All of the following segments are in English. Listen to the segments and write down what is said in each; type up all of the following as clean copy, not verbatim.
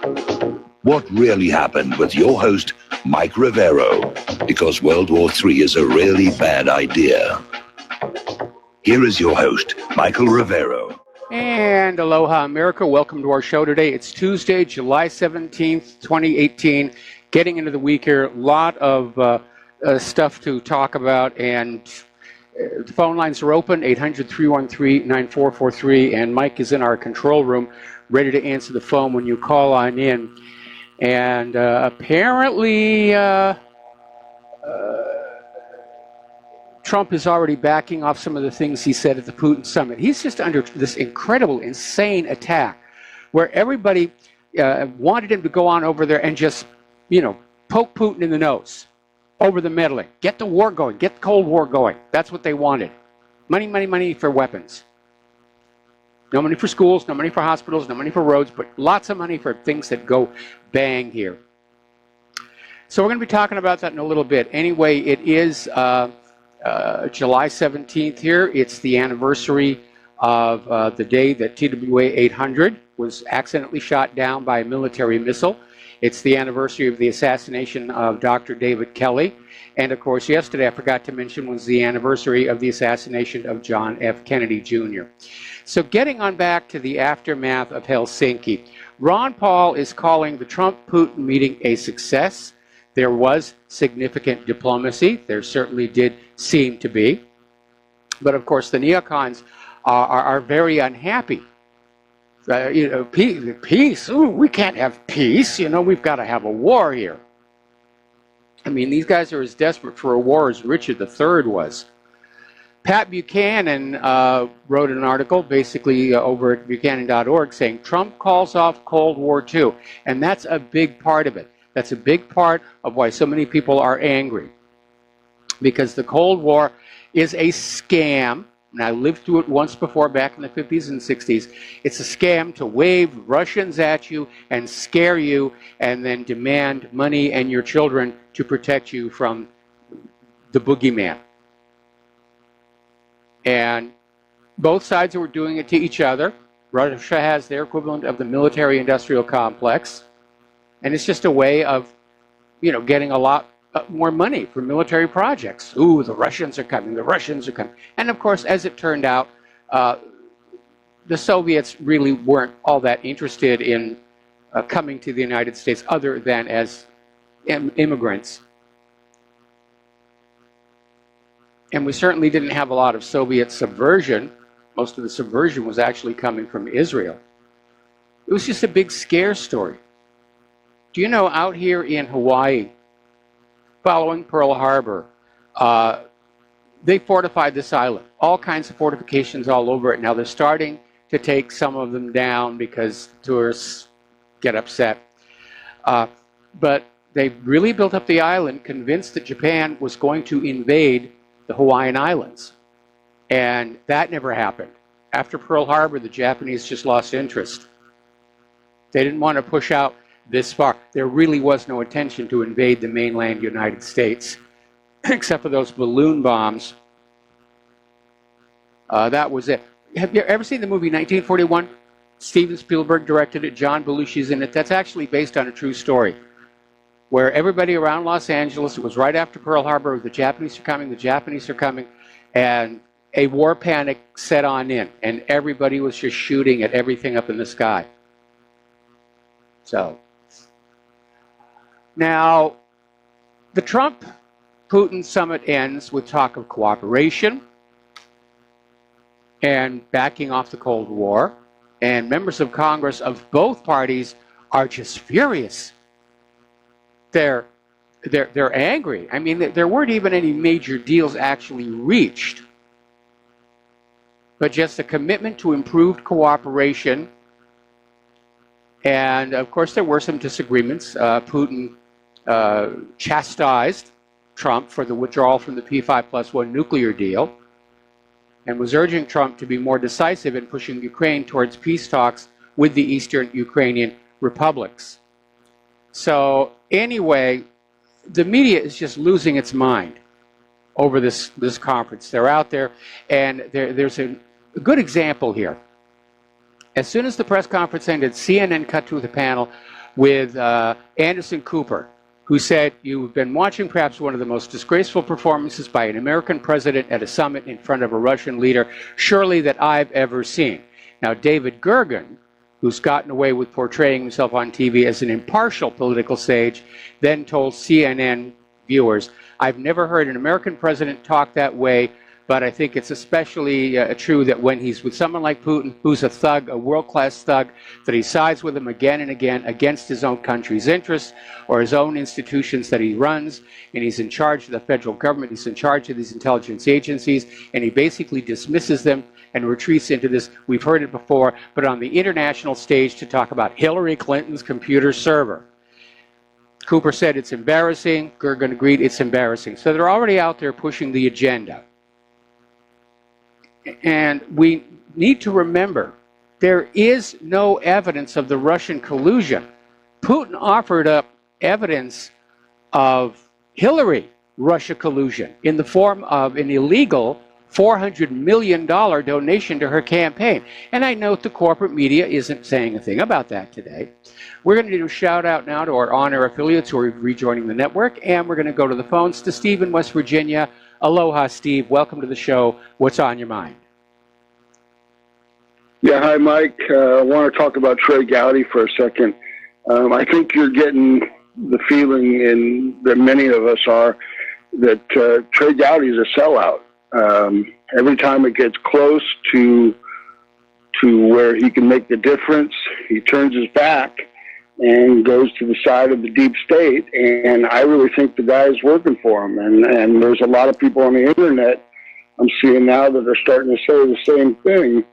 What really happened with your host, Mike Rivero, because World War III is a really bad idea. Here is your host, Michael Rivero. And aloha, America. Welcome to our show today. It's Tuesday, July 17th, 2018. Getting into the week here. A lot of stuff to talk about, and the phone lines are open, 800-313-9443, and Mike is in our control room, ready to answer the phone when you call on in. And apparently Trump is already backing off some of the things he said at the Putin summit. He's just under this incredible, insane attack where everybody wanted him to go on over there and just, poke Putin in the nose over the meddling. Get the war going. Get the Cold War going. That's what they wanted. Money, money, money for weapons. No money for schools, no money for hospitals, no money for roads, but lots of money for things that go bang here. So we're going to be talking about that in a little bit. Anyway, it is July 17th here. It's the anniversary of the day that TWA 800 was accidentally shot down by a military missile. It's the anniversary of the assassination of Dr. David Kelly. And of course, yesterday, I forgot to mention, was the anniversary of the assassination of John F. Kennedy Jr. So getting on back to the aftermath of Helsinki, Ron Paul is calling the Trump-Putin meeting a success. There was significant diplomacy. There certainly did seem to be. But of course, the neocons are very unhappy. Peace. Ooh, we can't have peace. We've got to have a war here. I mean, these guys are as desperate for a war as Richard III was. Pat Buchanan wrote an article, basically over at Buchanan.org, saying Trump calls off Cold War II. And that's a big part of it. That's a big part of why so many people are angry. Because the Cold War is a scam. And I lived through it once before, back in the 50s and 60s. It's a scam to wave Russians at you and scare you and then demand money and your children to protect you from the boogeyman. And both sides were doing it to each other. Russia has their equivalent of the military-industrial complex. And it's just a way of, getting a lot more money for military projects. Ooh, the Russians are coming, the Russians are coming. And of course, as it turned out, the Soviets really weren't all that interested in coming to the United States other than as immigrants. And we certainly didn't have a lot of Soviet subversion. Most of the subversion was actually coming from Israel. It was just a big scare story. Do you know, out here in Hawaii, following Pearl Harbor, they fortified this island. All kinds of fortifications all over it. Now they're starting to take some of them down because tourists get upset. But they really built up the island, convinced that Japan was going to invade the Hawaiian Islands. And that never happened. After Pearl Harbor, the Japanese just lost interest. They didn't want to push out this far. There really was no intention to invade the mainland United States, except for those balloon bombs. That was it. Have you ever seen the movie 1941? Steven Spielberg directed it. John Belushi's in it. That's actually based on a true story, where everybody around Los Angeles, it was right after Pearl Harbor, the Japanese are coming, and a war panic set on in, and everybody was just shooting at everything up in the sky. So, now, the Trump-Putin summit ends with talk of cooperation and backing off the Cold War, and members of Congress of both parties are just furious. They're angry. I mean, there weren't even any major deals actually reached, but just a commitment to improved cooperation. And of course, there were some disagreements. Putin chastised Trump for the withdrawal from the P5+1 nuclear deal and was urging Trump to be more decisive in pushing Ukraine towards peace talks with the eastern Ukrainian republics. So anyway, the media is just losing its mind over this conference. They're out there, and there's a good example here. As soon as the press conference ended, CNN cut to the panel with Anderson Cooper, who said, "You've been watching perhaps one of the most disgraceful performances by an American president at a summit in front of a Russian leader, surely that I've ever seen." Now, David Gergen, who's gotten away with portraying himself on TV as an impartial political sage, then told CNN viewers, "I've never heard an American president talk that way, but I think it's especially true that when he's with someone like Putin, who's a thug, a world-class thug, that he sides with him again and again against his own country's interests or his own institutions that he runs, and he's in charge of the federal government, he's in charge of these intelligence agencies, and he basically dismisses them and retreats into this, we've heard it before, but on the international stage to talk about Hillary Clinton's computer server." Cooper said it's embarrassing. Gergen agreed it's embarrassing. So they're already out there pushing the agenda. And we need to remember, there is no evidence of the Russian collusion. Putin offered up evidence of Hillary Russia collusion in the form of an illegal $400 million donation to her campaign. And I note the corporate media isn't saying a thing about that today. We're going to do a shout out now to our on-air affiliates who are rejoining the network, and we're going to go to the phones to Steve in West Virginia. Aloha, Steve. Welcome to the show. What's on your mind? Yeah, hi, Mike. I want to talk about Trey Gowdy for a second. I think you're getting the feeling, and that many of us are, that Trey Gowdy is a sellout. Every time it gets close to where he can make the difference, he turns his back and goes to the side of the deep state. And I really think the guy is working for him. And there's a lot of people on the internet I'm seeing now that are starting to say the same thing.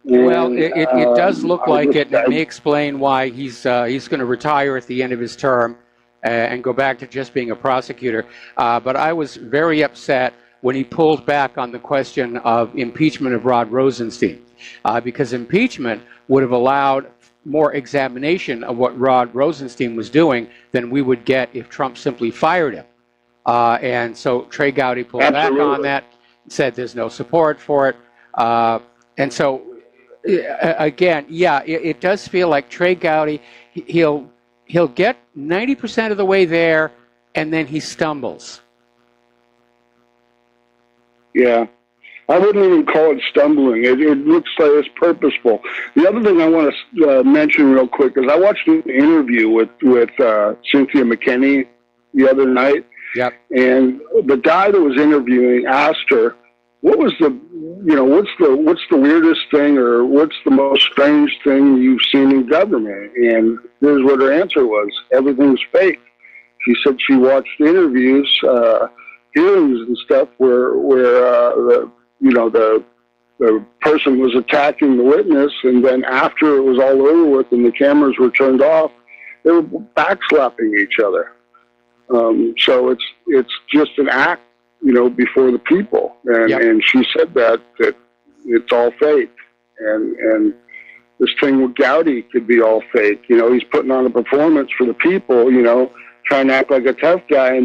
And, well, it does look like it, and it may explain why he's going to retire at the end of his term and go back to just being a prosecutor. But I was very upset when he pulled back on the question of impeachment of Rod Rosenstein, because impeachment would have allowed more examination of what Rod Rosenstein was doing than we would get if Trump simply fired him. And so Trey Gowdy pulled back on that, said there's no support for it. And so, again, yeah, it does feel like Trey Gowdy, he'll get 90% of the way there, and then he stumbles. Yeah, I wouldn't even call it stumbling. It looks like it's purposeful. The other thing I want to mention real quick is I watched an interview with Cynthia McKinney the other night. Yep. And the guy that was interviewing asked her, "What was what's the weirdest thing, or what's the most strange thing you've seen in government?" And here's what her answer was: everything's fake. She said she watched interviews, hearings and stuff where the person was attacking the witness, and then after it was all over with and the cameras were turned off, they were backslapping each other. So it's just an act, before the people. And, yep. And she said that it's all fake. And this thing with Gowdy could be all fake. He's putting on a performance for the people, trying to act like a tough guy,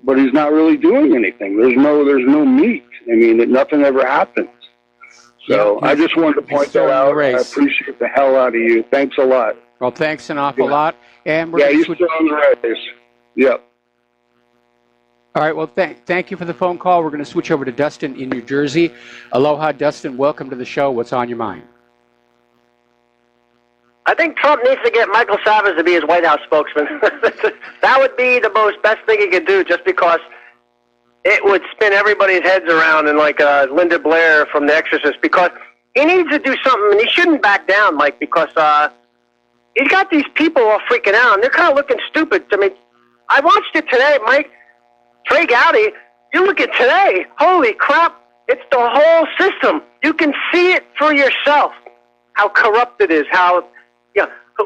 but he's not really doing anything. There's no meat. I mean, nothing ever happens. So I just wanted to point that out. I appreciate the hell out of you. Thanks a lot. Well, thanks an awful lot. And we're he's still on the race. Yep. All right, well, thank you for the phone call. We're going to switch over to Dustin in New Jersey. Aloha, Dustin. Welcome to the show. What's on your mind? I think Trump needs to get Michael Savage to be his White House spokesman. That would be the best thing he could do, just because it would spin everybody's heads around, and like Linda Blair from The Exorcist, because he needs to do something, and he shouldn't back down, Mike, because he's got these people all freaking out, and they're kind of looking stupid. I mean, I watched it today, Mike. Trey Gowdy, you look at today, holy crap, it's the whole system. You can see it for yourself, how corrupt it is, how,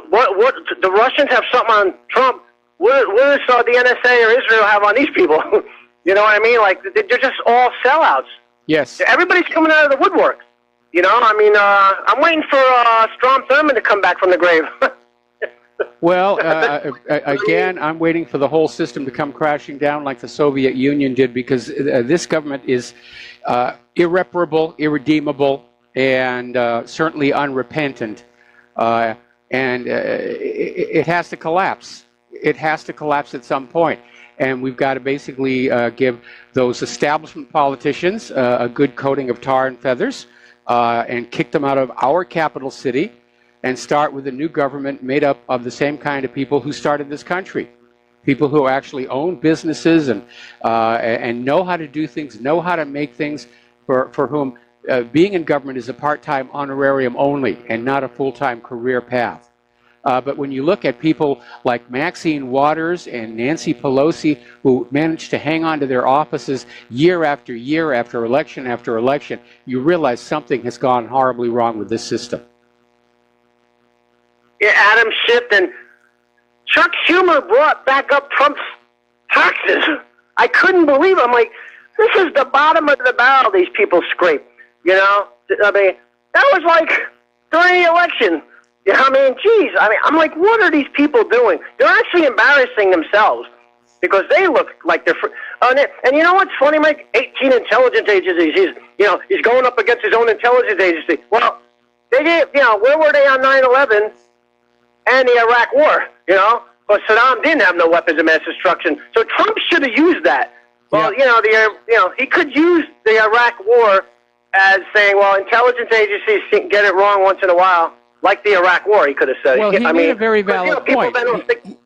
what the Russians have something on Trump. What does the NSA or Israel have on these people? You know what I mean? Like, they're just all sellouts. Yes. Everybody's coming out of the woodwork. I'm waiting for Strom Thurmond to come back from the grave. Well, again, I'm waiting for the whole system to come crashing down like the Soviet Union did, because this government is irreparable, irredeemable, and certainly unrepentant. and it has to collapse. It has to collapse at some point. And we've got to basically give those establishment politicians a good coating of tar and feathers and kick them out of our capital city and start with a new government made up of the same kind of people who started this country. People who actually own businesses and know how to do things, know how to make things, for whom being in government is a part-time honorarium only and not a full-time career path. But when you look at people like Maxine Waters and Nancy Pelosi, who managed to hang on to their offices year after year after election, you realize something has gone horribly wrong with this system. Yeah, Adam Schiff and Chuck Schumer brought back up Trump's taxes. I couldn't believe it. I'm like, this is the bottom of the barrel these people scrape. You know? I mean, that was like during the election. You know what I mean? Geez, I'm like, what are these people doing? They're actually embarrassing themselves because they look like they're... and you know what's funny, Mike? 18 intelligence agencies. He's going up against his own intelligence agency. Well, they did, where were they on 9/11 and the Iraq War, Because Saddam didn't have no weapons of mass destruction. So Trump should have used that. Well, yeah. He could use the Iraq War as saying, well, intelligence agencies get it wrong once in a while. Like the Iraq War, he could have said. Well, he made a very valid point.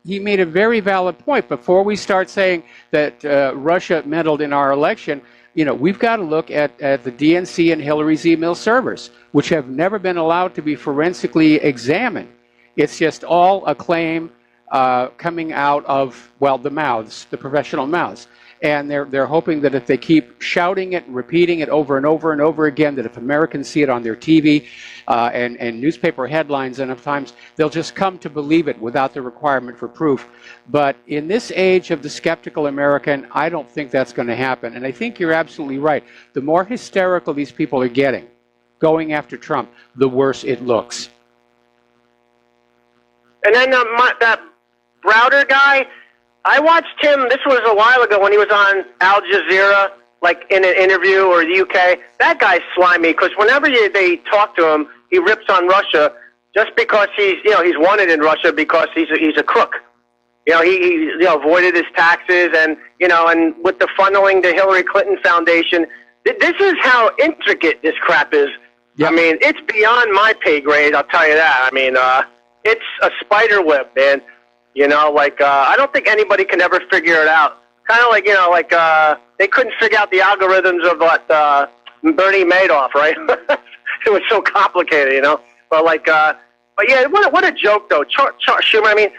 He made a very valid point. Before we start saying that Russia meddled in our election, we've got to look at the DNC and Hillary's email servers, which have never been allowed to be forensically examined. It's just all a claim coming out of, the mouths, the professional mouths. And they're hoping that if they keep shouting it and repeating it over and over and over again, that if Americans see it on their TV and newspaper headlines enough times, they'll just come to believe it without the requirement for proof. But in this age of the skeptical American, I don't think that's going to happen. And I think you're absolutely right. The more hysterical these people are getting, going after Trump, the worse it looks. And then that Browder guy, I watched him, this was a while ago when he was on Al Jazeera, like in an interview, or the UK. That guy's slimy, because whenever they talk to him, he rips on Russia just because he's wanted in Russia because he's a crook. He avoided his taxes and with the funneling the Hillary Clinton Foundation. This is how intricate this crap is. Yep. I mean, it's beyond my pay grade, I'll tell you that. I mean, it's a spider web, man. I don't think anybody can ever figure it out. Kind of like, they couldn't figure out the algorithms of what Bernie Madoff, right? It was so complicated, But yeah, what a joke, though. Schumer, I mean,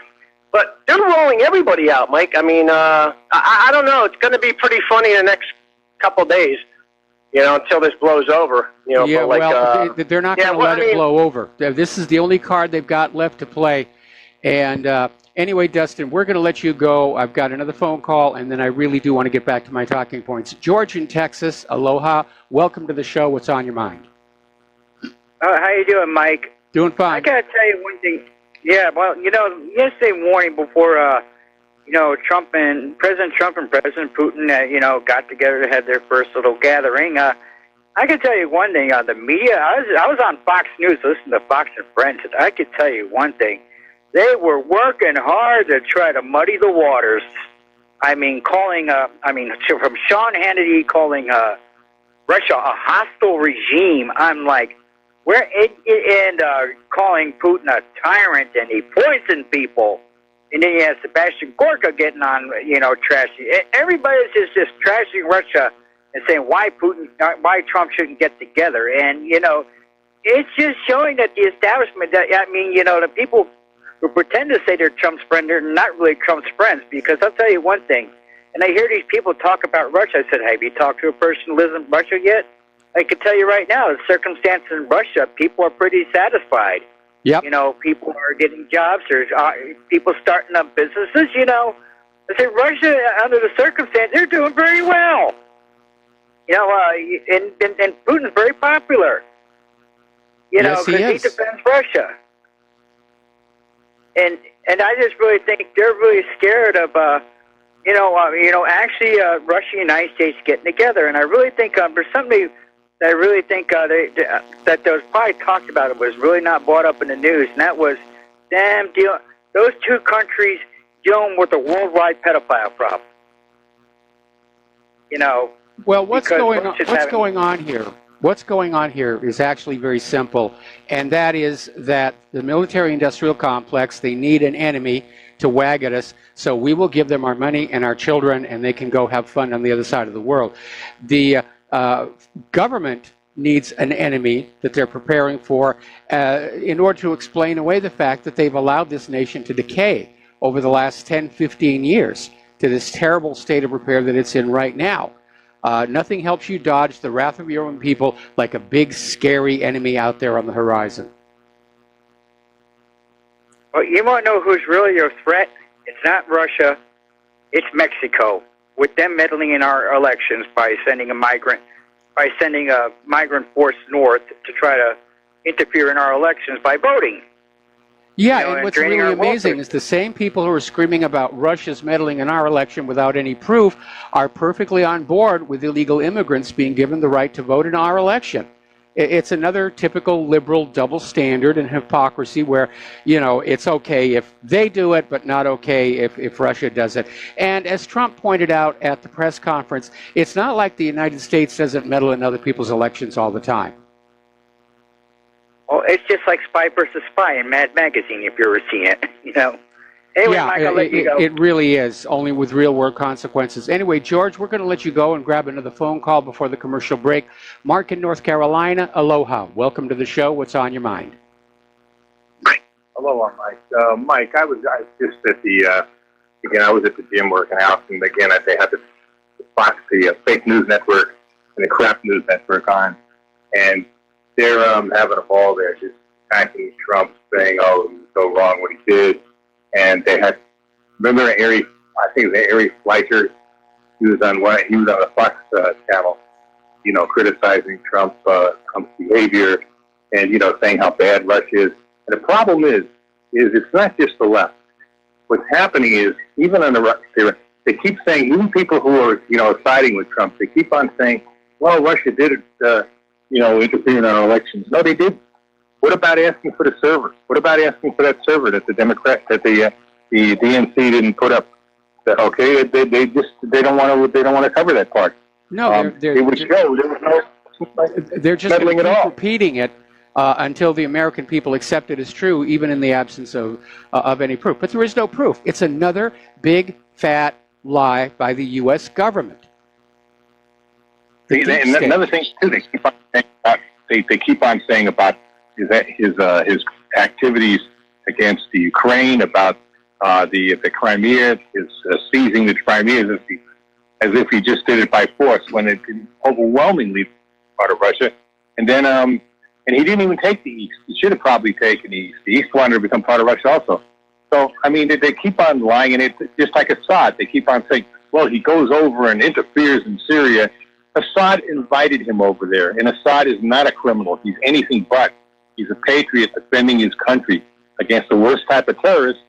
but they're rolling everybody out, Mike. I mean, I don't know. It's going to be pretty funny in the next couple days, until this blows over. Yeah, but they're not going to let it blow over. This is the only card they've got left to play. And anyway, Dustin, we're going to let you go. I've got another phone call, and then I really do want to get back to my talking points. George in Texas, aloha. Welcome to the show. What's on your mind? How you doing, Mike? Doing fine. I got to tell you one thing. Yeah, well, yesterday morning before, President Trump and President Putin, got together to have their first little gathering, I can tell you one thing. The media, I was on Fox News listening to Fox and Friends, and I could tell you one thing. They were working hard to try to muddy the waters. I mean, from Sean Hannity calling Russia a hostile regime. I'm like, calling Putin a tyrant, and he poisoned people. And then you have Sebastian Gorka getting on, trashing. Everybody's just trashing Russia and saying why Trump shouldn't get together. And, it's just showing that the establishment, the people who pretend to say they're Trump's friend, they're not really Trump's friends. Because I'll tell you one thing, and I hear these people talk about Russia. I said, have you talked to a person who lives in Russia yet? I can tell you right now, the circumstances in Russia, people are pretty satisfied. Yep. People are getting jobs. There's people starting up businesses, I said, Russia, under the circumstances, they're doing very well. And Putin's very popular, yes, because he defends Russia. And I just really think they're really scared of, actually Russia and the United States getting together. And I really think there's something that I really think that was probably talked about. It was really not brought up in the news, and that was them those two countries dealing with a worldwide pedophile problem. You know. Well, what's going on here? What's going on here is actually very simple, and that is that the military-industrial complex, they need an enemy to wag at us, so we will give them our money and our children, and they can go have fun on the other side of the world. The government needs an enemy that they're preparing for in order to explain away the fact that they've allowed this nation to decay over the last 10, 15 years to this terrible state of repair that it's in right now. Nothing helps you dodge the wrath of your own people like a big, scary enemy out there on the horizon. Well, you want to know who's really your threat? It's not Russia. It's Mexico, with them meddling in our elections by sending a migrant force north to try to interfere in our elections by voting. Yeah, and what's really amazing is the same people who are screaming about Russia's meddling in our election without any proof are perfectly on board with illegal immigrants being given the right to vote in our election. It's another typical liberal double standard and hypocrisy where, you know, it's okay if they do it, but not okay if Russia does it. And as Trump pointed out at the press conference, it's not like the United States doesn't meddle in other people's elections all the time. Well, it's just like Spy versus Spy in Mad Magazine, if you've ever seen it, you know. Anyway, yeah, Mike, I'll let you go. It really is, only with real-world consequences. Anyway, George, we're going to let you go and grab another phone call before the commercial break. Mark in North Carolina, aloha. Welcome to the show. What's on your mind? Aloha, Mike. Mike, I was just at the, again, I was at the gym working out, and again, they had the Fox, the fake news network and the crap news network on, and they're having a ball there, just attacking Trump, saying, oh, he was so wrong what he did. And they had, remember Ari, I think it was Ari Fleischer, he was on the Fox channel, you know, criticizing Trump's behavior and, you know, saying how bad Russia is. And the problem is it's not just the left. What's happening is, even on the right, they keep saying, even people who are, you know, siding with Trump, they keep on saying, well, Russia did it, you know, interfere in our elections. No, they didn't. What about asking for the server? What about asking for that server that the DNC didn't put up? Okay, they don't want to cover that part. No, it would show there was no they're just going to keep repeating it until the American people accept it as true, even in the absence of any proof. But there is no proof. It's another big fat lie by the U.S. government. And another thing too, they keep on saying about his activities against the Ukraine, about the Crimea, his seizing the Crimea, as if he just did it by force, when it overwhelmingly part of Russia. And then, and he didn't even take the East. He should have probably taken the East. The East wanted to become part of Russia also. So, I mean, they keep on lying, and it's just like Assad. They keep on saying, well, he goes over and interferes in Syria. Assad invited him over there, and Assad is not a criminal. He's anything but. He's a patriot defending his country against the worst type of terrorists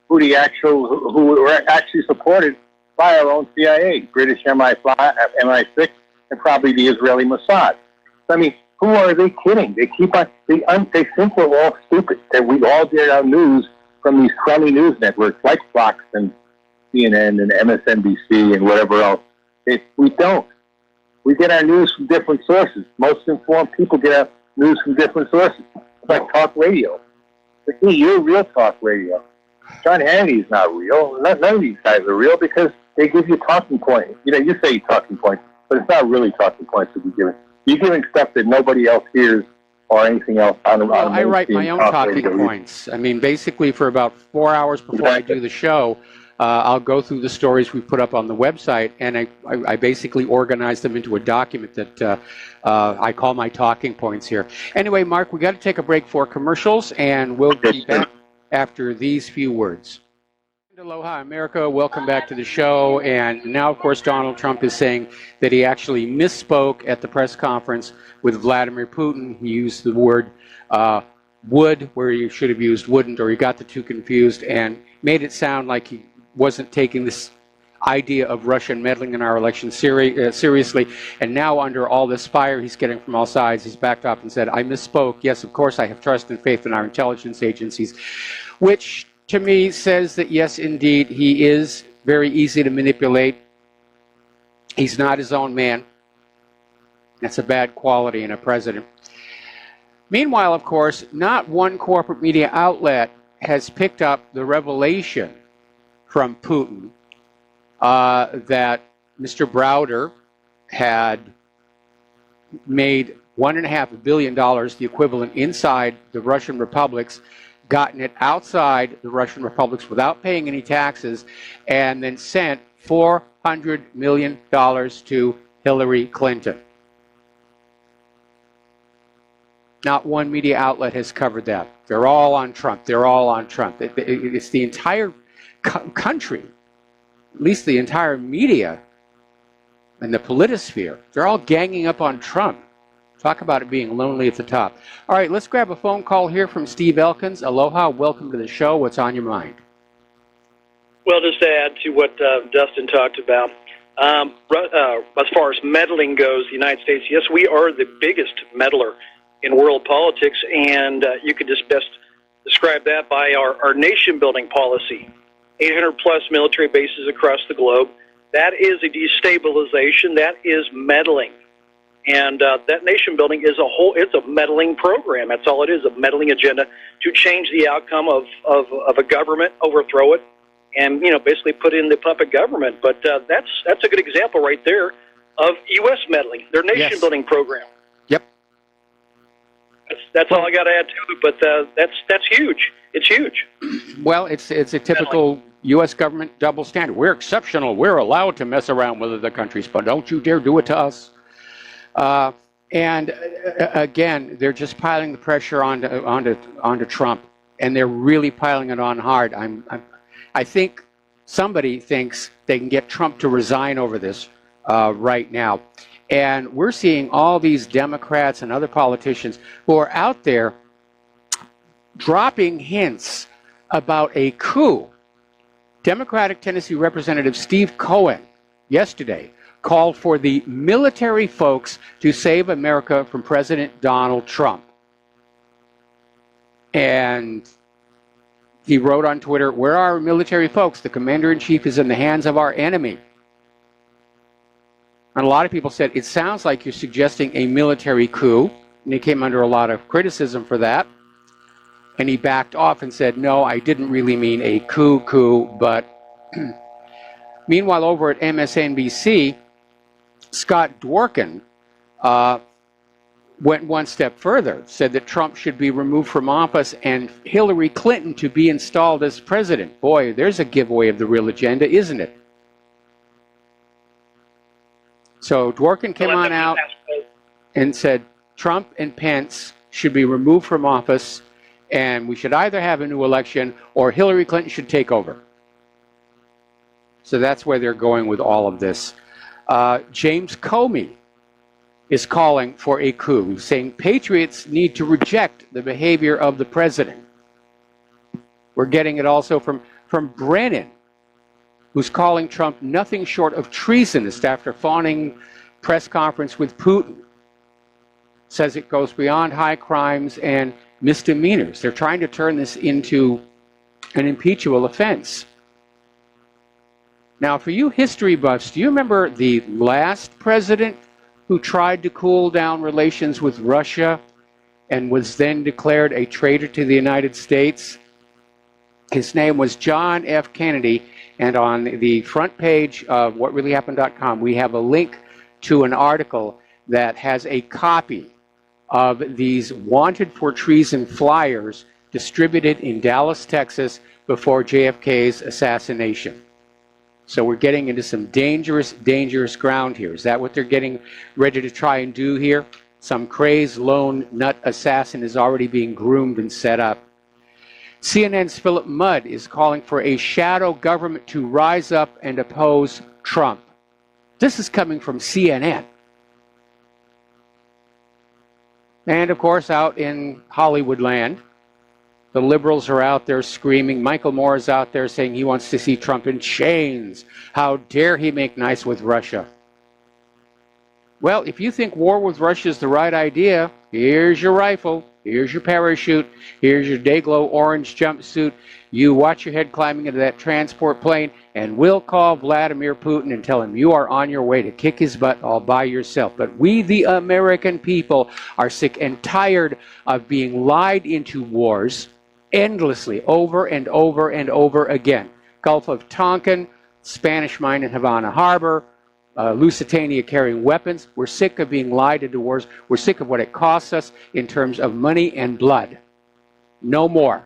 who were actually supported by our own CIA, British MI6, and probably the Israeli Mossad. So, I mean, who are they kidding? They keep on, they think we're all stupid, that we all get our news from these crummy news networks like Fox and CNN and MSNBC and whatever else. We don't. We get our news from different sources. Most informed people get our news from different sources. It's like talk radio. But hey, you're real talk radio. John Hannity's not real. None of these guys are real because they give you talking points. You know, you say talking points, but it's not really talking points that you're giving. You're giving stuff that nobody else hears or anything else on I write my own talking points. I mean, basically for about 4 hours before I do the show, I'll go through the stories we put up on the website, and I basically organize them into a document that I call my talking points here. Anyway, Mark, we got to take a break for commercials, and we'll be back after these few words. Aloha, America. Welcome back to the show. And now, of course, Donald Trump is saying that he actually misspoke at the press conference with Vladimir Putin. He used the word would where he should have used wouldn't, or he got the two confused and made it sound like he wasn't taking this idea of Russian meddling in our election seriously. And now, under all this fire he's getting from all sides, he's backed up and said, I misspoke. Yes, of course, I have trust and faith in our intelligence agencies, which to me says that, yes, indeed, he is very easy to manipulate. He's not his own man. That's a bad quality in a president. Meanwhile, of course, not one corporate media outlet has picked up the revelation from Putin that Mr. Browder had made $1.5 billion, the equivalent, inside the Russian republics, gotten it outside the Russian republics without paying any taxes, and then sent $400 million to Hillary Clinton. Not one media outlet has covered that. They're all on Trump. They're all on Trump. It's the entire country, at least the entire media and the politosphere. They're all ganging up on Trump. Talk about it being lonely at the top. All right, let's grab a phone call here from Steve Elkins. Aloha, welcome to the show. What's on your mind? Well, just to add to what Dustin talked about, as far as meddling goes, the United States, yes, we are the biggest meddler in world politics, and you could just best describe that by our nation-building policy. 800-plus military bases across the globe. That is a destabilization. That is meddling. And that nation-building is it's a meddling program. That's all it is, a meddling agenda to change the outcome of a government, overthrow it, and, basically put in the puppet government. But that's a good example right there of U.S. meddling, their nation-building program. Yep. That's all I got to add to it, but that's huge. It's huge. Well, it's a typical U.S. government double standard. We're exceptional. We're allowed to mess around with other countries, but don't you dare do it to us. And again, they're just piling the pressure onto Trump, and they're really piling it on hard. I think somebody thinks they can get Trump to resign over this right now. And we're seeing all these Democrats and other politicians who are out there dropping hints about a coup. Democratic Tennessee Representative Steve Cohen yesterday called for the military folks to save America from President Donald Trump. And he wrote on Twitter, "Where are our military folks? The commander-in-chief is in the hands of our enemy." And a lot of people said, it sounds like you're suggesting a military coup. And he came under a lot of criticism for that. And he backed off and said, no, I didn't really mean a coup, but... Meanwhile, over at MSNBC, Scott Dworkin went one step further, said that Trump should be removed from office and Hillary Clinton to be installed as president. Boy, there's a giveaway of the real agenda, isn't it? So Dworkin came on out and said Trump and Pence should be removed from office, and we should either have a new election or Hillary Clinton should take over. So that's where they're going with all of this. James Comey is calling for a coup, saying patriots need to reject the behavior of the president. We're getting it also from Brennan, who's calling Trump nothing short of treasonous after fawning press conference with Putin. Says it goes beyond high crimes and misdemeanors. They're trying to turn this into an impeachable offense. Now, for you history buffs, do you remember the last president who tried to cool down relations with Russia and was then declared a traitor to the United States? His name was John F. Kennedy, and on the front page of whatreallyhappened.com, we have a link to an article that has a copy of these wanted for treason flyers distributed in Dallas, Texas, before JFK's assassination. So we're getting into some dangerous, dangerous ground here. Is that what they're getting ready to try and do here? Some crazed lone nut assassin is already being groomed and set up. CNN's Philip Mudd is calling for a shadow government to rise up and oppose Trump. This is coming from CNN. And of course, out in Hollywood land, The liberals are out there screaming. Michael Moore is out there saying he wants to see Trump in chains. How dare he make nice with Russia? Well, if you think war with Russia is the right idea, here's your rifle, here's your parachute, here's your Dayglow orange jumpsuit. You watch your head climbing into that transport plane, and we'll call Vladimir Putin and tell him you are on your way to kick his butt all by yourself. But we, the American people, are sick and tired of being lied into wars endlessly, over and over and over again. Gulf of Tonkin, Spanish mine in Havana Harbor, Lusitania carrying weapons. We're sick of being lied into wars. We're sick of what it costs us in terms of money and blood. No more.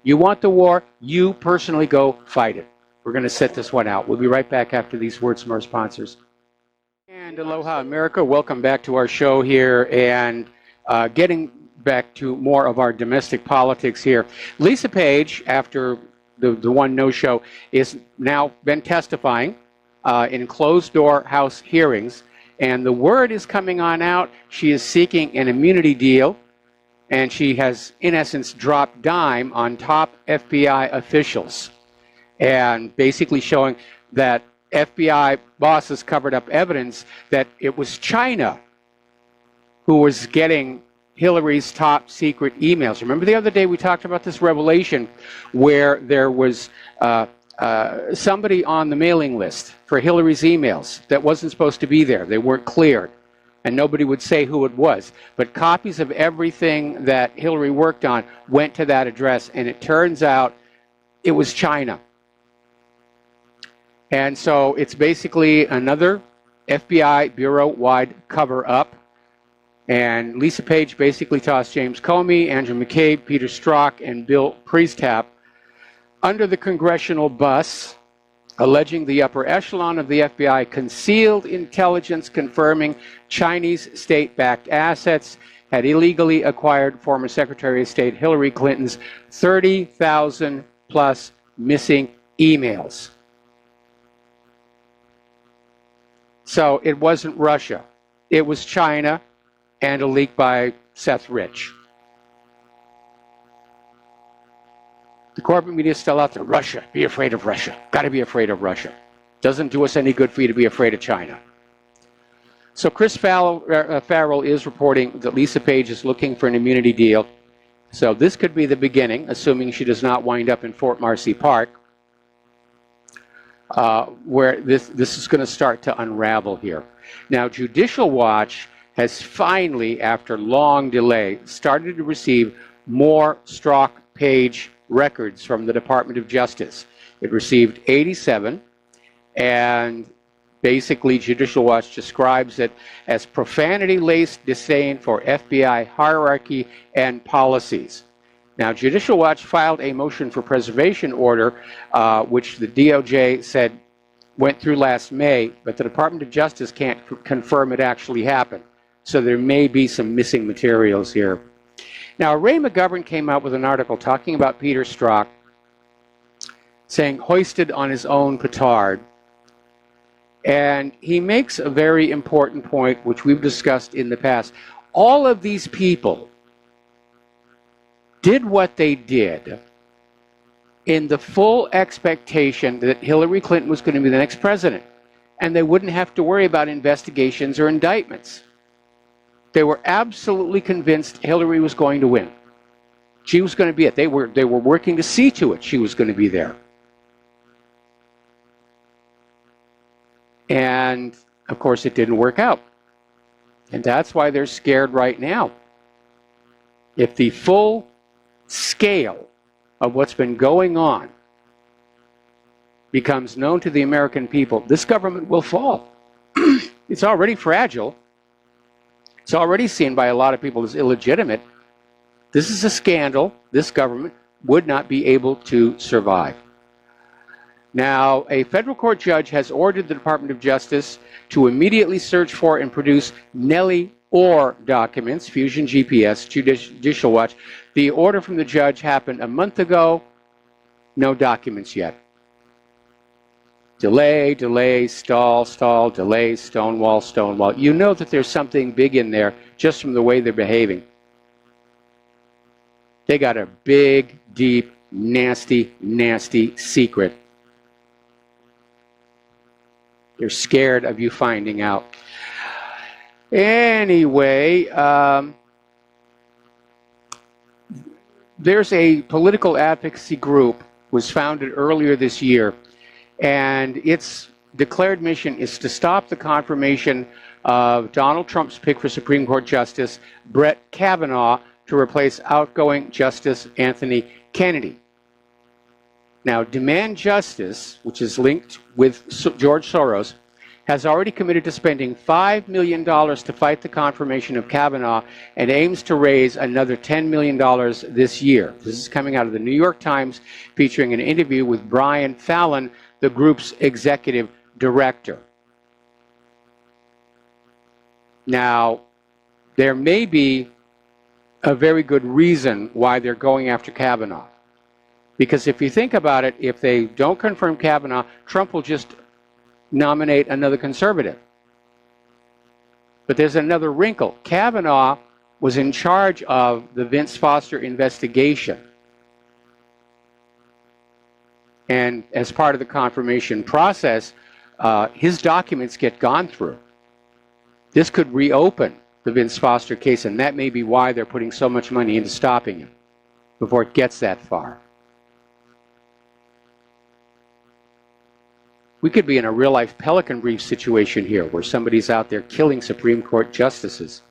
You want the war, you personally go fight it. We're going to set this one out. We'll be right back after these words from our sponsors. And aloha, America. Welcome back to our show here, and getting back to more of our domestic politics here. Lisa Page, after the one no-show, is now been testifying in closed-door House hearings, and the word is coming on out. She is seeking an immunity deal, and she has, in essence, dropped dime on top FBI officials, and basically showing that FBI bosses covered up evidence that it was China who was getting Hillary's top secret emails. Remember the other day we talked about this revelation where there was somebody on the mailing list for Hillary's emails that wasn't supposed to be there. They weren't cleared, and nobody would say who it was. But copies of everything that Hillary worked on went to that address, and it turns out it was China. And so it's basically another FBI bureau-wide cover-up. And Lisa Page basically tossed James Comey, Andrew McCabe, Peter Strzok, and Bill Priestap under the congressional bus, alleging the upper echelon of the FBI concealed intelligence confirming Chinese state-backed assets had illegally acquired former Secretary of State Hillary Clinton's 30,000 plus missing emails. So it wasn't Russia. It was China and a leak by Seth Rich. The corporate media is still out there. Russia, be afraid of Russia. Got to be afraid of Russia. Doesn't do us any good for you to be afraid of China. So Chris Farrell is reporting that Lisa Page is looking for an immunity deal. So this could be the beginning, assuming she does not wind up in Fort Marcy Park, where this is going to start to unravel here. Now, Judicial Watch has finally, after long delay, started to receive more Strzok Page records from the Department of Justice. It received 87, and basically Judicial Watch describes it as profanity-laced disdain for FBI hierarchy and policies. Now, Judicial Watch filed a motion for preservation order, which the DOJ said went through last May, but the Department of Justice can't confirm it actually happened. So there may be some missing materials here. Now, Ray McGovern came out with an article talking about Peter Strzok, saying hoisted on his own petard. And he makes a very important point, which we've discussed in the past. All of these people did what they did in the full expectation that Hillary Clinton was going to be the next president, and they wouldn't have to worry about investigations or indictments. They were absolutely convinced Hillary was going to win. She was going to be it. They were working to see to it she was going to be there. And, of course, it didn't work out. And that's why they're scared right now. If the full scale of what's been going on becomes known to the American people, this government will fall. It's already fragile. It's already seen by a lot of people as illegitimate. This is a scandal. This government would not be able to survive. Now, a federal court judge has ordered the Department of Justice to immediately search for and produce Nellie Orr documents, Fusion GPS, Judicial Watch. The order from the judge happened a month ago. No documents yet. Delay, delay, stall, stall, delay, stonewall, stonewall. You know that there's something big in there just from the way they're behaving. They got a big, deep, nasty, nasty secret. They're scared of you finding out. Anyway, there's a political advocacy group was founded earlier this year, and its declared mission is to stop the confirmation of Donald Trump's pick for Supreme Court Justice Brett Kavanaugh to replace outgoing Justice Anthony Kennedy. Now, Demand Justice, which is linked with George Soros, has already committed to spending $5 million to fight the confirmation of Kavanaugh and aims to raise another $10 million this year. This is coming out of the New York Times, featuring an interview with Brian Fallon, the group's executive director. Now, there may be a very good reason why they're going after Kavanaugh. Because if you think about it, if they don't confirm Kavanaugh, Trump will just nominate another conservative. But there's another wrinkle. Kavanaugh was in charge of the Vince Foster investigation. And as part of the confirmation process, his documents get gone through. This could reopen the Vince Foster case, and that may be why they're putting so much money into stopping him before it gets that far. We could be in a real-life Pelican Brief situation here, where somebody's out there killing Supreme Court justices.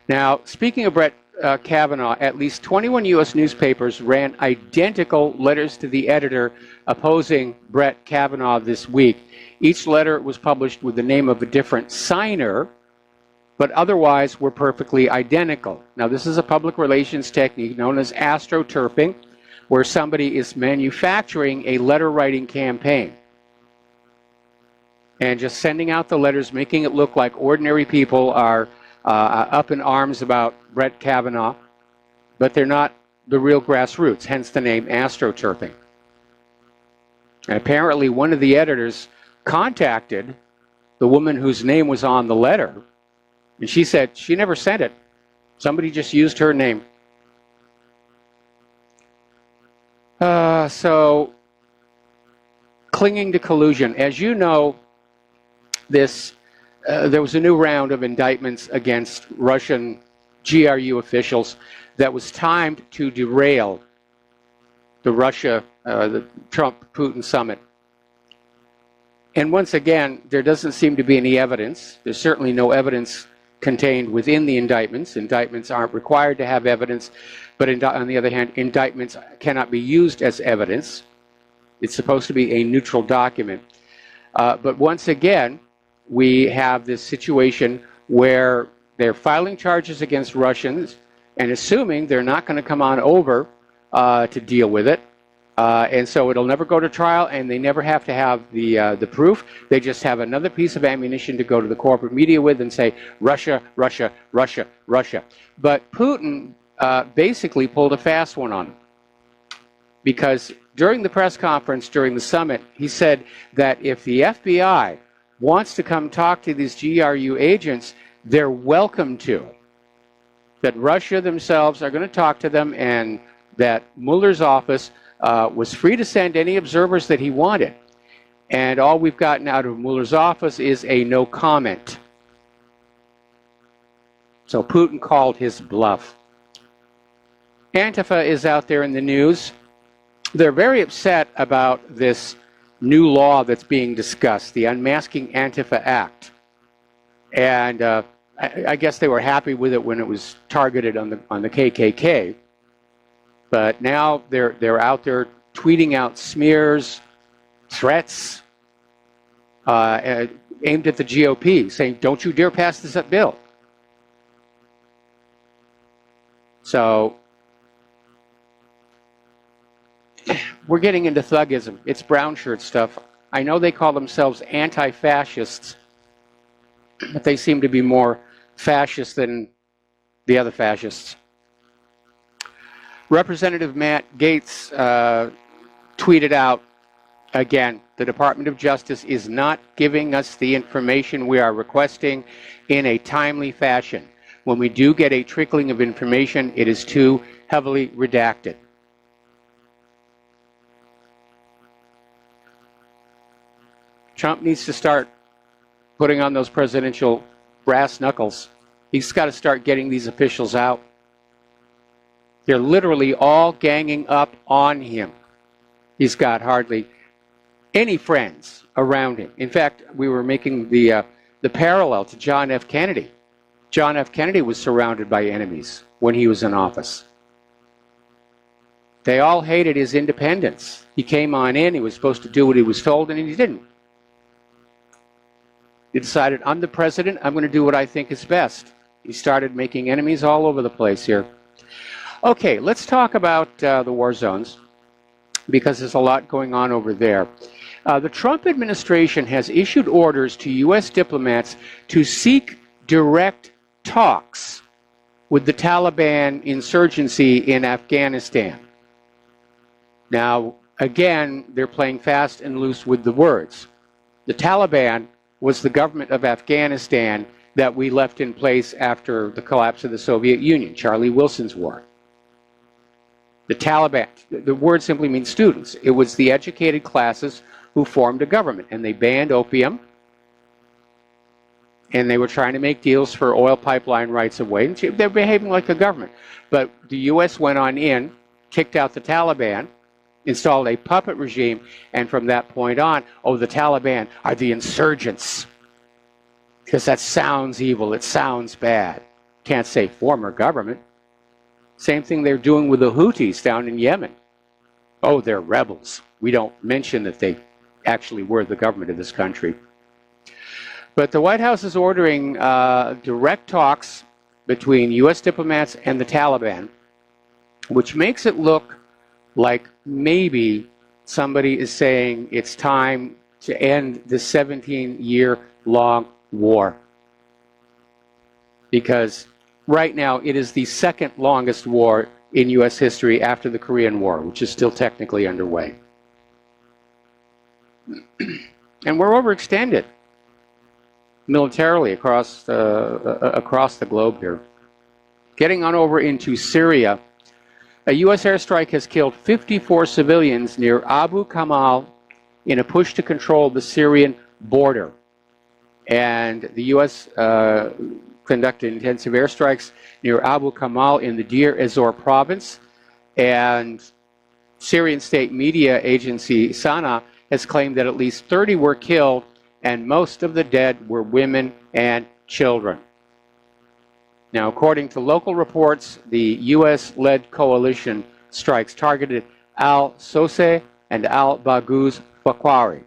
Now, speaking of Brett Kavanaugh, at least 21 U.S. newspapers ran identical letters to the editor opposing Brett Kavanaugh this week. Each letter was published with the name of a different signer, but otherwise were perfectly identical. Now, this is a public relations technique known as astroturfing, where somebody is manufacturing a letter-writing campaign and just sending out the letters, making it look like ordinary people are up in arms about Brett Kavanaugh, but they're not the real grassroots, hence the name astroturfing. And apparently one of the editors contacted the woman whose name was on the letter, and she said she never sent it. Somebody just used her name. So, clinging to collusion. As you know, there was a new round of indictments against Russian GRU officials that was timed to derail the Trump-Putin summit. And once again, there doesn't seem to be any evidence. There's certainly no evidence contained within the indictments. Indictments aren't required to have evidence, but on the other hand, indictments cannot be used as evidence. It's supposed to be a neutral document. But once again, we have this situation where they're filing charges against Russians and assuming they're not going to come on over to deal with it. And so it'll never go to trial, and they never have to have the proof. They just have another piece of ammunition to go to the corporate media with and say, Russia, Russia, Russia, Russia. But Putin basically pulled a fast one on him. Because during the press conference, during the summit, he said that if the FBI wants to come talk to these GRU agents, they're welcome to. That Russia themselves are going to talk to them, and that Mueller's office was free to send any observers that he wanted. And all we've gotten out of Mueller's office is a no comment. So Putin called his bluff. Antifa is out there in the news. They're very upset about this new law that's being discussed, the Unmasking Antifa Act. And I guess they were happy with it when it was targeted on the KKK. But now they're out there tweeting out smears, threats aimed at the GOP, saying, don't you dare pass this bill. So we're getting into thuggism. It's brown shirt stuff. I know they call themselves anti-fascists, but they seem to be more fascist than the other fascists. Representative Matt Gaetz tweeted out, again, the Department of Justice is not giving us the information we are requesting in a timely fashion. When we do get a trickling of information, it is too heavily redacted. Trump needs to start putting on those presidential brass knuckles. He's got to start getting these officials out. They're literally all ganging up on him. He's got hardly any friends around him. In fact, we were making the parallel to John F. Kennedy. John F. Kennedy was surrounded by enemies when he was in office. They all hated his independence. He came on in, he was supposed to do what he was told, and he didn't. He decided, I'm the president, I'm going to do what I think is best. He started making enemies all over the place here. Okay, let's talk about the war zones, because there's a lot going on over there. The Trump administration has issued orders to U.S. diplomats to seek direct talks with the Taliban insurgency in Afghanistan. Now, again, they're playing fast and loose with the words. The Taliban was the government of Afghanistan that we left in place after the collapse of the Soviet Union, Charlie Wilson's war. The Taliban, the word simply means students. It was the educated classes who formed a government, and they banned opium, and they were trying to make deals for oil pipeline rights of way. They're behaving like a government. But the U.S. went on in, kicked out the Taliban, installed a puppet regime, and from that point on, oh, the Taliban are the insurgents. Because that sounds evil, it sounds bad. Can't say former government. Same thing they're doing with the Houthis down in Yemen. Oh, they're rebels. We don't mention that they actually were the government of this country. But the White House is ordering direct talks between U.S. diplomats and the Taliban, which makes it look like maybe somebody is saying it's time to end the 17-year-long war. Because right now it is the second longest war in U.S. history after the Korean War, which is still technically underway. And we're overextended militarily across the globe here. Getting on over into Syria, a U.S. airstrike has killed 54 civilians near Abu Kamal in a push to control the Syrian border. And the U.S. conducted intensive airstrikes near Abu Kamal in the Deir ez-Zor province. And Syrian state media agency Sana has claimed that at least 30 were killed, and most of the dead were women and children. Now, according to local reports, the U.S.-led coalition strikes targeted al-Soseh and al-Baghuz Fokwani,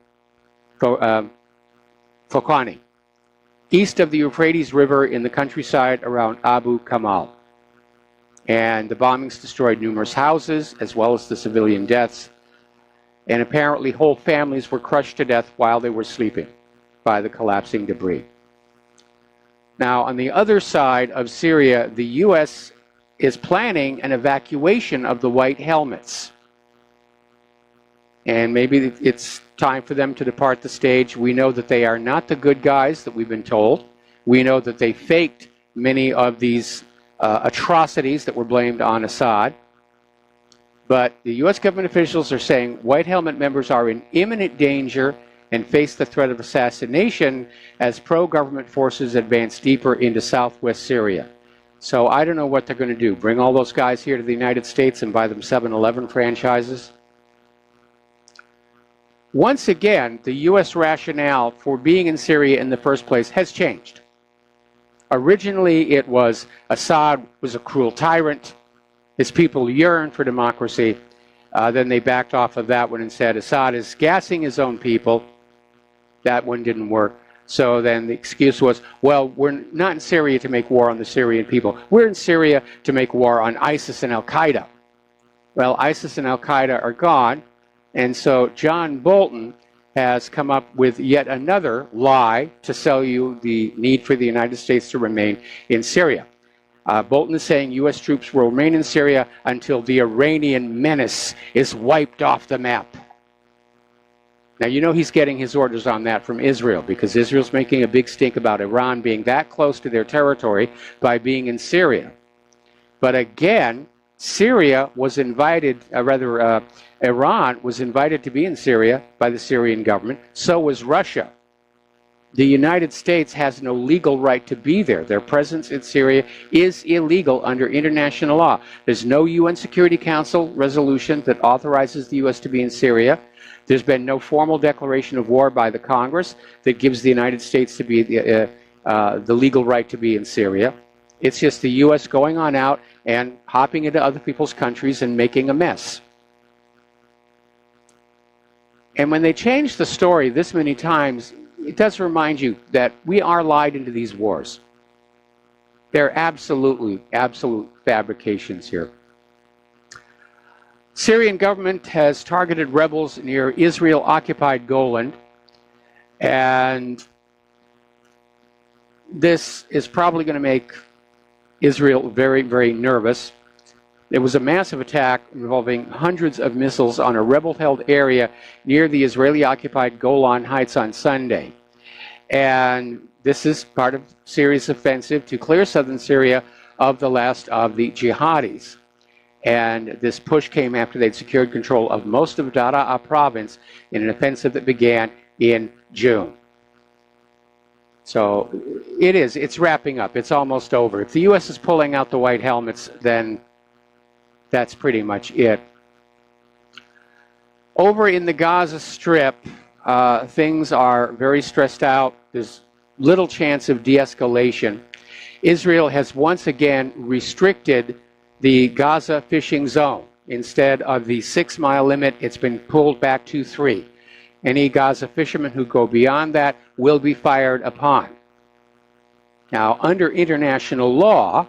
east of the Euphrates River in the countryside around Abu Kamal. And the bombings destroyed numerous houses, as well as the civilian deaths. And apparently whole families were crushed to death while they were sleeping by the collapsing debris. Now, on the other side of Syria, the U.S. is planning an evacuation of the white helmets. And maybe it's time for them to depart the stage. We know that they are not the good guys that we've been told. We know that they faked many of these atrocities that were blamed on Assad. But the U.S. government officials are saying white helmet members are in imminent danger and face the threat of assassination as pro-government forces advance deeper into southwest Syria. So I don't know what they're going to do. Bring all those guys here to the United States and buy them 7-Eleven franchises? Once again, the U.S. rationale for being in Syria in the first place has changed. Originally, it was Assad was a cruel tyrant. His people yearn for democracy. Then they backed off of that one and said Assad is gassing his own people. That one didn't work. So then the excuse was, well, we're not in Syria to make war on the Syrian people. We're in Syria to make war on ISIS and Al-Qaeda. Well, ISIS and Al-Qaeda are gone. And so John Bolton has come up with yet another lie to sell you the need for the United States to remain in Syria. Bolton is saying U.S. troops will remain in Syria until the Iranian menace is wiped off the map. Now, you know he's getting his orders on that from Israel, because Israel's making a big stink about Iran being that close to their territory by being in Syria. But again, Syria was invited, Iran was invited to be in Syria by the Syrian government. So was Russia. The United States has no legal right to be there. Their presence in Syria is illegal under international law. There's no UN Security Council resolution that authorizes the U.S. to be in Syria. There's been no formal declaration of war by the Congress that gives the United States to be the legal right to be in Syria. It's just the U.S. going on out and hopping into other people's countries and making a mess. And when they change the story this many times, it does remind you that we are lied into these wars. They're absolute fabrications here. Syrian government has targeted rebels near Israel-occupied Golan, and this is probably going to make Israel very, very nervous. There was a massive attack involving hundreds of missiles on a rebel-held area near the Israeli-occupied Golan Heights on Sunday. And this is part of Syria's offensive to clear southern Syria of the last of the jihadis. And this push came after they'd secured control of most of Daraa province in an offensive that began in June. So it's wrapping up. It's almost over. If the U.S. is pulling out the white helmets, then that's pretty much it. Over in the Gaza Strip, things are very stressed out. There's little chance of de-escalation. Israel has once again restricted the Gaza fishing zone. Instead of the 6-mile limit, it's been pulled back to 3. Any Gaza fishermen who go beyond that will be fired upon. Now, under international law,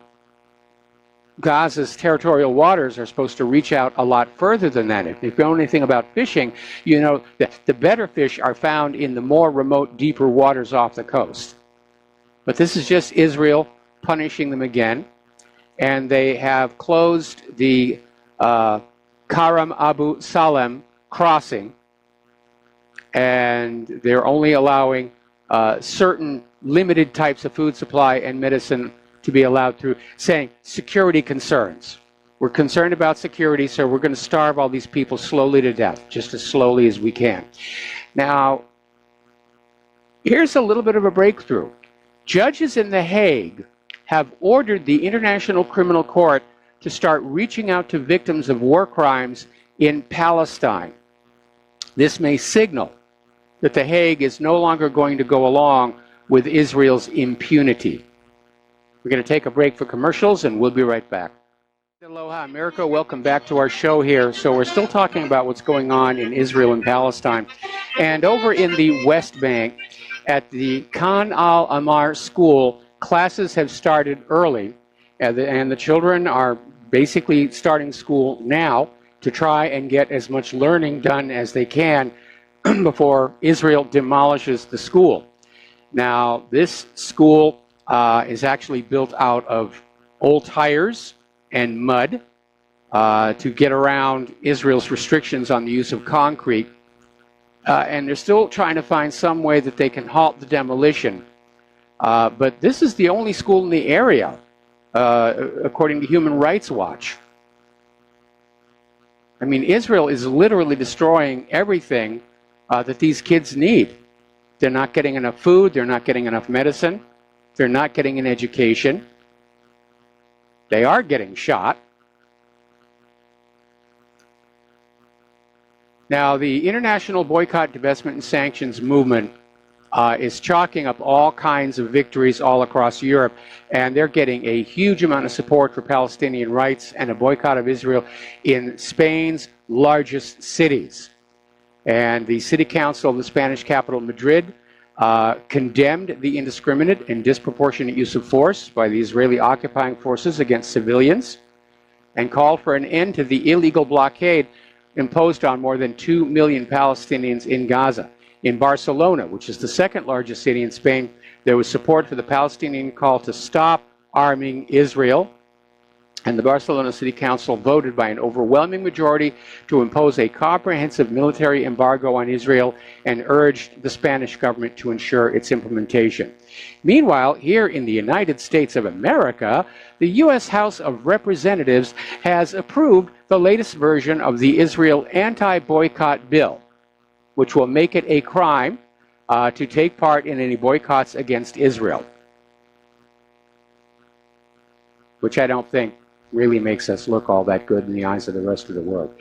Gaza's territorial waters are supposed to reach out a lot further than that. If you know anything about fishing, you know that the better fish are found in the more remote, deeper waters off the coast. But this is just Israel punishing them again. And they have closed the Karam Abu Salem crossing, and they're only allowing certain limited types of food supply and medicine to be allowed through, saying security concerns. We're concerned about security, so we're going to starve all these people slowly to death, just as slowly as we can. Now, here's a little bit of a breakthrough. Judges in The Hague have ordered the International Criminal Court to start reaching out to victims of war crimes in Palestine. This may signal that The Hague is no longer going to go along with Israel's impunity. We're going to take a break for commercials, and we'll be right back. Aloha, America. Welcome back to our show here. So we're still talking about what's going on in Israel and Palestine. And over in the West Bank, at the Khan al-Amar school, classes have started early, and the children are basically starting school now to try and get as much learning done as they can before Israel demolishes the school. Now, this school is actually built out of old tires and mud to get around Israel's restrictions on the use of concrete. And they're still trying to find some way that they can halt the demolition. But this is the only school in the area, according to Human Rights Watch. I mean, Israel is literally destroying everything that these kids need. They're not getting enough food, they're not getting enough medicine, they're not getting an education. They are getting shot. Now, the international boycott, divestment, and sanctions movement is chalking up all kinds of victories all across Europe, and they're getting a huge amount of support for Palestinian rights and a boycott of Israel in Spain's largest cities. And the city council of the Spanish capital, Madrid, condemned the indiscriminate and disproportionate use of force by the Israeli occupying forces against civilians and called for an end to the illegal blockade imposed on more than 2 million Palestinians in Gaza. In Barcelona, which is the second largest city in Spain, there was support for the Palestinian call to stop arming Israel. And the Barcelona City Council voted by an overwhelming majority to impose a comprehensive military embargo on Israel and urged the Spanish government to ensure its implementation. Meanwhile, here in the United States of America, the U.S. House of Representatives has approved the latest version of the Israel anti-boycott bill, which will make it a crime to take part in any boycotts against Israel, which I don't think really makes us look all that good in the eyes of the rest of the world.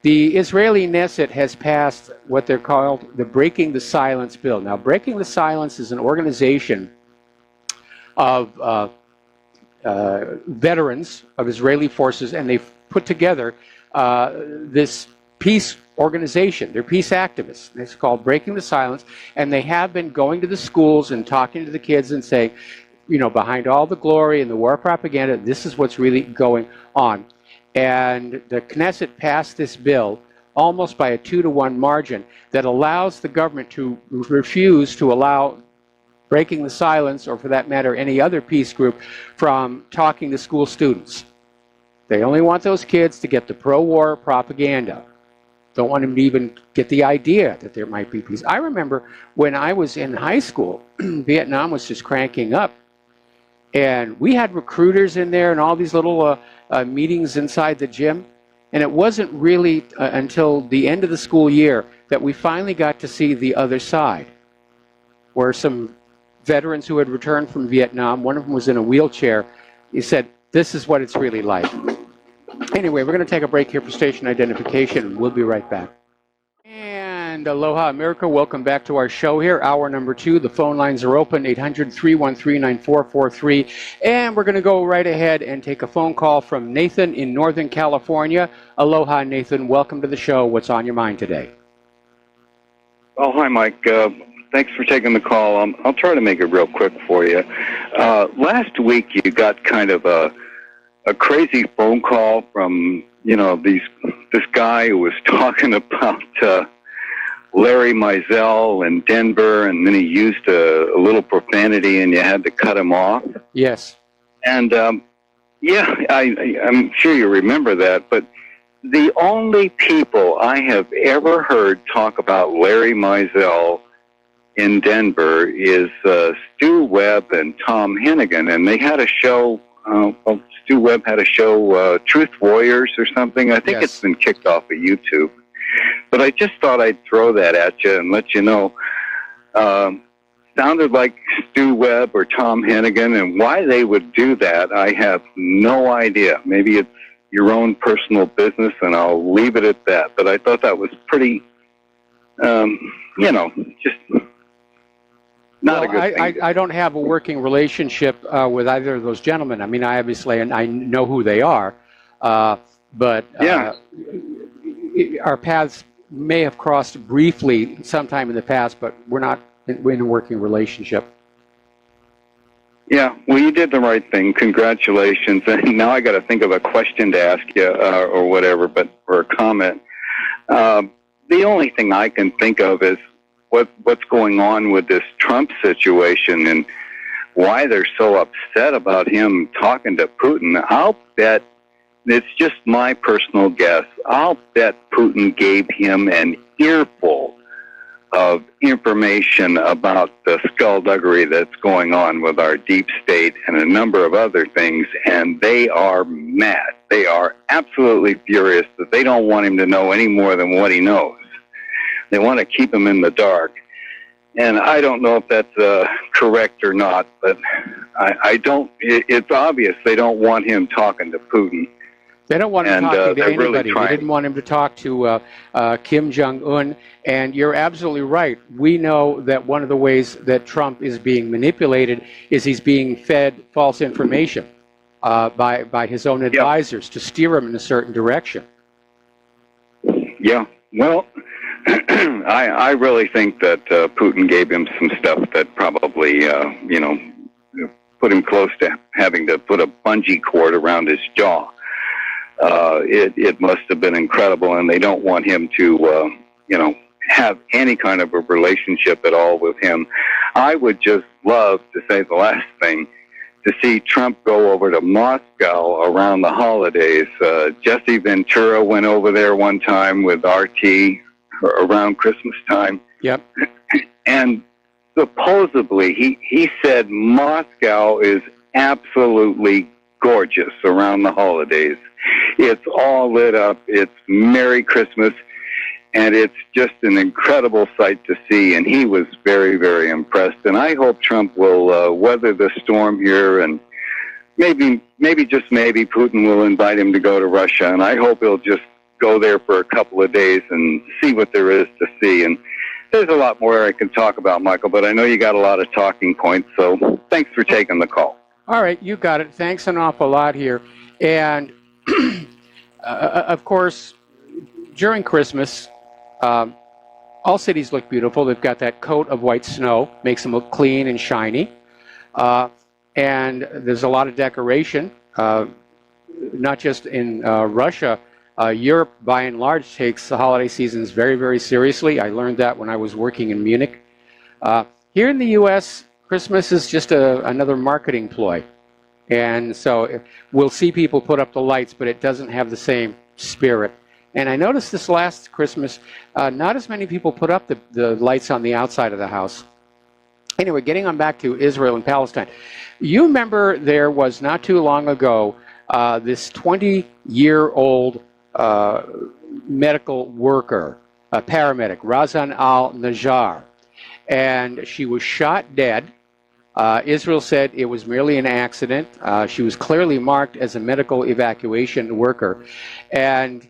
The Israeli Knesset has passed what they're called the Breaking the Silence bill. Now, Breaking the Silence is an organization of veterans of Israeli forces, and they've put together this peace organization. They're peace activists. It's called Breaking the Silence, and they have been going to the schools and talking to the kids and saying, you know, behind all the glory and the war propaganda, this is what's really going on. And the Knesset passed this bill almost by a 2-to-1 margin that allows the government to refuse to allow Breaking the Silence, or for that matter, any other peace group, from talking to school students. They only want those kids to get the pro-war propaganda. Don't want them to even get the idea that there might be peace. I remember when I was in high school, Vietnam was just cranking up. And we had recruiters in there and all these little meetings inside the gym. And it wasn't really until the end of the school year that we finally got to see the other side, where some veterans who had returned from Vietnam, one of them was in a wheelchair, he said, this is what it's really like. Anyway, we're going to take a break here for station identification, and we'll be right back. And aloha, America. Welcome back to our show here, hour number 2. The phone lines are open, 800-313-9443. And we're going to go right ahead and take a phone call from Nathan in Northern California. Aloha, Nathan. Welcome to the show. What's on your mind today? Oh, hi, Mike. Thanks for taking the call. I'll try to make it real quick for you. Last week, you got kind of a crazy phone call from, you know, this guy who was talking about Larry Mizell in Denver, and then he used a little profanity, and you had to cut him off. Yes. And, yeah, I'm sure you remember that, but the only people I have ever heard talk about Larry Mizell in Denver is Stu Webb and Tom Hennigan, and they had a show, Stu Webb had a show, Truth Warriors or something. I think It's been kicked off of YouTube. But I just thought I'd throw that at you and let you know. Sounded like Stu Webb or Tom Hennigan, and why they would do that, I have no idea. Maybe it's your own personal business, and I'll leave it at that. But I thought that was pretty, you know, just not a good thing. I don't have a working relationship with either of those gentlemen. I mean, I know who they are, but our paths may have crossed briefly sometime in the past, but we're not in a working relationship. Yeah, well, you did the right thing. Congratulations. And now I got to think of a question to ask you or whatever, but for a comment. The only thing I can think of is what's going on with this Trump situation and why they're so upset about him talking to Putin. I'll bet, it's just my personal guess, I'll bet Putin gave him an earful of information about the skullduggery that's going on with our deep state and a number of other things, and they are mad. They are absolutely furious that they don't want him to know any more than what he knows. They want to keep him in the dark. And I don't know if that's correct or not, but I don't, it's obvious they don't want him talking to Putin. They don't want him talking to anybody. Really they didn't want him to talk to Kim Jong-un. And you're absolutely right. We know that one of the ways that Trump is being manipulated is he's being fed false information by his own advisors to steer him in a certain direction. Yeah. Well, I really think that Putin gave him some stuff that probably, you know, put him close to having to put a bungee cord around his jaw. It must have been incredible, and they don't want him to, you know, have any kind of a relationship at all with him. I would just love to say the last thing to see Trump go over to Moscow around the holidays. Jesse Ventura went over there one time with RT around Christmas time. Yep. And supposedly, he said Moscow is absolutely gorgeous around the holidays. It's all lit up. It's Merry Christmas. And it's just an incredible sight to see. And he was very, very impressed. And I hope Trump will weather the storm here. And maybe, just maybe, Putin will invite him to go to Russia. And I hope he'll just go there for a couple of days and see what there is to see. And there's a lot more I can talk about, Michael, but I know you got a lot of talking points. So thanks for taking the call. All right, you got it. Thanks an awful lot here. And, of course, during Christmas, all cities look beautiful. They've got that coat of white snow, makes them look clean and shiny. And there's a lot of decoration, not just in Russia. Europe, by and large, takes the holiday seasons very, very seriously. I learned that when I was working in Munich. Here in the U.S., Christmas is just another marketing ploy. And so we'll see people put up the lights, but it doesn't have the same spirit. And I noticed this last Christmas, not as many people put up the lights on the outside of the house. Anyway, getting on back to Israel and Palestine. You remember there was not too long ago this 20-year-old medical worker, a paramedic, Razan al-Najjar, and she was shot dead. Israel said it was merely an accident. She was clearly marked as a medical evacuation worker. And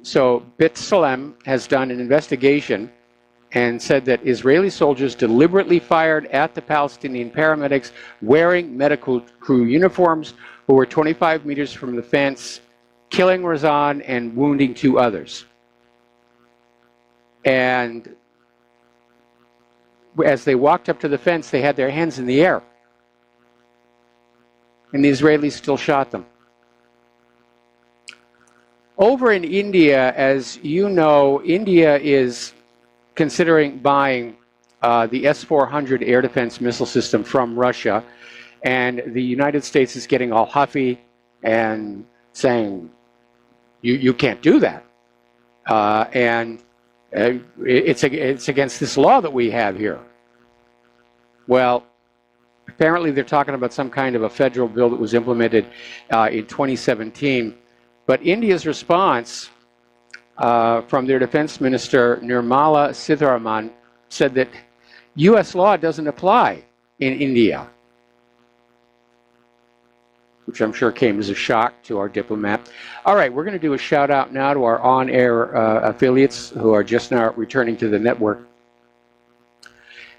so B'Tselem has done an investigation and said that Israeli soldiers deliberately fired at the Palestinian paramedics wearing medical crew uniforms who were 25 meters from the fence, killing Razan and wounding 2 others. And as they walked up to the fence, they had their hands in the air. And the Israelis still shot them. Over in India, as you know, India is considering buying the S-400 air defense missile system from Russia. And the United States is getting all huffy and saying, you can't do that. It's against this law that we have here. Well, apparently they're talking about some kind of a federal bill that was implemented in 2017. But India's response from their defense minister, Nirmala Sitharaman, said that U.S. law doesn't apply in India, which I'm sure came as a shock to our diplomat. All right, we're going to do a shout out now to our on-air affiliates who are just now returning to the network.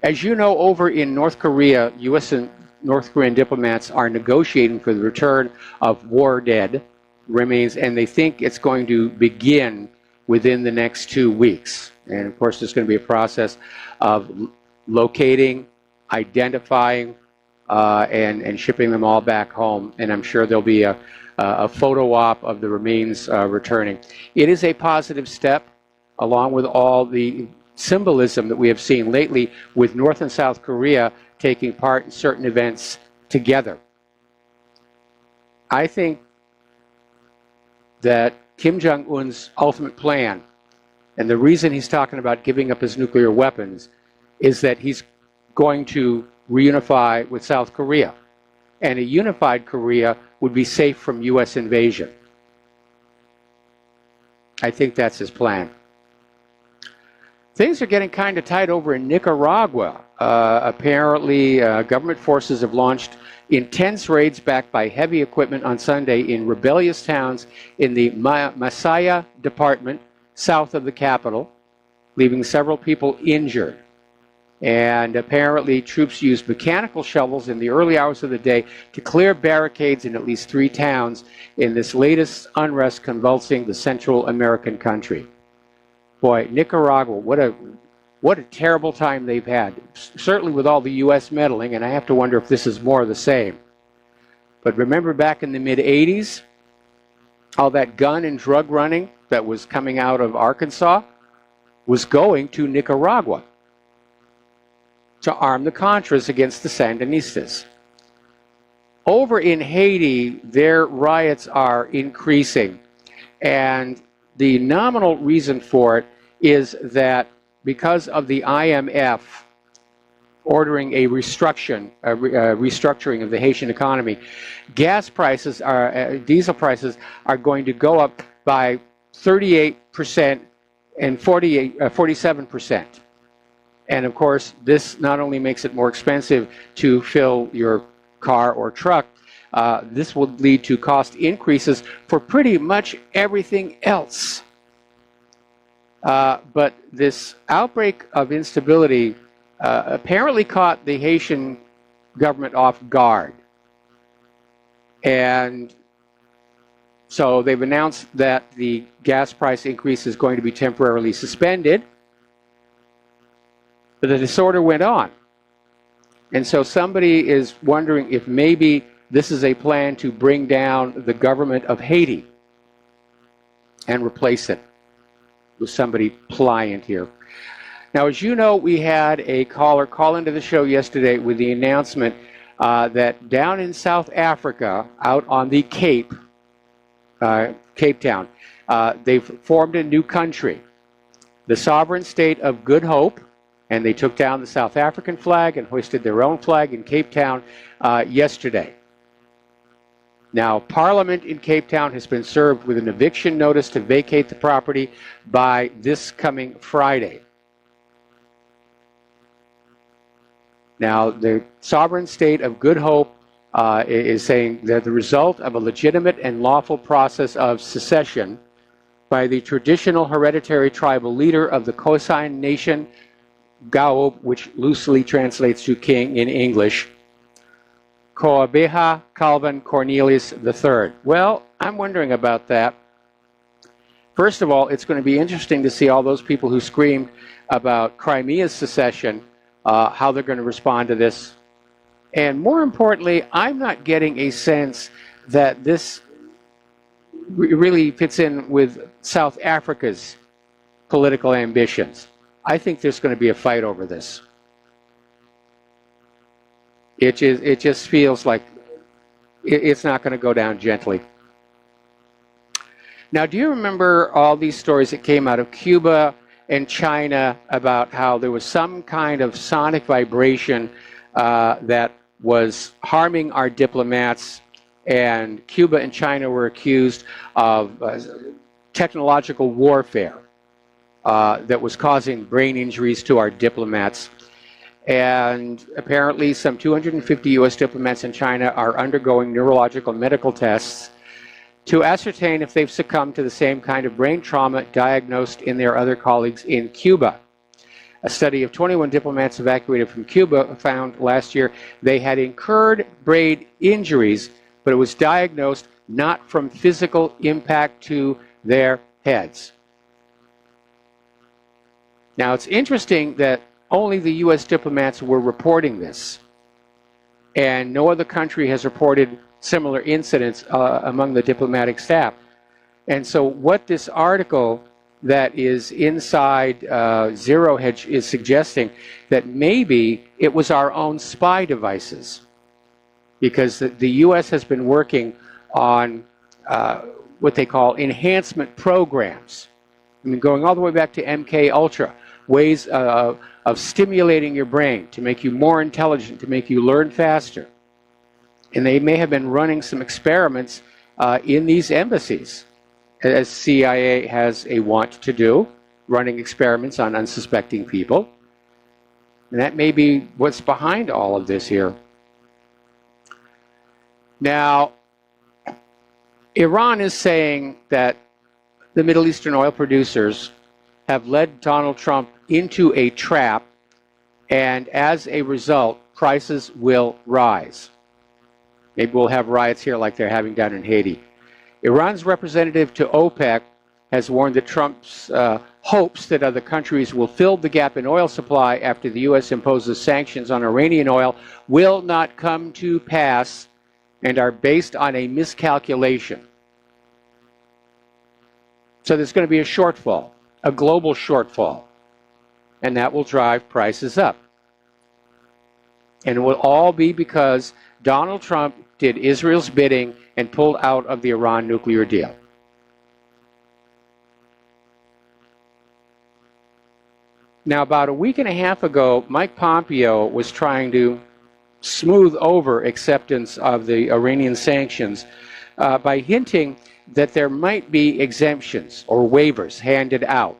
As you know, over in North Korea, U.S. and North Korean diplomats are negotiating for the return of war dead remains, and they think it's going to begin within the next 2 weeks. And of course, there's going to be a process of locating, identifying, and shipping them all back home. And I'm sure there'll be a photo op of the remains returning. It is a positive step, along with all the symbolism that we have seen lately with North and South Korea taking part in certain events together. I think that Kim Jong-un's ultimate plan, and the reason he's talking about giving up his nuclear weapons, is that he's going to reunify with South Korea. And a unified Korea would be safe from U.S. invasion. I think that's his plan. Things are getting kind of tight over in Nicaragua. Apparently, government forces have launched intense raids backed by heavy equipment on Sunday in rebellious towns in the Masaya department south of the capital, leaving several people injured. And apparently, troops used mechanical shovels in the early hours of the day to clear barricades in at least 3 towns in this latest unrest convulsing the Central American country. Boy, Nicaragua, what a terrible time they've had. Certainly with all the U.S. meddling, and I have to wonder if this is more of the same. But remember back in the mid-'80s, all that gun and drug running that was coming out of Arkansas was going to Nicaragua to arm the Contras against the Sandinistas. over in Haiti, their riots are increasing. And the nominal reason for it is that because of the IMF ordering a restructuring of the Haitian economy, gas prices diesel prices are going to go up by 38% and 47%. And of course, this not only makes it more expensive to fill your car or truck, this will lead to cost increases for pretty much everything else. But this outbreak of instability apparently caught the Haitian government off guard. And so they've announced that the gas price increase is going to be temporarily suspended. But the disorder went on. And so somebody is wondering if maybe this is a plan to bring down the government of Haiti and replace it with somebody pliant here. Now, as you know, we had a caller call into the show yesterday with the announcement that down in South Africa, out on the Cape Town, they've formed a new country, the sovereign state of Good Hope. And they took down the South African flag and hoisted their own flag in Cape Town yesterday. Now, Parliament in Cape Town has been served with an eviction notice to vacate the property by this coming Friday. Now, the sovereign state of Good Hope is saying that the result of a legitimate and lawful process of secession by the traditional hereditary tribal leader of the Khoisan Nation, Gaob, which loosely translates to king in English, Koabeha Calvin Cornelius III. Well, I'm wondering about that. First of all, it's going to be interesting to see all those people who screamed about Crimea's secession, how they're going to respond to this. And more importantly, I'm not getting a sense that this really fits in with South Africa's political ambitions. I think there's going to be a fight over this. It just feels like it's not going to go down gently. Now, do you remember all these stories that came out of Cuba and China about how there was some kind of sonic vibration that was harming our diplomats, and Cuba and China were accused of technological warfare that was causing brain injuries to our diplomats. And apparently some 250 U.S. diplomats in China are undergoing neurological medical tests to ascertain if they've succumbed to the same kind of brain trauma diagnosed in their other colleagues in Cuba. A study of 21 diplomats evacuated from Cuba found last year they had incurred brain injuries, but it was diagnosed not from physical impact to their heads. Now, it's interesting that only the U.S. diplomats were reporting this, and no other country has reported similar incidents among the diplomatic staff. And so what this article that is inside Zero Hedge is suggesting, that maybe it was our own spy devices, because the U.S. has been working on what they call enhancement programs. I mean, going all the way back to MK Ultra, ways of stimulating your brain to make you more intelligent, to make you learn faster. And they may have been running some experiments in these embassies, as CIA has a want to do, running experiments on unsuspecting people. And that may be what's behind all of this here. Now, Iran is saying that the Middle Eastern oil producers have led Donald Trump into a trap, and as a result, prices will rise. Maybe we'll have riots here like they're having down in Haiti. Iran's representative to OPEC has warned that Trump's hopes that other countries will fill the gap in oil supply after the U.S. imposes sanctions on Iranian oil will not come to pass and are based on a miscalculation. So there's going to be a shortfall, a global shortfall, and that will drive prices up. And it will all be because Donald Trump did Israel's bidding and pulled out of the Iran nuclear deal. Now, about a week and a half ago, Mike Pompeo was trying to smooth over acceptance of the Iranian sanctions by hinting that there might be exemptions or waivers handed out.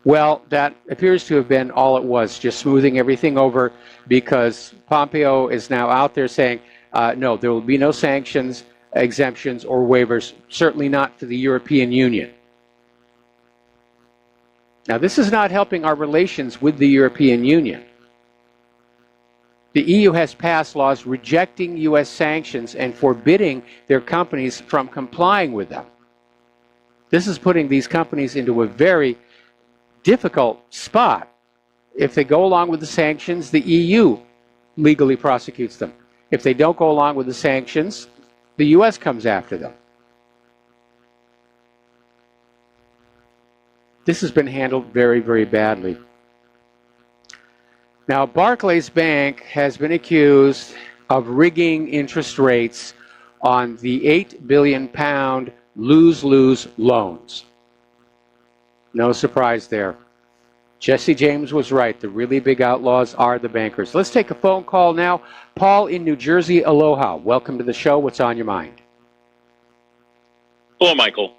Well, that appears to have been all it was, just smoothing everything over, because Pompeo is now out there saying, no, there will be no sanctions, exemptions, or waivers, certainly not for the European Union. Now, this is not helping our relations with the European Union. The EU has passed laws rejecting U.S. sanctions and forbidding their companies from complying with them. This is putting these companies into a very difficult spot. If they go along with the sanctions, the EU legally prosecutes them. If they don't go along with the sanctions, the U.S. comes after them. This has been handled very, very badly. Now, Barclays Bank has been accused of rigging interest rates on the £8 billion lose-lose loans. No surprise there. Jesse James was right. The really big outlaws are the bankers. Let's take a phone call now. Paul in New Jersey, aloha. Welcome to the show. What's on your mind? Hello, Michael.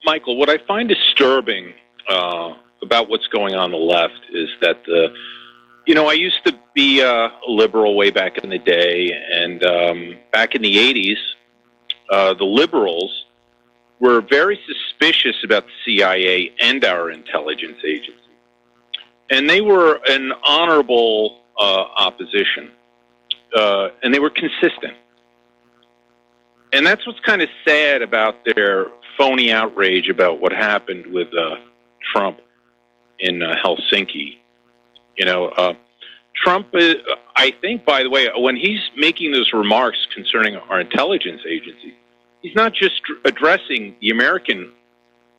Michael, what I find disturbing about what's going on the left is that, I used to be a liberal way back in the day, and back in the 80s, the liberals were very suspicious about the CIA and our intelligence agency. And they were an honorable opposition, and they were consistent. And that's what's kind of sad about their phony outrage about what happened with Trump in Helsinki. Trump, I think, by the way, when he's making those remarks concerning our intelligence agency, he's not just addressing the American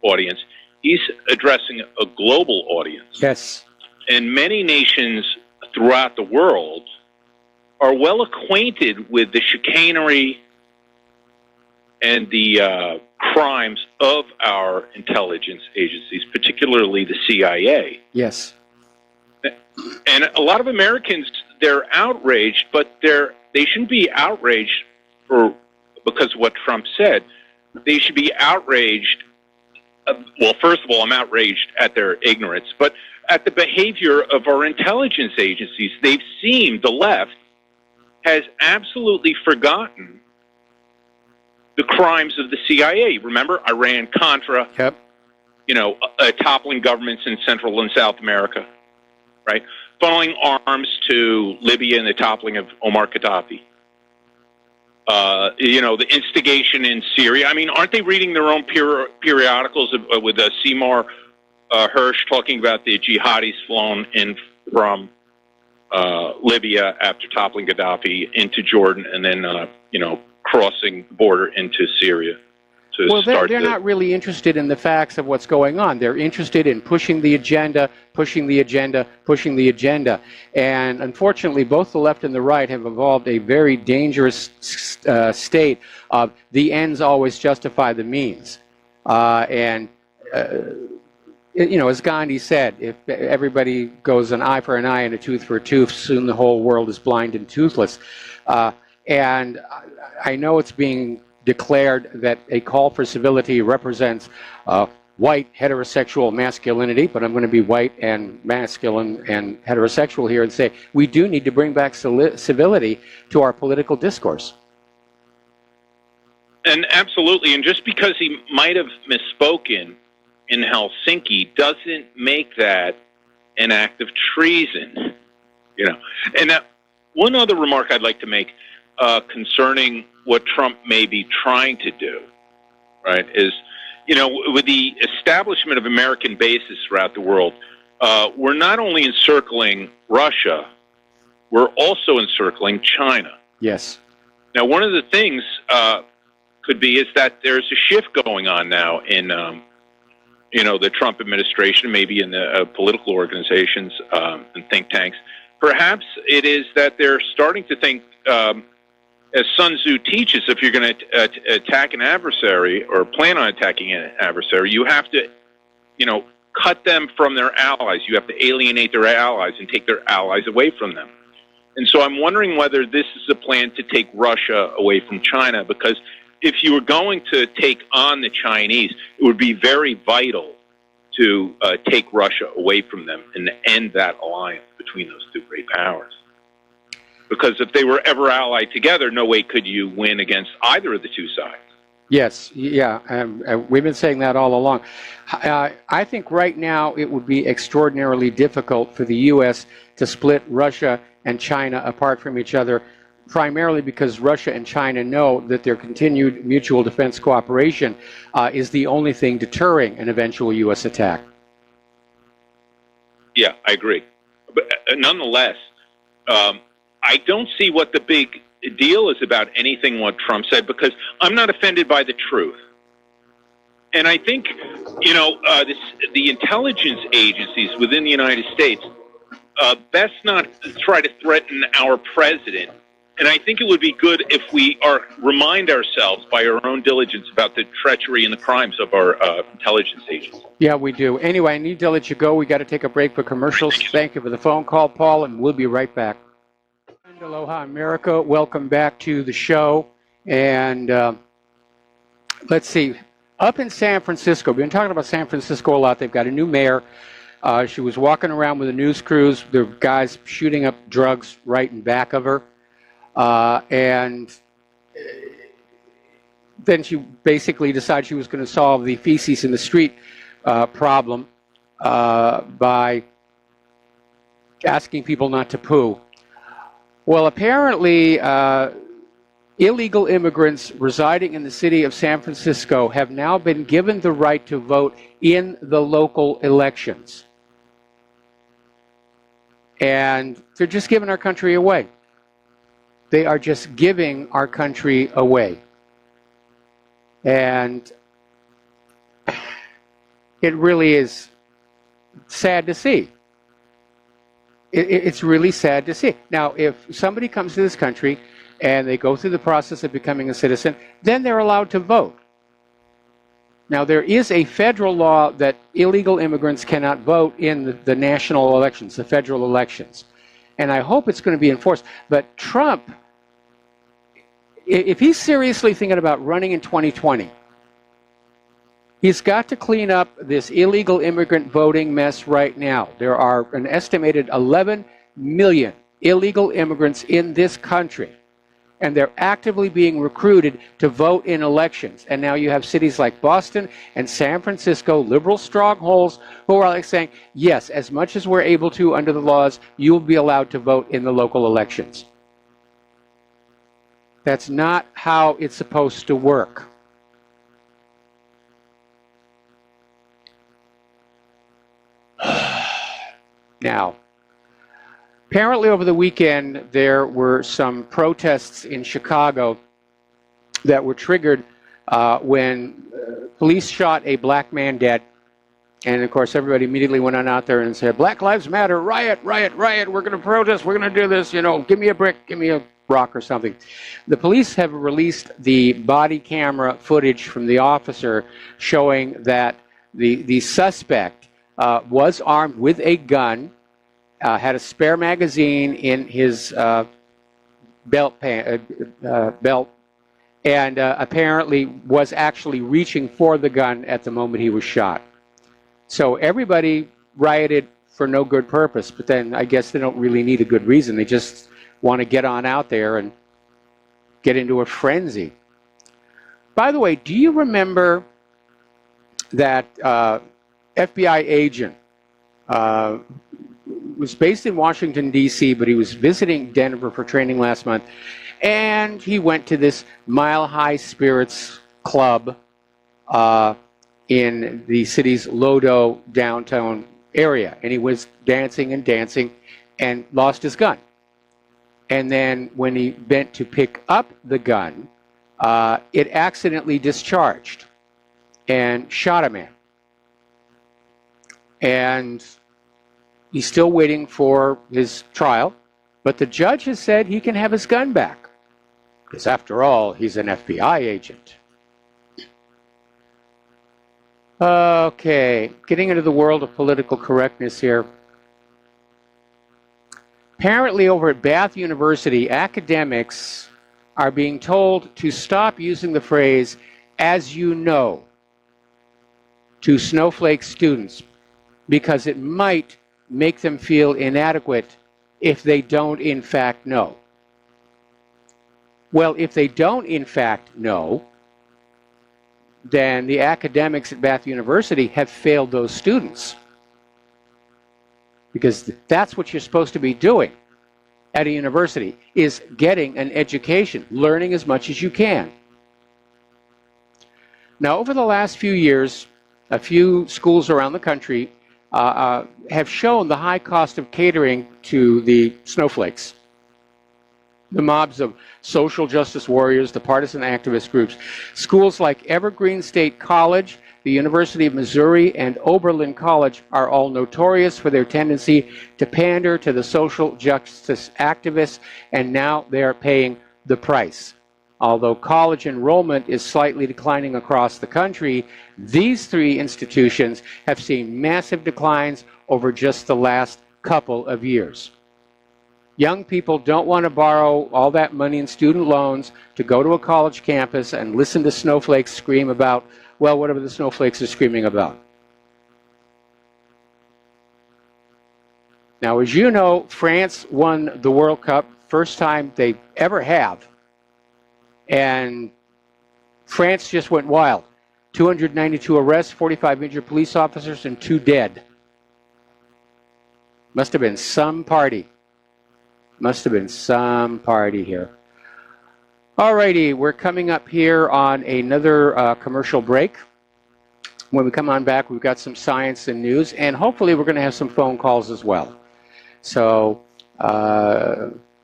audience, he's addressing a global audience. Yes. And many nations throughout the world are well acquainted with the chicanery and the crimes of our intelligence agencies, particularly the CIA. Yes. And a lot of Americans, they're outraged, but they shouldn't be outraged because of what Trump said. They should be outraged. Well, first of all, I'm outraged at their ignorance, but at the behavior of our intelligence agencies. The left has absolutely forgotten the crimes of the CIA. Remember, Iran-Contra, yep. Toppling governments in Central and South America, right? Funneling arms to Libya and the toppling of Omar Gaddafi. The instigation in Syria. I mean, aren't they reading their own periodicals with Seymour Hersh talking about the jihadis flown in from Libya after toppling Gaddafi into Jordan and then, crossing the border into Syria? Well, they're not really interested in the facts of what's going on. They're interested in pushing the agenda, pushing the agenda, pushing the agenda. And unfortunately, both the left and the right have evolved a very dangerous state of the ends always justify the means. As Gandhi said, if everybody goes an eye for an eye and a tooth for a tooth, soon the whole world is blind and toothless. And I know it's being declared that a call for civility represents white heterosexual masculinity, but I'm going to be white and masculine and heterosexual here and say we do need to bring back civility to our political discourse. And absolutely, and just because he might have misspoken in Helsinki doesn't make that an act of treason, And one other remark I'd like to make concerning what Trump may be trying to do, right, is, with the establishment of American bases throughout the world, we're not only encircling Russia, we're also encircling China. Yes. Now, one of the things could be is that there's a shift going on now in, the Trump administration, maybe in the political organizations and think tanks, perhaps it is that they're starting to think, as Sun Tzu teaches, if you're going to attack an adversary or plan on attacking an adversary, you have to, cut them from their allies. You have to alienate their allies and take their allies away from them. And so I'm wondering whether this is a plan to take Russia away from China, because if you were going to take on the Chinese, it would be very vital to take Russia away from them and end that alliance between those two great powers. Because if they were ever allied together, no way could you win against either of the two sides. Yes, yeah, we've been saying that all along. I think right now it would be extraordinarily difficult for the U.S. to split Russia and China apart from each other, primarily because Russia and China know that their continued mutual defense cooperation is the only thing deterring an eventual U.S. attack. Yeah, I agree. But nonetheless, I don't see what the big deal is about anything what Trump said, because I'm not offended by the truth. And I think, the intelligence agencies within the United States best not try to threaten our president. And I think it would be good if we remind ourselves by our own diligence about the treachery and the crimes of our intelligence agents. Yeah, we do. Anyway, I need to let you go. We got to take a break for commercials. Thank you for the phone call, Paul, and we'll be right back. Aloha, America. Welcome back to the show. And let's see. Up in San Francisco, we've been talking about San Francisco a lot. They've got a new mayor. She was walking around with a news crews. There were guys shooting up drugs right in back of her. And then she basically decided she was going to solve the feces in the street problem by asking people not to poo. Well, apparently, illegal immigrants residing in the city of San Francisco have now been given the right to vote in the local elections. And they're just giving our country away. They are just giving our country away. And it really is sad to see. It's really sad to see. Now, if somebody comes to this country and they go through the process of becoming a citizen, then they're allowed to vote. Now, there is a federal law that illegal immigrants cannot vote in the national elections, the federal elections. And I hope it's going to be enforced. But Trump, if he's seriously thinking about running in 2020, he's got to clean up this illegal immigrant voting mess right now. There are an estimated 11 million illegal immigrants in this country, and they're actively being recruited to vote in elections. And now you have cities like Boston and San Francisco, liberal strongholds, who are like saying, yes, as much as we're able to under the laws, you will be allowed to vote in the local elections. That's not how it's supposed to work. Now, apparently over the weekend there were some protests in Chicago that were triggered when police shot a black man dead. And of course everybody immediately went on out there and said, Black Lives Matter, riot, riot, riot, we're going to protest, we're going to do this, give me a brick, give me a rock or something. The police have released the body camera footage from the officer showing that the suspect was armed with a gun, had a spare magazine in his belt, and apparently was actually reaching for the gun at the moment he was shot. So everybody rioted for no good purpose, but then I guess they don't really need a good reason. They just want to get on out there and get into a frenzy. By the way, do you remember that FBI agent was based in Washington, D.C., but he was visiting Denver for training last month, and he went to this Mile High Spirits Club in the city's Lodo downtown area, and he was dancing and dancing and lost his gun. And then when he bent to pick up the gun, it accidentally discharged and shot a man. And he's still waiting for his trial. But the judge has said he can have his gun back, because after all, he's an FBI agent. Okay, getting into the world of political correctness here. Apparently over at Bath University, academics are being told to stop using the phrase, "as you know," to snowflake students, because it might make them feel inadequate if they don't in fact know. Well, if they don't in fact know, then the academics at Bath University have failed those students. Because that's what you're supposed to be doing at a university, is getting an education, learning as much as you can. Now, over the last few years, a few schools around the country have shown the high cost of catering to the snowflakes, the mobs of social justice warriors, the partisan activist groups. Schools like Evergreen State College, the University of Missouri, and Oberlin College are all notorious for their tendency to pander to the social justice activists, and now they're paying the price. Although college enrollment is slightly declining across the country, these three institutions have seen massive declines over just the last couple of years. Young people don't want to borrow all that money in student loans to go to a college campus and listen to snowflakes scream about, well, whatever the snowflakes are screaming about. Now, as you know, France won the World Cup, first time they ever have. And France just went wild. 292 arrests, 45 injured police officers, and 2 dead. Must have been some party. Must have been some party here. Alrighty, we're coming up here on another commercial break. When we come on back, we've got some science and news, and hopefully we're going to have some phone calls as well. So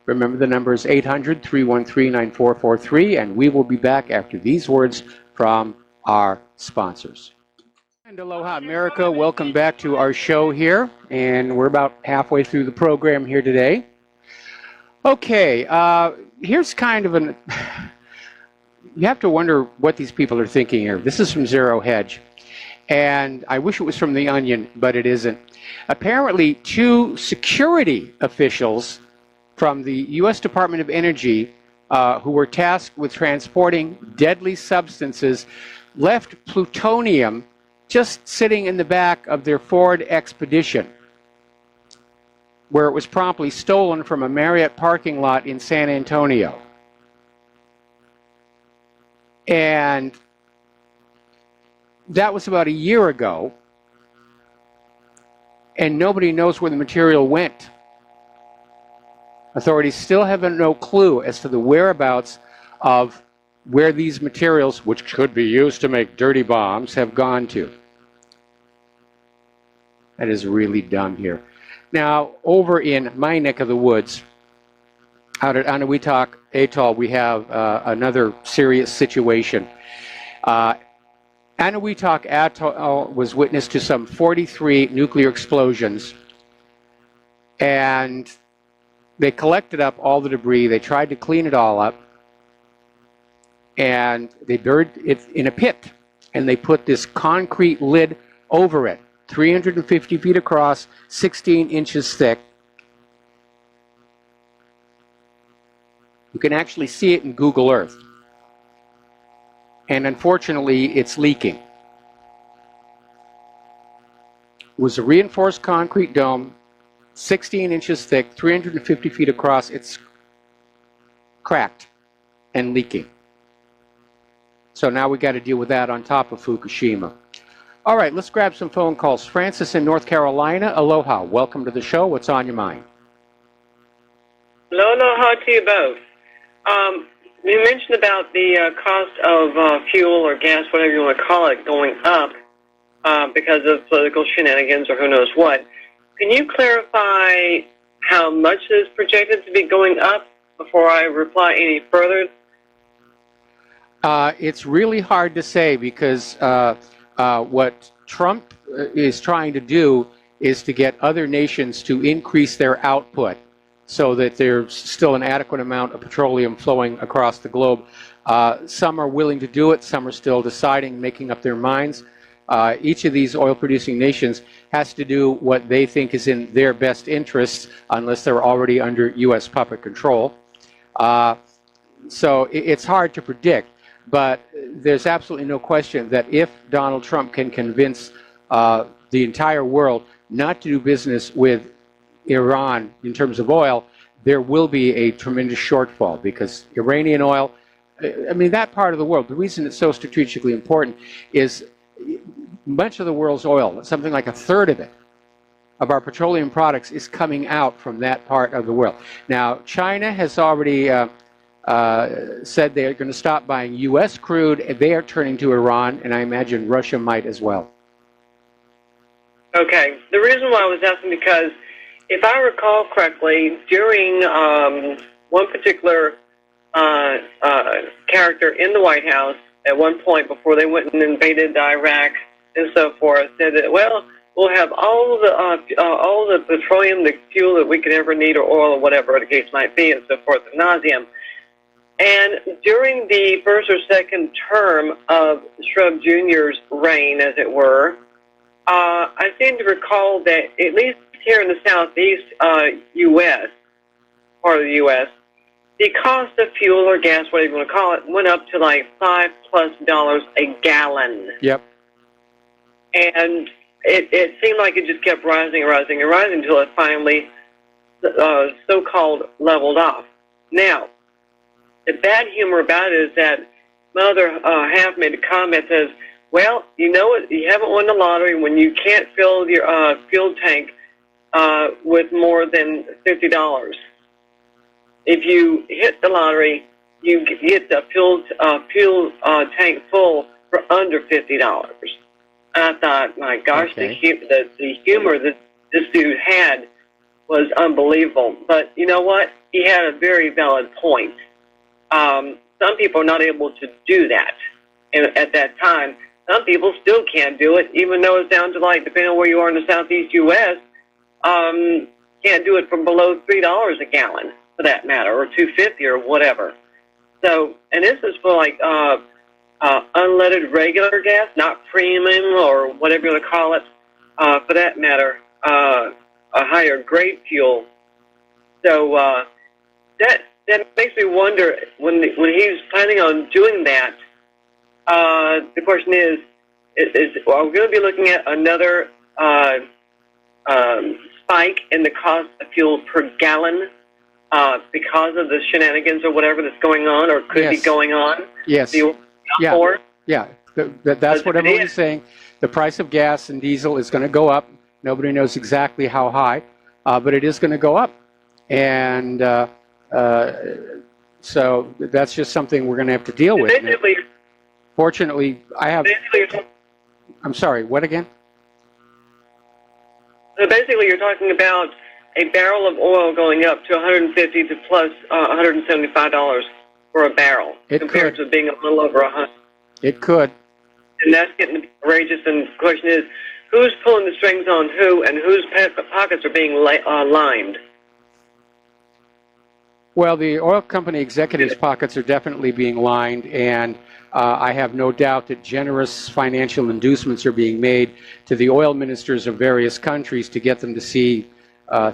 remember, the number is 800-313-9443, and we will be back after these words from our sponsors. And aloha, America. Welcome back to our show here, and we're about halfway through the program here today. Okay, here's kind of an... You have to wonder what these people are thinking here. This is from Zero Hedge, and I wish it was from The Onion, but it isn't. Apparently, 2 security officials from the U.S. Department of Energy who were tasked with transporting deadly substances left plutonium just sitting in the back of their Ford Expedition, where it was promptly stolen from a Marriott parking lot in San Antonio. And that was about a year ago, and nobody knows where the material went. Authorities still have no clue as to the whereabouts of where these materials, which could be used to make dirty bombs, have gone to. That is really dumb here. Now, over in my neck of the woods, out at Anahuac Atoll, we have another serious situation. Anahuac Atoll was witness to some 43 nuclear explosions, and they collected up all the debris. They tried to clean it all up, and they buried it in a pit, and they put this concrete lid over it, 350 feet across, 16 inches thick. You can actually see it in Google Earth. And unfortunately, it's leaking. It was a reinforced concrete dome, 16 inches thick, 350 feet across. It's cracked and leaking. So now we got to deal with that on top of Fukushima. All right, let's grab some phone calls. Francis in North Carolina, aloha. Welcome to the show. What's on your mind? Aloha to you both. You mentioned about the cost of fuel or gas, whatever you want to call it, going up because of political shenanigans or who knows what. Can you clarify how much is projected to be going up before I reply any further? It's really hard to say because what Trump is trying to do is to get other nations to increase their output so that there's still an adequate amount of petroleum flowing across the globe. Some are willing to do it, some are still deciding, making up their minds. Each of these oil-producing nations has to do what they think is in their best interests, unless they're already under U.S. puppet control. So it's hard to predict, but there's absolutely no question that if Donald Trump can convince the entire world not to do business with Iran in terms of oil, there will be a tremendous shortfall, because Iranian oil, I mean, that part of the world, the reason it's so strategically important is much of the world's oil, something like a third of it, of our petroleum products, is coming out from that part of the world. Now, China has already said they're going to stop buying U.S. crude, and they are turning to Iran, and I imagine Russia might as well. Okay. The reason why I was asking, because if I recall correctly, during one particular character in the White House at one point before they went and invaded Iraq and so forth, said that, well, we'll have all the petroleum, the fuel that we could ever need, or oil, or whatever the case might be, and so forth, ad nauseum. And during the first or second term of Shrub Jr.'s reign, as it were, I seem to recall that at least here in the southeast U.S., part of the U.S., the cost of fuel or gas, whatever you want to call it, went up to like $5+ a gallon. Yep. And it seemed like it just kept rising and rising and rising until it finally so-called leveled off. Now, the bad humor about it is that my other half made a comment that says, well, you know what, you haven't won the lottery when you can't fill your fuel tank with more than $50. If you hit the lottery, you get the fuel tank full for under $50. And I thought, my gosh, okay, the humor that this dude had was unbelievable. But you know what? He had a very valid point. Some people are not able to do that. And at that time, some people still can't do it, even though it's down to, like, depending on where you are in the southeast U.S., can't do it from below $3 a gallon, for that matter, or $2.50 or whatever. So, and this is for, like, unleaded regular gas, not premium or whatever you want to call it, for that matter, a higher grade fuel. So that makes me wonder, when he's planning on doing that, the question is are we going to be looking at another spike in the cost of fuel per gallon because of the shenanigans or whatever that's going on, or could be going on? Yes. Yeah. That's what everyone's saying. The price of gas and diesel is going to go up. Nobody knows exactly how high, but it is going to go up. And so that's just something we're going to have to deal with. Fortunately, I have... I'm sorry, what again? So basically you're talking about a barrel of oil going up to $150 to plus $175 for a barrel, compared to being a little over $100. It could. And that's getting outrageous, and the question is, who's pulling the strings on who, and whose pockets are being lined? Well, the oil company executives' pockets are definitely being lined, and I have no doubt that generous financial inducements are being made to the oil ministers of various countries to get them to see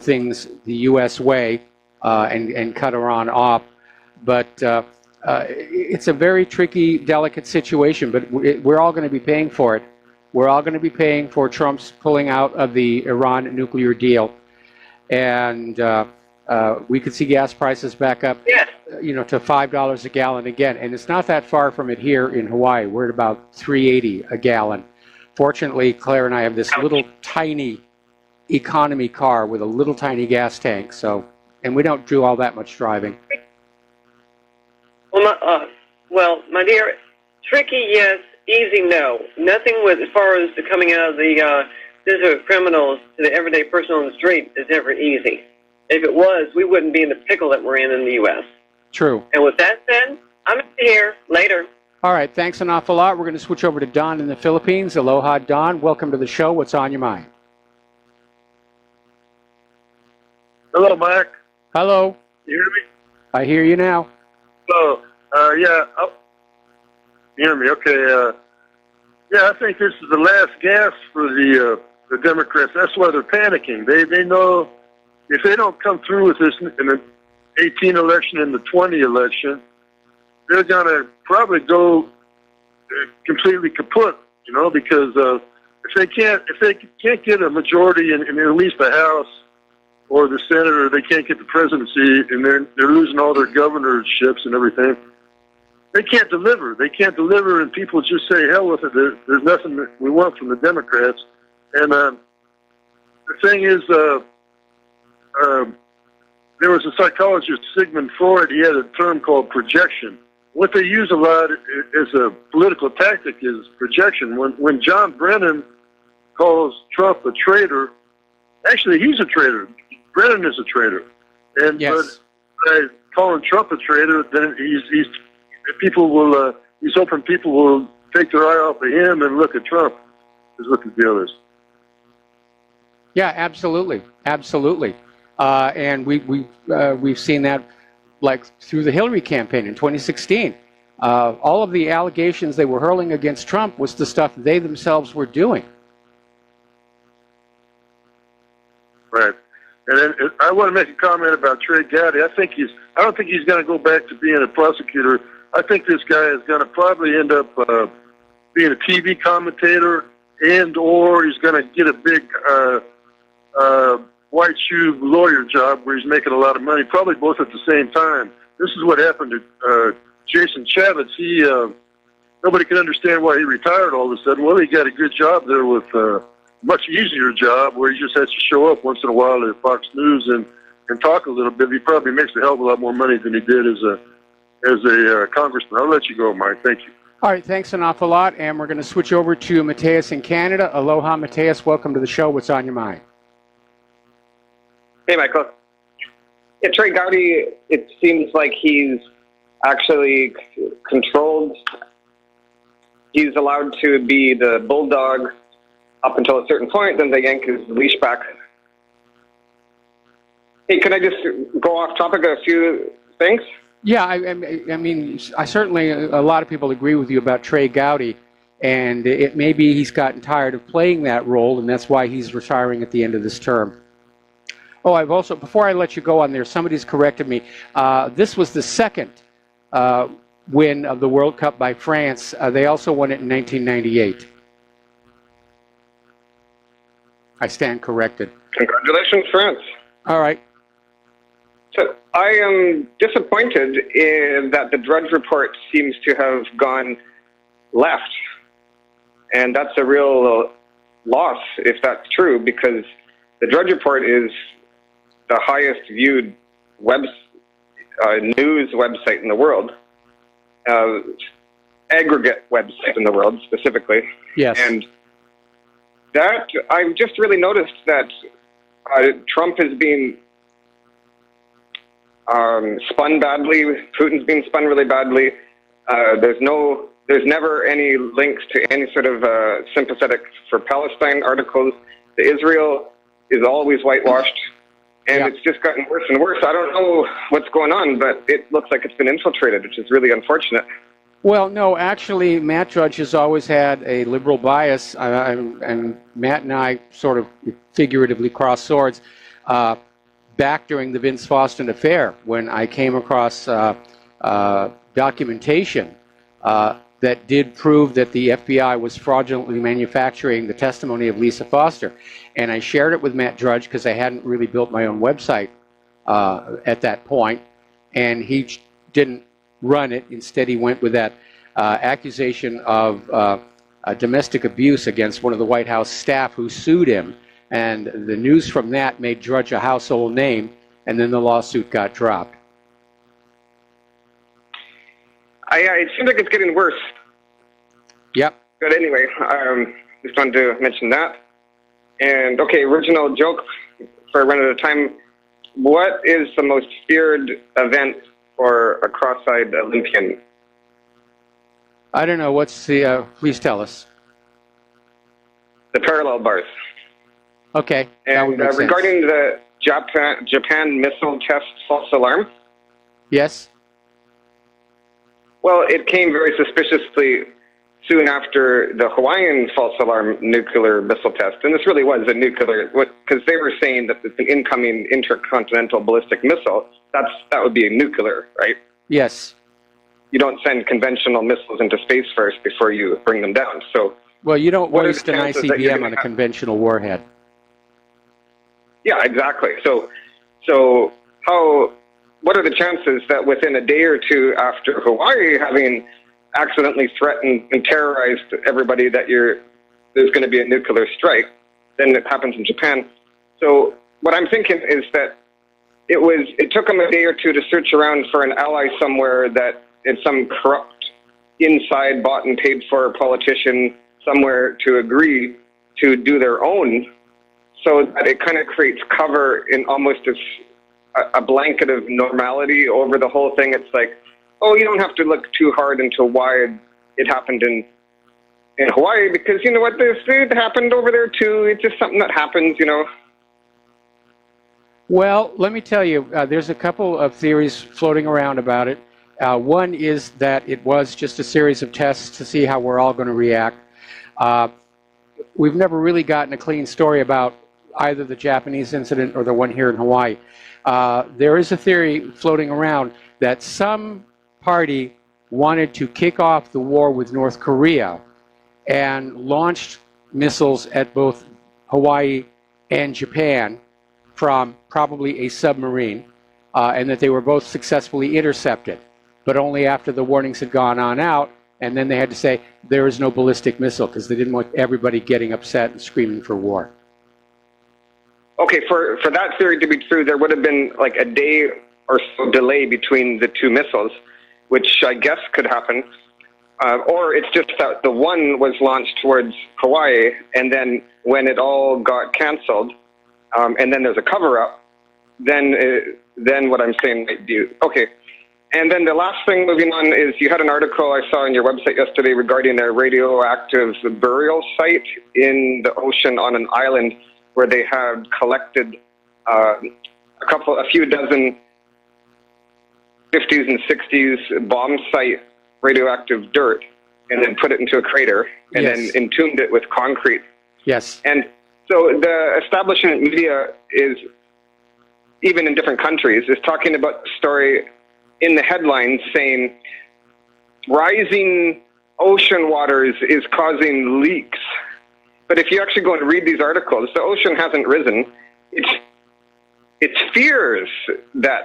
things the U.S. way and cut Iran off. But it's a very tricky, delicate situation, but we're all going to be paying for it. We're all going to be paying for Trump's pulling out of the Iran nuclear deal. And we could see gas prices back up, to $5 a gallon again. And it's not that far from it here in Hawaii. We're at about $3.80 a gallon. Fortunately, Claire and I have this little tiny economy car with a little tiny gas tank, and we don't do all that much driving. Well, my dear, tricky, yes, easy, no. Nothing with, as far as the coming out of the desert criminals to the everyday person on the street is ever easy. If it was, we wouldn't be in the pickle that we're in the U.S. True. And with that said, I'm here. Later. All right, thanks an awful lot. We're going to switch over to Don in the Philippines. Aloha, Don. Welcome to the show. What's on your mind? Hello, Mark. Hello. You hear me? I hear you now. Oh, yeah. Oh, you hear me? Okay. Yeah, I think this is the last gasp for the Democrats. That's why they're panicking. They know if they don't come through with this in the 18 election and the 20 election, they're gonna probably go completely kaput. You know, because if they can't get a majority in at least the House or the Senate, or they can't get the presidency, and they're losing all their governorships and everything. They can't deliver. They can't deliver, and people just say, hell with it. There's nothing that we want from the Democrats. And the thing is, there was a psychologist, Sigmund Freud. He had a term called projection. What they use a lot as a political tactic is projection. When John Brennan calls Trump a traitor, actually he's a traitor. Brennan is a traitor, and yes. But by calling Trump a traitor, then he's hoping people will take their eye off of him and look at Trump. Is what the deal is. Yeah, absolutely, absolutely, and we've seen that like through the Hillary campaign in 2016. All of the allegations they were hurling against Trump was the stuff they themselves were doing. Right. And then I want to make a comment about Trey Gowdy. I don't think he's going to go back to being a prosecutor. I think this guy is going to probably end up being a TV commentator, or he's going to get a big white shoe lawyer job where he's making a lot of money, probably both at the same time. This is what happened to Jason Chavez. Nobody could understand why he retired all of a sudden. Well, he got a good job there with much easier job where he just has to show up once in a while at Fox News and talk a little bit. He probably makes a hell of a lot more money than he did as a congressman. I'll let you go, Mike. Thank you. All right, thanks an awful lot. And we're going to switch over to Mateus in Canada. Aloha, Mateus. Welcome to the show. What's on your mind? Hey, Michael. Yeah, Trey Gowdy, it seems like he's actually controlled. He's allowed to be the bulldog up until a certain point, then they yank his leash back. Hey, can I just go off topic a few things? Yeah, I mean, I certainly, a lot of people agree with you about Trey Gowdy, and maybe he's gotten tired of playing that role, and that's why he's retiring at the end of this term. Oh, I've also, before I let you go on there, somebody's corrected me. This was the second win of the World Cup by France. They also won it in 1998. I stand corrected. Congratulations, France. All right. So I am disappointed in that the Drudge Report seems to have gone left. And that's a real loss if that's true, because the Drudge Report is the highest viewed news website in the world, aggregate website in the world specifically. Yes. And that I've just really noticed that Trump is being spun badly. Putin's being spun really badly. There's never any links to any sort of sympathetic for Palestine articles. The Israel is always whitewashed, and it's just gotten worse and worse. I don't know what's going on, but it looks like it's been infiltrated, which is really unfortunate. Well, no, actually, Matt Drudge has always had a liberal bias, and Matt and I sort of figuratively crossed swords back during the Vince Foster affair when I came across documentation that did prove that the FBI was fraudulently manufacturing the testimony of Lisa Foster. And I shared it with Matt Drudge because I hadn't really built my own website at that point, and he didn't run it. Instead, he went with that accusation of domestic abuse against one of the White House staff who sued him. And the news from that made Drudge a household name, and then the lawsuit got dropped. It seems like it's getting worse. Yep. But anyway, just wanted to mention that. And, okay, original joke for a run at a time. What is the most feared event for a cross-eyed Olympian? I don't know. What's the, please tell us. The parallel bars. Okay. And regarding Japan missile test false alarm? Yes. Well, it came very suspiciously soon after the Hawaiian false alarm nuclear missile test, and this really was a nuclear, because they were saying that it's an incoming intercontinental ballistic missile. That would be a nuclear, right? Yes. You don't send conventional missiles into space first before you bring them down. So, well, you don't waste an ICBM on a conventional warhead. Yeah, exactly. So what are the chances that within a day or two after Hawaii having accidentally threatened and terrorized everybody that there's going to be a nuclear strike, then it happens in Japan? So what I'm thinking is that it took them a day or two to search around for an ally somewhere that it's some corrupt inside bought and paid for politician somewhere to agree to do their own, so that it kind of creates cover in almost a blanket of normality over the whole thing. It's like, oh, you don't have to look too hard into why it happened in Hawaii, because you know what, it happened over there too. It's just something that happens, you know. Well, let me tell you, there's a couple of theories floating around about it. One is that it was just a series of tests to see how we're all going to react. We've never really gotten a clean story about either the Japanese incident or the one here in Hawaii. There is a theory floating around that some party wanted to kick off the war with North Korea and launched missiles at both Hawaii and Japan from probably a submarine, and that they were both successfully intercepted, but only after the warnings had gone on out, and then they had to say there is no ballistic missile because they didn't want everybody getting upset and screaming for war. Okay, for that theory to be true, there would have been like a day or so delay between the two missiles, which I guess could happen. Or it's just that the one was launched towards Hawaii, and then when it all got canceled, and then there's a cover-up, then what I'm saying might be okay. And then the last thing, moving on, is you had an article I saw on your website yesterday regarding a radioactive burial site in the ocean on an island where they had collected a few dozen 50s and 60s bomb site radioactive dirt, and then put it into a crater, and then entombed it with concrete. Yes. And so the establishment media is, even in different countries, is talking about the story in the headlines saying rising ocean waters is causing leaks. But if you actually go and read these articles, the ocean hasn't risen. It's fears that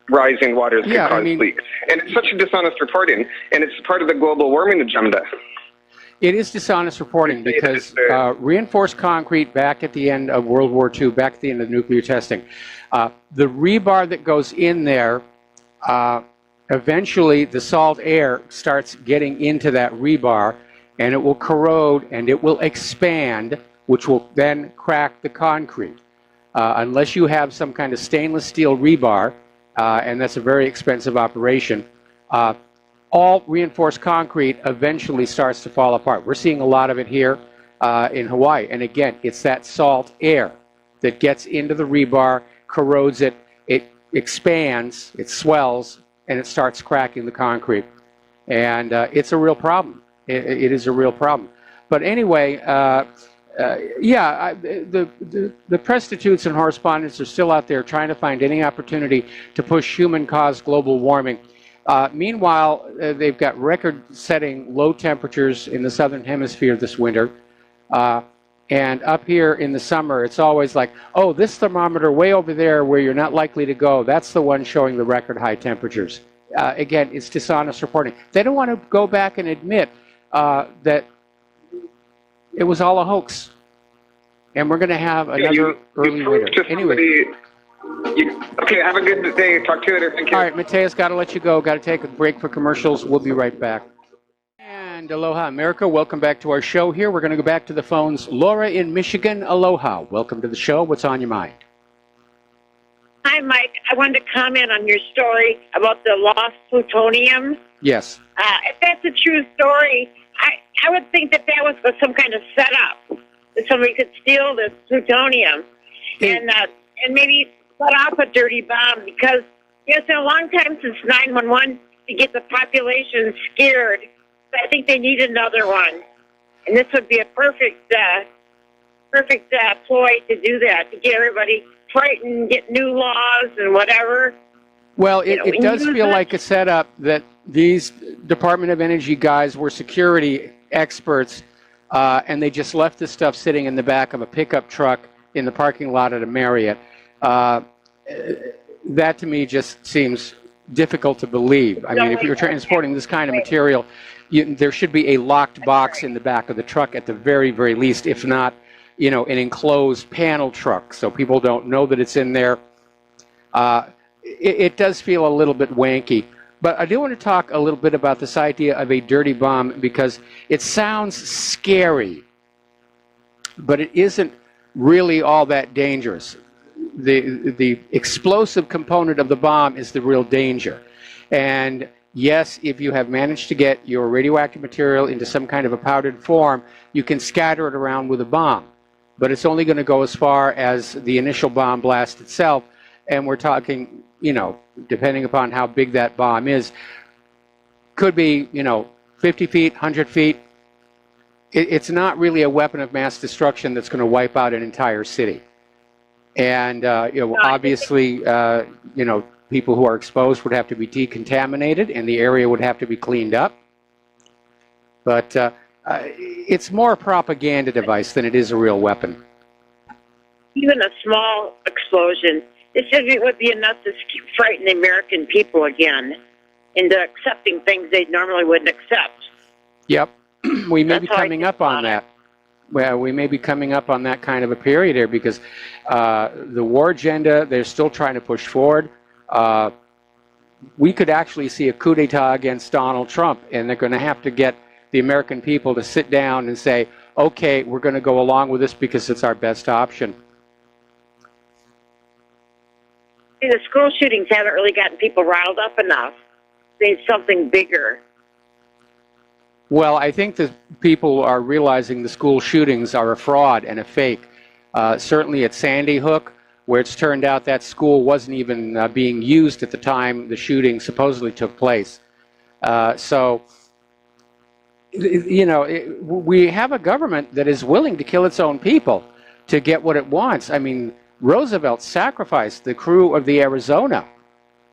rising waters could cause leaks. And it's such a dishonest reporting, and it's part of the global warming agenda. It is dishonest reporting because reinforced concrete back at the end of World War II, back at the end of nuclear testing, the rebar that goes in there, eventually the salt air starts getting into that rebar, and it will corrode and it will expand, which will then crack the concrete. Unless you have some kind of stainless steel rebar, and that's a very expensive operation, all reinforced concrete eventually starts to fall apart. We're seeing a lot of it here in Hawaii. And again, it's that salt air that gets into the rebar, corrodes it, it expands, it swells, and it starts cracking the concrete. And it's a real problem. It is a real problem. But anyway, the prostitutes and correspondents are still out there trying to find any opportunity to push human-caused global warming. Meanwhile, they've got record-setting low temperatures in the southern hemisphere this winter. And up here in the summer, it's always like, oh, this thermometer way over there where you're not likely to go, that's the one showing the record high temperatures. Again, it's dishonest reporting. They don't want to go back and admit that it was all a hoax. And we're going to have another early winter. Anyway. Okay, have a good day. Talk to you later. Thank you. All right, Mateus, got to let you go. Got to take a break for commercials. We'll be right back. And aloha, America. Welcome back to our show here. We're going to go back to the phones. Laura in Michigan, aloha. Welcome to the show. What's on your mind? Hi, Mike. I wanted to comment on your story about the lost plutonium. Yes. If that's a true story, I would think that was some kind of setup, that somebody could steal this plutonium. And and maybe let off a dirty bomb, because it's been a long time since 911 to get the population scared. So I think they need another one, and this would be a perfect ploy to do that, to get everybody frightened, get new laws and whatever. Well, it does feel like a setup that these Department of Energy guys were security experts, and they just left this stuff sitting in the back of a pickup truck in the parking lot at a Marriott. That to me just seems difficult to believe. I mean, if you're transporting this kind of material, there should be a locked box in the back of the truck at the very, very least, if not, an enclosed panel truck, so people don't know that it's in there. It does feel a little bit wanky. But I do want to talk a little bit about this idea of a dirty bomb, because it sounds scary, but it isn't really all that dangerous. The explosive component of the bomb is the real danger. And yes, if you have managed to get your radioactive material into some kind of a powdered form, you can scatter it around with a bomb. But it's only going to go as far as the initial bomb blast itself. And we're talking, depending upon how big that bomb is, could be, 50 feet, 100 feet. It's not really a weapon of mass destruction that's going to wipe out an entire city. And, obviously, people who are exposed would have to be decontaminated, and the area would have to be cleaned up. But it's more a propaganda device than it is a real weapon. Even a small explosion, it would be enough to frighten the American people again into accepting things they normally wouldn't accept. Yep. We may be coming up on that. Well, we may be coming up on that kind of a period here, because the war agenda, they're still trying to push forward. We could actually see a coup d'etat against Donald Trump, and they're going to have to get the American people to sit down and say, okay, we're going to go along with this because it's our best option. See, the school shootings haven't really gotten people riled up enough. They need something bigger. Well, I think that people are realizing the school shootings are a fraud and a fake. Certainly at Sandy Hook, where it's turned out that school wasn't even being used at the time the shooting supposedly took place. We have a government that is willing to kill its own people to get what it wants. I mean, Roosevelt sacrificed the crew of the Arizona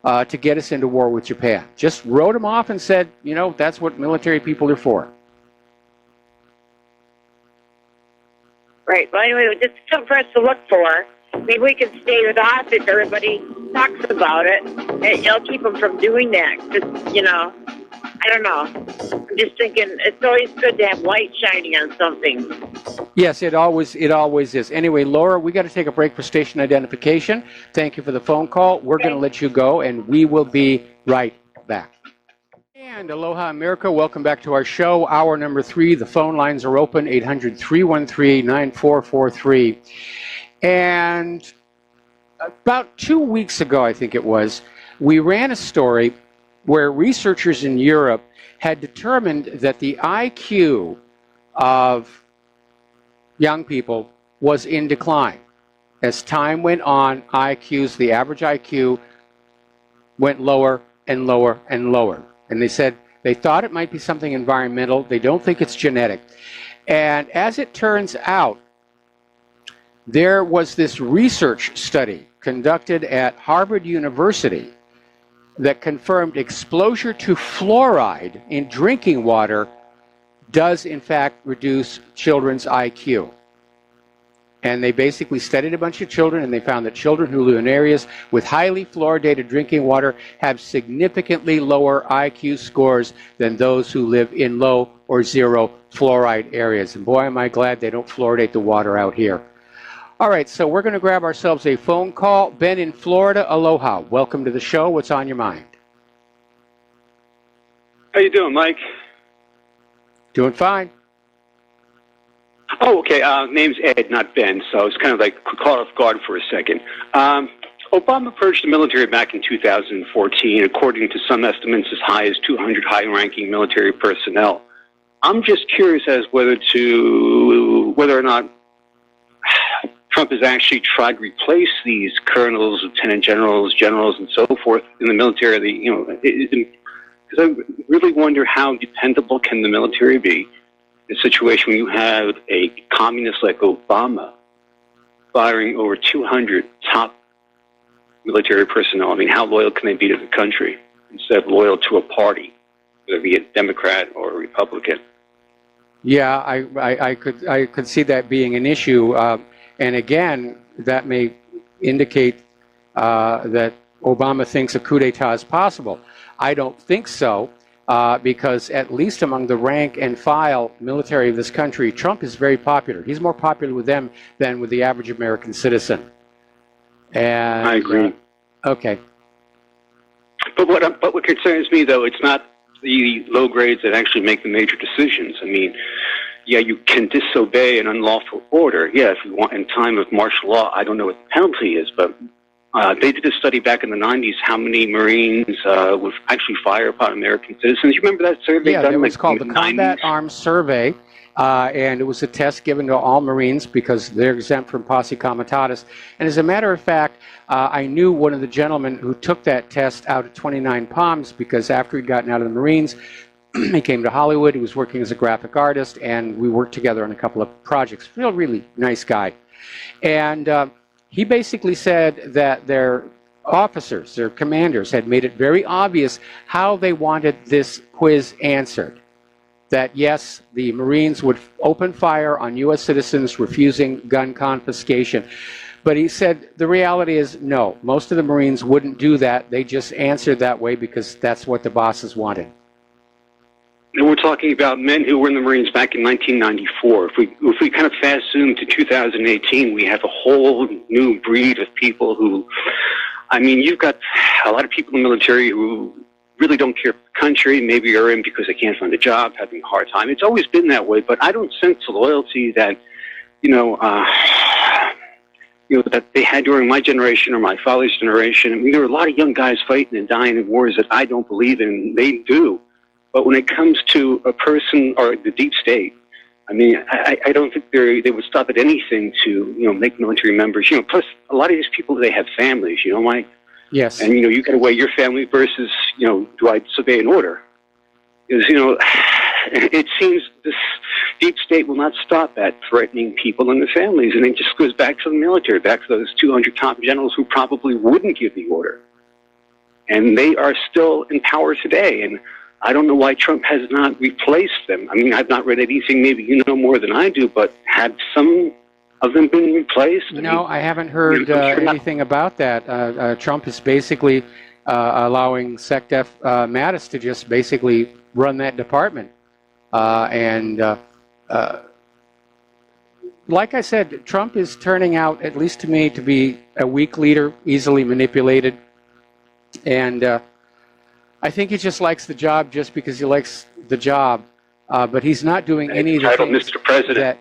to get us into war with Japan. Just wrote them off and said, that's what military people are for. Right. Well, anyway, just something for us to look for. Maybe we can stay it off if everybody talks about it. And it'll keep them from doing that. Because, I don't know. I'm just thinking it's always good to have light shining on something. Yes, it always is. Anyway, Laura, we got to take a break for station identification. Thank you for the phone call. We're going to let you go, and we will be right back. And aloha, America. Welcome back to our show. Hour number 3. The phone lines are open, 800-313-9443. And about 2 weeks ago, I think it was, we ran a story where researchers in Europe had determined that the IQ of young people was in decline. As time went on, the average IQ went lower and lower and lower. And they said they thought it might be something environmental. They don't think it's genetic. And as it turns out, there was this research study conducted at Harvard University that confirmed exposure to fluoride in drinking water does in fact reduce children's IQ. And they basically studied a bunch of children, and they found that children who live in areas with highly fluoridated drinking water have significantly lower IQ scores than those who live in low or zero fluoride areas. And boy, am I glad they don't fluoridate the water out here. All right, so we're going to grab ourselves a phone call. Ben in Florida, aloha. Welcome to the show. What's on your mind? How you doing, Mike? Doing fine. Oh, okay. Name's Ed, not Ben, so it's kind of like caught off guard for a second. Obama purged the military back in 2014, according to some estimates as high as 200 high-ranking military personnel. I'm just curious as whether or not Trump has actually tried to replace these colonels, lieutenant generals, generals, and so forth in the military. Because I really wonder how dependable can the military be in a situation when you have a communist like Obama firing over 200 top military personnel. I mean, how loyal can they be to the country instead of loyal to a party, whether it be a Democrat or a Republican? Yeah, I could see that being an issue, and again, that may indicate that Obama thinks a coup d'état is possible. I don't think so, because at least among the rank and file military of this country, Trump is very popular. He's more popular with them than with the average American citizen. And I agree. Okay. But what concerns me, though, it's not the low grades that actually make the major decisions. I mean, yeah, you can disobey an unlawful order. Yeah, if you want in time of martial law, I don't know what the penalty is, but they did a study back in the 90s how many Marines would actually fire upon American citizens. You remember that survey? Yeah, it was called the Combat Arms Survey, and it was a test given to all Marines because they're exempt from posse comitatus. And as a matter of fact, I knew one of the gentlemen who took that test out at 29 Palms because after he'd gotten out of the Marines, he came to Hollywood. He was working as a graphic artist, and we worked together on a couple of projects. Really nice guy. And he basically said that their officers, their commanders, had made it very obvious how they wanted this quiz answered. That yes, the Marines would open fire on U.S. citizens refusing gun confiscation. But he said the reality is no, most of the Marines wouldn't do that. They just answered that way because that's what the bosses wanted. And we're talking about men who were in the Marines back in 1994. If we kind of fast zoom to 2018, we have a whole new breed of people who, I mean, you've got a lot of people in the military who really don't care for the country, maybe are in because they can't find a job, having a hard time. It's always been that way, but I don't sense the loyalty that, that they had during my generation or my father's generation. I mean, there were a lot of young guys fighting and dying in wars that I don't believe in. They do. But when it comes to a person or the deep state, I mean, I don't think they would stop at anything to, make military members. Plus, a lot of these people, they have families, Mike? Yes. And, you got to weigh your family versus, do I disobey an order? Because, it seems this deep state will not stop at threatening people and their families. And it just goes back to the military, back to those 200 top generals who probably wouldn't give the order. And they are still in power today. And I don't know why Trump has not replaced them. I mean, I've not read anything, maybe you know more than I do, but have some of them been replaced? No, I haven't heard anything about that. Trump is basically allowing SecDef Mattis to just basically run that department. Like I said, Trump is turning out, at least to me, to be a weak leader, easily manipulated. And I think he just likes the job just because he likes the job, but he's not doing any of the things that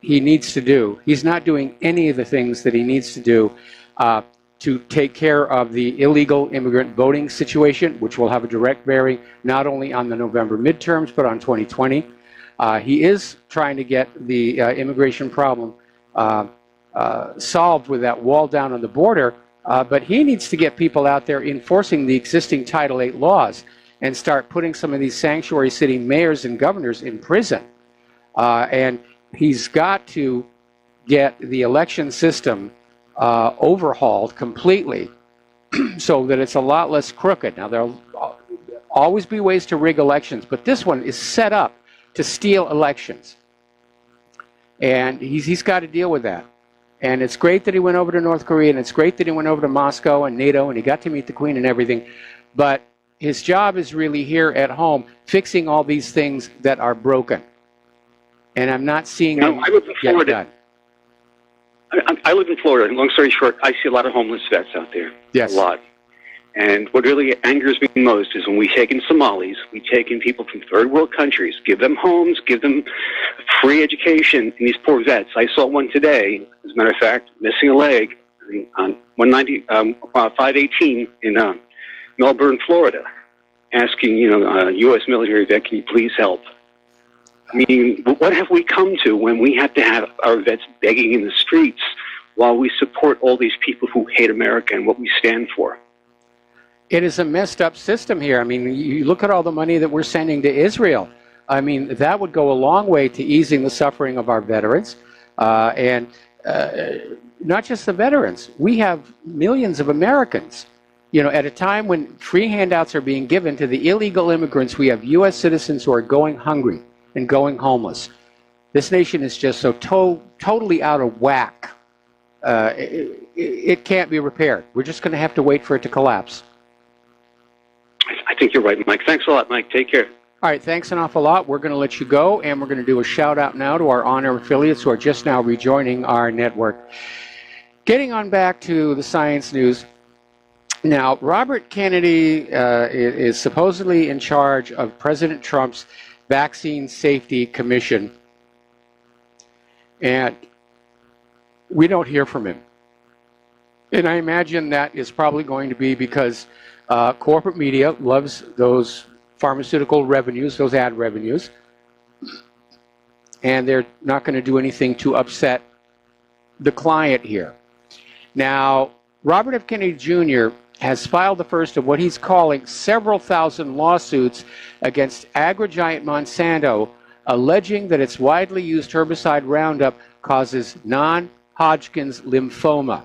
he needs to do. He's not doing any of the things that he needs to do to take care of the illegal immigrant voting situation, which will have a direct bearing not only on the November midterms, but on 2020. He is trying to get the immigration problem solved with that wall down on the border, but he needs to get people out there enforcing the existing Title VIII laws and start putting some of these sanctuary city mayors and governors in prison. And he's got to get the election system overhauled completely so that it's a lot less crooked. Now, there'll always be ways to rig elections, but this one is set up to steal elections. And he's got to deal with that. And it's great that he went over to North Korea, and it's great that he went over to Moscow and NATO, and he got to meet the Queen and everything. But his job is really here at home, fixing all these things that are broken. And I'm not seeing them get done. I live in Florida, and long story short, I see a lot of homeless vets out there. Yes. A lot. And what really angers me most is when we take in Somalis, we take in people from third world countries, give them homes, give them free education, and these poor vets. I saw one today, as a matter of fact, missing a leg on 518 in Melbourne, Florida, asking, a U.S. military vet, can you please help? I mean, what have we come to when we have to have our vets begging in the streets while we support all these people who hate America and what we stand for. It is a messed up system here. I mean, you look at all the money that we're sending to Israel. I mean, that would go a long way to easing the suffering of our veterans. And not just the veterans. We have millions of Americans. You know, at a time when free handouts are being given to the illegal immigrants, we have U.S. citizens who are going hungry and going homeless. This nation is just so totally out of whack. It can't be repaired. We're just going to have to wait for it to collapse. I think you're right, Mike. Thanks a lot, Mike. Take care. All right, thanks an awful lot. We're going to let you go, and we're going to do a shout-out now to our on-air affiliates who are just now rejoining our network. Getting on back to the science news. Now, Robert Kennedy is supposedly in charge of President Trump's Vaccine Safety Commission, and we don't hear from him. And I imagine that is probably going to be because corporate media loves those pharmaceutical revenues, those ad revenues, and they're not going to do anything to upset the client here. Now, Robert F. Kennedy Jr. has filed the first of what he's calling several thousand lawsuits against agri-giant Monsanto, alleging that its widely used herbicide Roundup causes non-Hodgkin's lymphoma.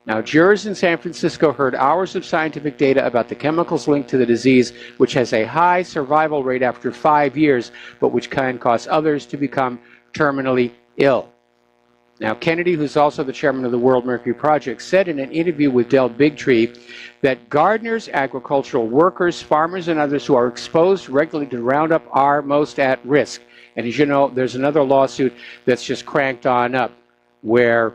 Now, jurors in San Francisco heard hours of scientific data about the chemicals linked to the disease, which has a high survival rate after 5 years, but which can cause others to become terminally ill. Now, Kennedy, who's also the chairman of the World Mercury Project, said in an interview with Del Bigtree that gardeners, agricultural workers, farmers, and others who are exposed regularly to Roundup are most at risk. And as you know, there's another lawsuit that's just cranked on up where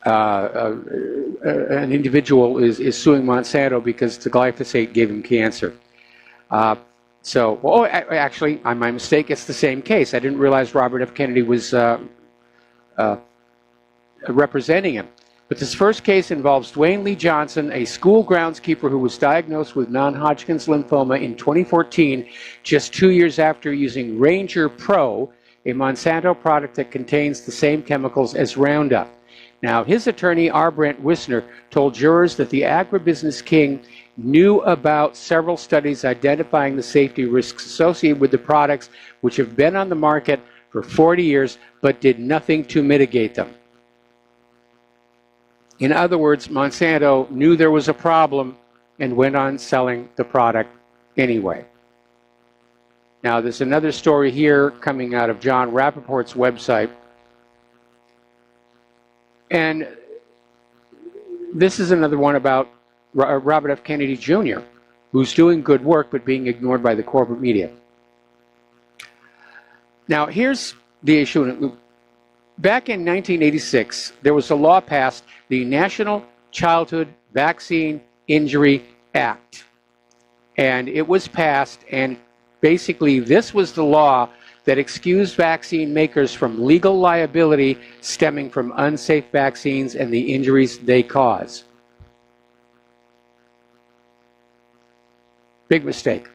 an individual is suing Monsanto because the glyphosate gave him cancer. Actually, my mistake, it's the same case. I didn't realize Robert F. Kennedy was representing him. But this first case involves Dwayne Lee Johnson, a school groundskeeper who was diagnosed with non-Hodgkin's lymphoma in 2014, just 2 years after using Ranger Pro, a Monsanto product that contains the same chemicals as Roundup. Now, his attorney, R. Brent Wissner, told jurors that the agribusiness king knew about several studies identifying the safety risks associated with the products which have been on the market for 40 years, but did nothing to mitigate them. In other words, Monsanto knew there was a problem and went on selling the product anyway. Now, there's another story here coming out of John Rappaport's website. And this is another one about Robert F. Kennedy Jr., who's doing good work but being ignored by the corporate media. Now, here's the issue. Back in 1986, there was a law passed, the National Childhood Vaccine Injury Act. And it was passed, and basically this was the law that excused vaccine makers from legal liability stemming from unsafe vaccines and the injuries they cause. Big mistake.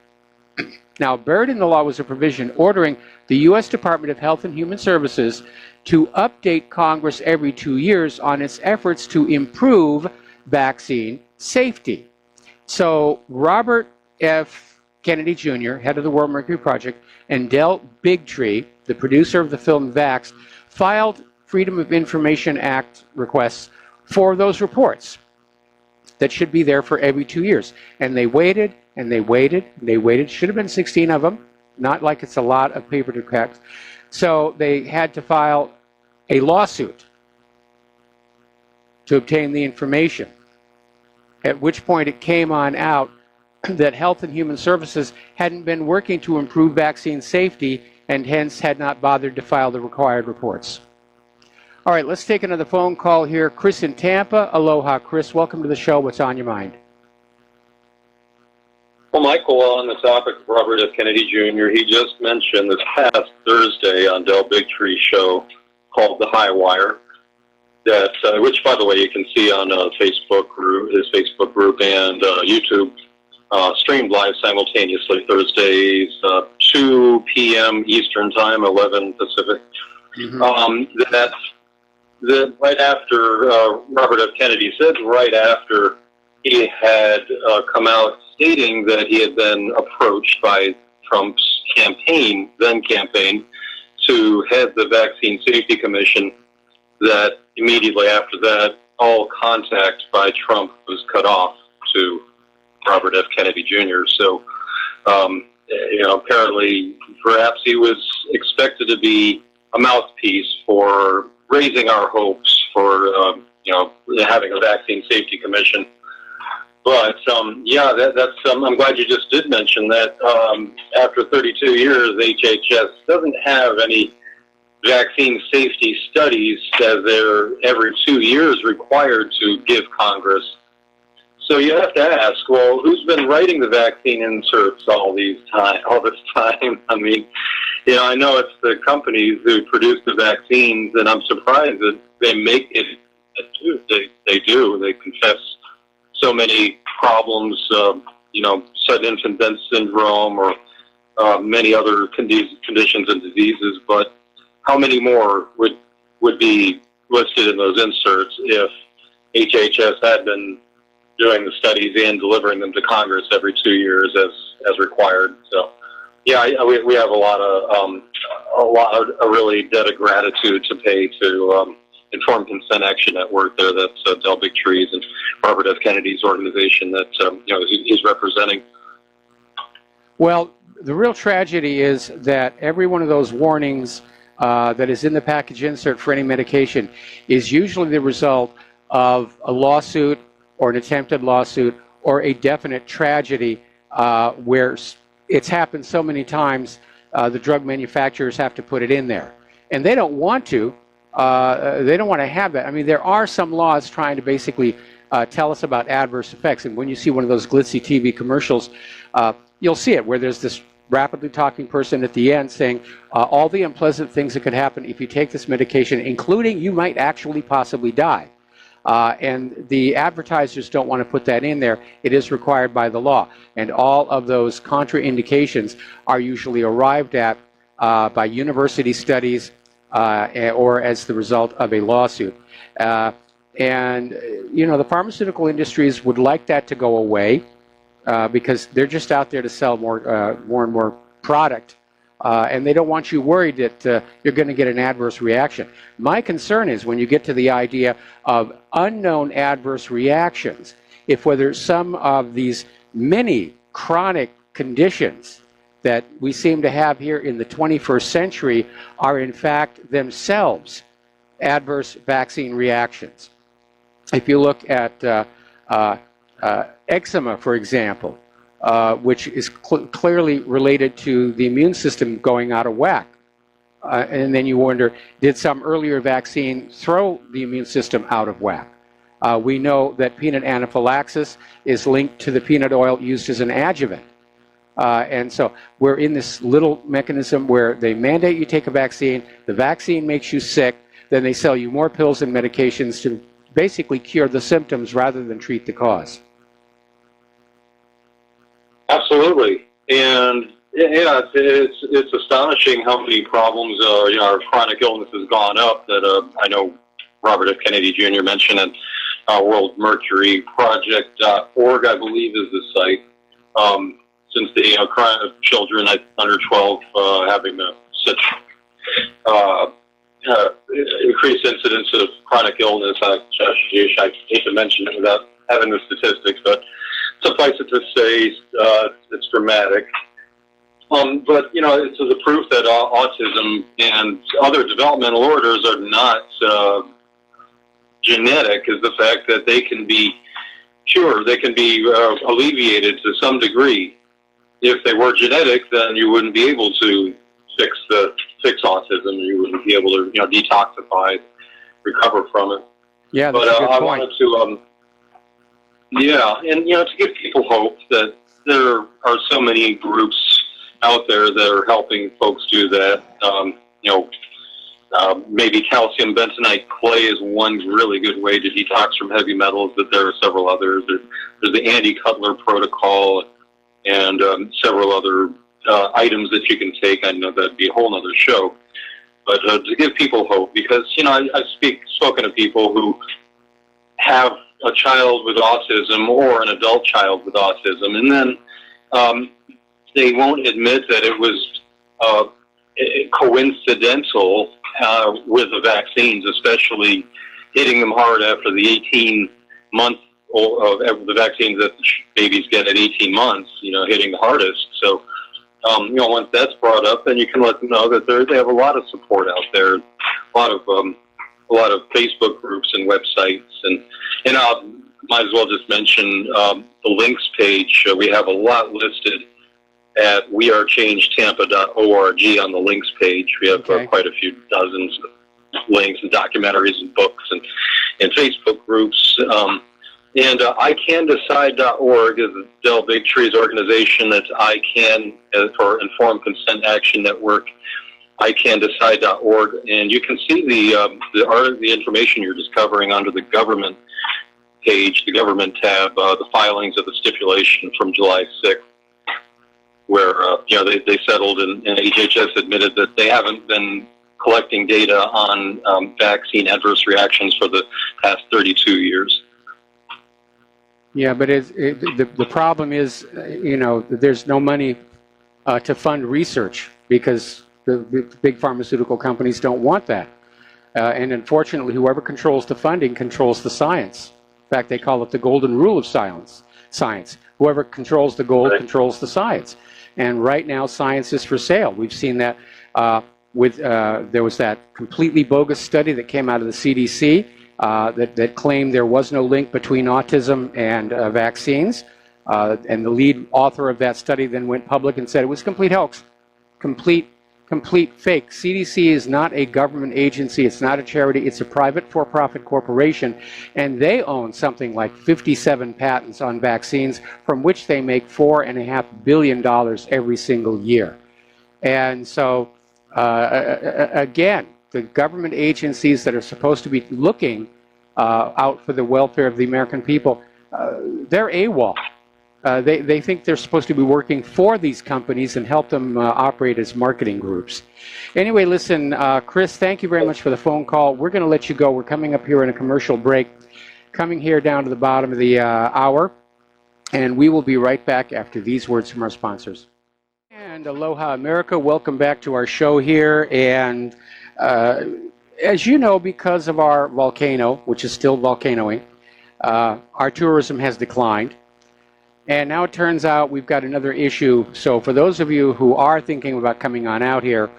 Now, buried in the law was a provision ordering the U.S. Department of Health and Human Services to update Congress every 2 years on its efforts to improve vaccine safety. So Robert F. Kennedy Jr., head of the World Mercury Project, and Del Bigtree, the producer of the film Vaxxed, filed Freedom of Information Act requests for those reports that should be there for every 2 years. And they waited, and they waited, and they waited. Should have been 16 of them, not like it's a lot of paper to crack. So they had to file a lawsuit to obtain the information, at which point it came on out that Health and Human Services hadn't been working to improve vaccine safety and hence had not bothered to file the required reports. All right, let's take another phone call here. Chris in Tampa. Aloha, Chris. Welcome to the show. What's on your mind? Well, Michael, on the topic of Robert F. Kennedy Jr., he just mentioned this past Thursday on Del Bigtree's show called The High Wire, that which, by the way, you can see on Facebook group, his Facebook group and YouTube, streamed live simultaneously Thursdays, 2 p.m. Eastern Time, 11 Pacific. Mm-hmm. That that right after Robert F. Kennedy said, right after he had come out stating that he had been approached by Trump's campaign, then campaign, to head the Vaccine Safety Commission, that immediately after that, all contact by Trump was cut off to Robert F. Kennedy Jr. So, apparently, perhaps he was expected to be a mouthpiece for raising our hopes for, having a Vaccine Safety Commission. But, I'm glad you just did mention that after 32 years, HHS doesn't have any vaccine safety studies as they're every 2 years required to give Congress. So you have to ask, well, who's been writing the vaccine inserts all this time? I mean, I know it's the companies who produce the vaccines, and I'm surprised that they make it. They do. They confess so many problems, sudden infant death syndrome or many other conditions and diseases. But how many more would be listed in those inserts if HHS had been doing the studies and delivering them to Congress every 2 years as required? So, we have a really debt of gratitude to pay to Informed Consent Action Network there. That's Del Big Trees and Robert F. Kennedy's organization that he's representing. Well, the real tragedy is that every one of those warnings that is in the package insert for any medication is usually the result of a lawsuit or an attempted lawsuit or a definite tragedy where it's happened so many times the drug manufacturers have to put it in there. And they don't want to. They don't want to have that. I mean, there are some laws trying to basically tell us about adverse effects. And when you see one of those glitzy TV commercials, you'll see it where there's this rapidly talking person at the end saying all the unpleasant things that could happen if you take this medication, including you might actually possibly die. And the advertisers don't want to put that in there. It is required by the law. And all of those contraindications are usually arrived at by university studies or as the result of a lawsuit. The pharmaceutical industries would like that to go away because they're just out there to sell more and more product. And they don't want you worried that you're going to get an adverse reaction. My concern is when you get to the idea of unknown adverse reactions, if whether some of these many chronic conditions that we seem to have here in the 21st century are in fact themselves adverse vaccine reactions. If you look at eczema, for example, which is clearly related to the immune system going out of whack. And then you wonder, did some earlier vaccine throw the immune system out of whack? We know that peanut anaphylaxis is linked to the peanut oil used as an adjuvant. And so we're in this little mechanism where they mandate you take a vaccine, the vaccine makes you sick, then they sell you more pills and medications to basically cure the symptoms rather than treat the cause. Absolutely, and it's astonishing how many problems our chronic illness has gone up. That I know Robert F. Kennedy Jr. mentioned, and WorldMercuryProject.org, I believe, is the site. Since the children under 12 having such increased incidence of chronic illness, I hate to mention it without having the statistics, but suffice it to say, it's dramatic. But, it's the proof that autism and other developmental orders are not genetic is the fact that they can be cured, they can be alleviated to some degree. If they were genetic, then you wouldn't be able to fix autism. You wouldn't be able to, detoxify, recover from it. Yeah, that's but a good I point. wanted to, to give people hope that there are so many groups out there that are helping folks do that. Maybe calcium bentonite clay is one really good way to detox from heavy metals, but there are several others. There's the Andy Cutler protocol and several other items that you can take. I know that'd be a whole other show. but to give people hope, because I've spoken to people who have a child with autism or an adult child with autism, and then they won't admit that it was coincidental with the vaccines, especially hitting them hard after the 18-month of the vaccines that the babies get at 18 months, hitting the hardest. So, once that's brought up, then you can let them know that they have a lot of support out there, a lot of Facebook groups and websites, and I might as well just mention the links page. We have a lot listed at wearechangetampa.org on the links page. We have quite a few dozens of links and documentaries and books and Facebook groups. And ICanDecide.org is Del Bigtree's organization. That's ICAN for Informed Consent Action Network. ICanDecide.org, and you can see the information you're just covering under the government page, the government tab, the filings of the stipulation from July 6th, where they settled and HHS admitted that they haven't been collecting data on vaccine adverse reactions for the past 32 years. Yeah, but the problem is, there's no money to fund research because the big pharmaceutical companies don't want that. And unfortunately, whoever controls the funding controls the science. In fact, they call it the golden rule of science. Whoever controls the gold controls the science. And right now, science is for sale. We've seen that there was that completely bogus study that came out of the CDC that claimed there was no link between autism and vaccines. And the lead author of that study then went public and said it was a complete hoax, complete fake. CDC is not a government agency. It's not a charity. It's a private for-profit corporation, and they own something like 57 patents on vaccines, from which they make $4.5 billion every single year. And so, again, the government agencies that are supposed to be looking out for the welfare of the American people, they're AWOL. They think they're supposed to be working for these companies and help them operate as marketing groups. Anyway, listen, Chris, thank you very much for the phone call. We're going to let you go. We're coming up here in a commercial break, coming here down to the bottom of the hour, and we will be right back after these words from our sponsors. And aloha, America. Welcome back to our show here. And as you know, because of our volcano, which is still volcanoing, our tourism has declined. And now it turns out we've got another issue. So for those of you who are thinking about coming on out here,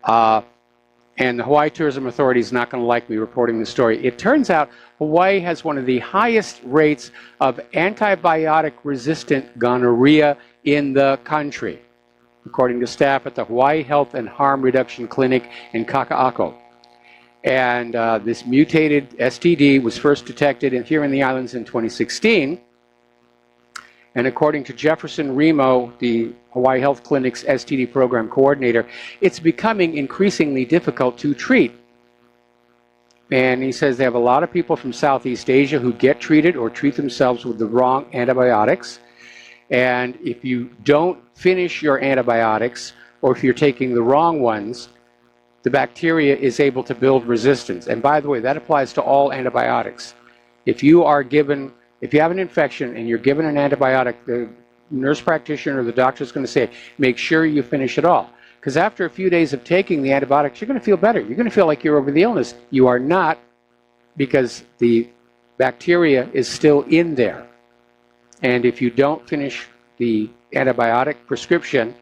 and the Hawaii Tourism Authority is not going to like me reporting this story, it turns out Hawaii has one of the highest rates of antibiotic-resistant gonorrhea in the country, according to staff at the Hawaii Health and Harm Reduction Clinic in Kaka'ako. And this mutated STD was first detected here in the islands in 2016. And according to Jefferson Remo, the Hawaii Health Clinic's STD program coordinator, it's becoming increasingly difficult to treat. And he says they have a lot of people from Southeast Asia who get treated or treat themselves with the wrong antibiotics. And if you don't finish your antibiotics, or if you're taking the wrong ones, the bacteria is able to build resistance. And by the way, that applies to all antibiotics. If you have an infection and you're given an antibiotic, the nurse practitioner or the doctor is going to say, make sure you finish it all. Because after a few days of taking the antibiotics, you're going to feel better. You're going to feel like you're over the illness. You are not, because the bacteria is still in there. And if you don't finish the antibiotic prescription,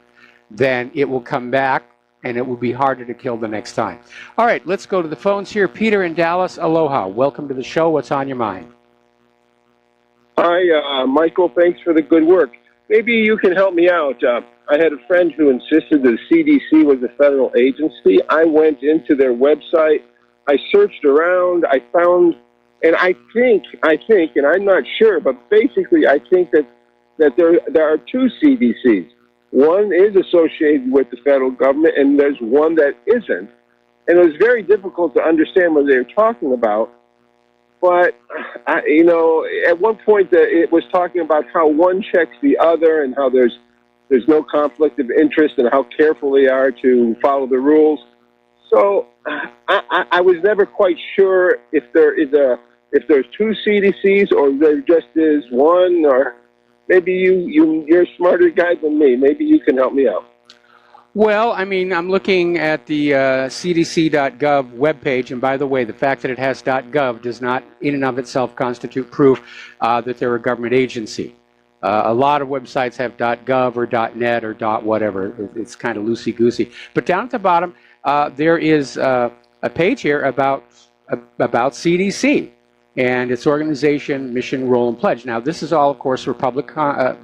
then it will come back and it will be harder to kill the next time. All right, let's go to the phones here. Peter in Dallas, aloha. Welcome to the show. What's on your mind? Hi, Michael. Thanks for the good work. Maybe you can help me out. I had a friend who insisted that the CDC was a federal agency. I went into their website. I searched around. I found, and I think, and I'm not sure, but basically I think that there are two CDCs. One is associated with the federal government, and there's one that isn't. And it was very difficult to understand what they were talking about. But, at one point it was talking about how one checks the other and how there's no conflict of interest and how careful they are to follow the rules. So I was never quite sure if there's two CDCs or there just is one, or maybe you're a smarter guy than me. Maybe you can help me out. Well, I mean, I'm looking at the cdc.gov webpage, and by the way, the fact that it has .gov does not in and of itself constitute proof that they're a government agency. A lot of websites have .gov or .net or .whatever. It's kind of loosey-goosey. But down at the bottom, there is a page here about CDC and its organization, mission, role, and pledge. Now, this is all, of course, for public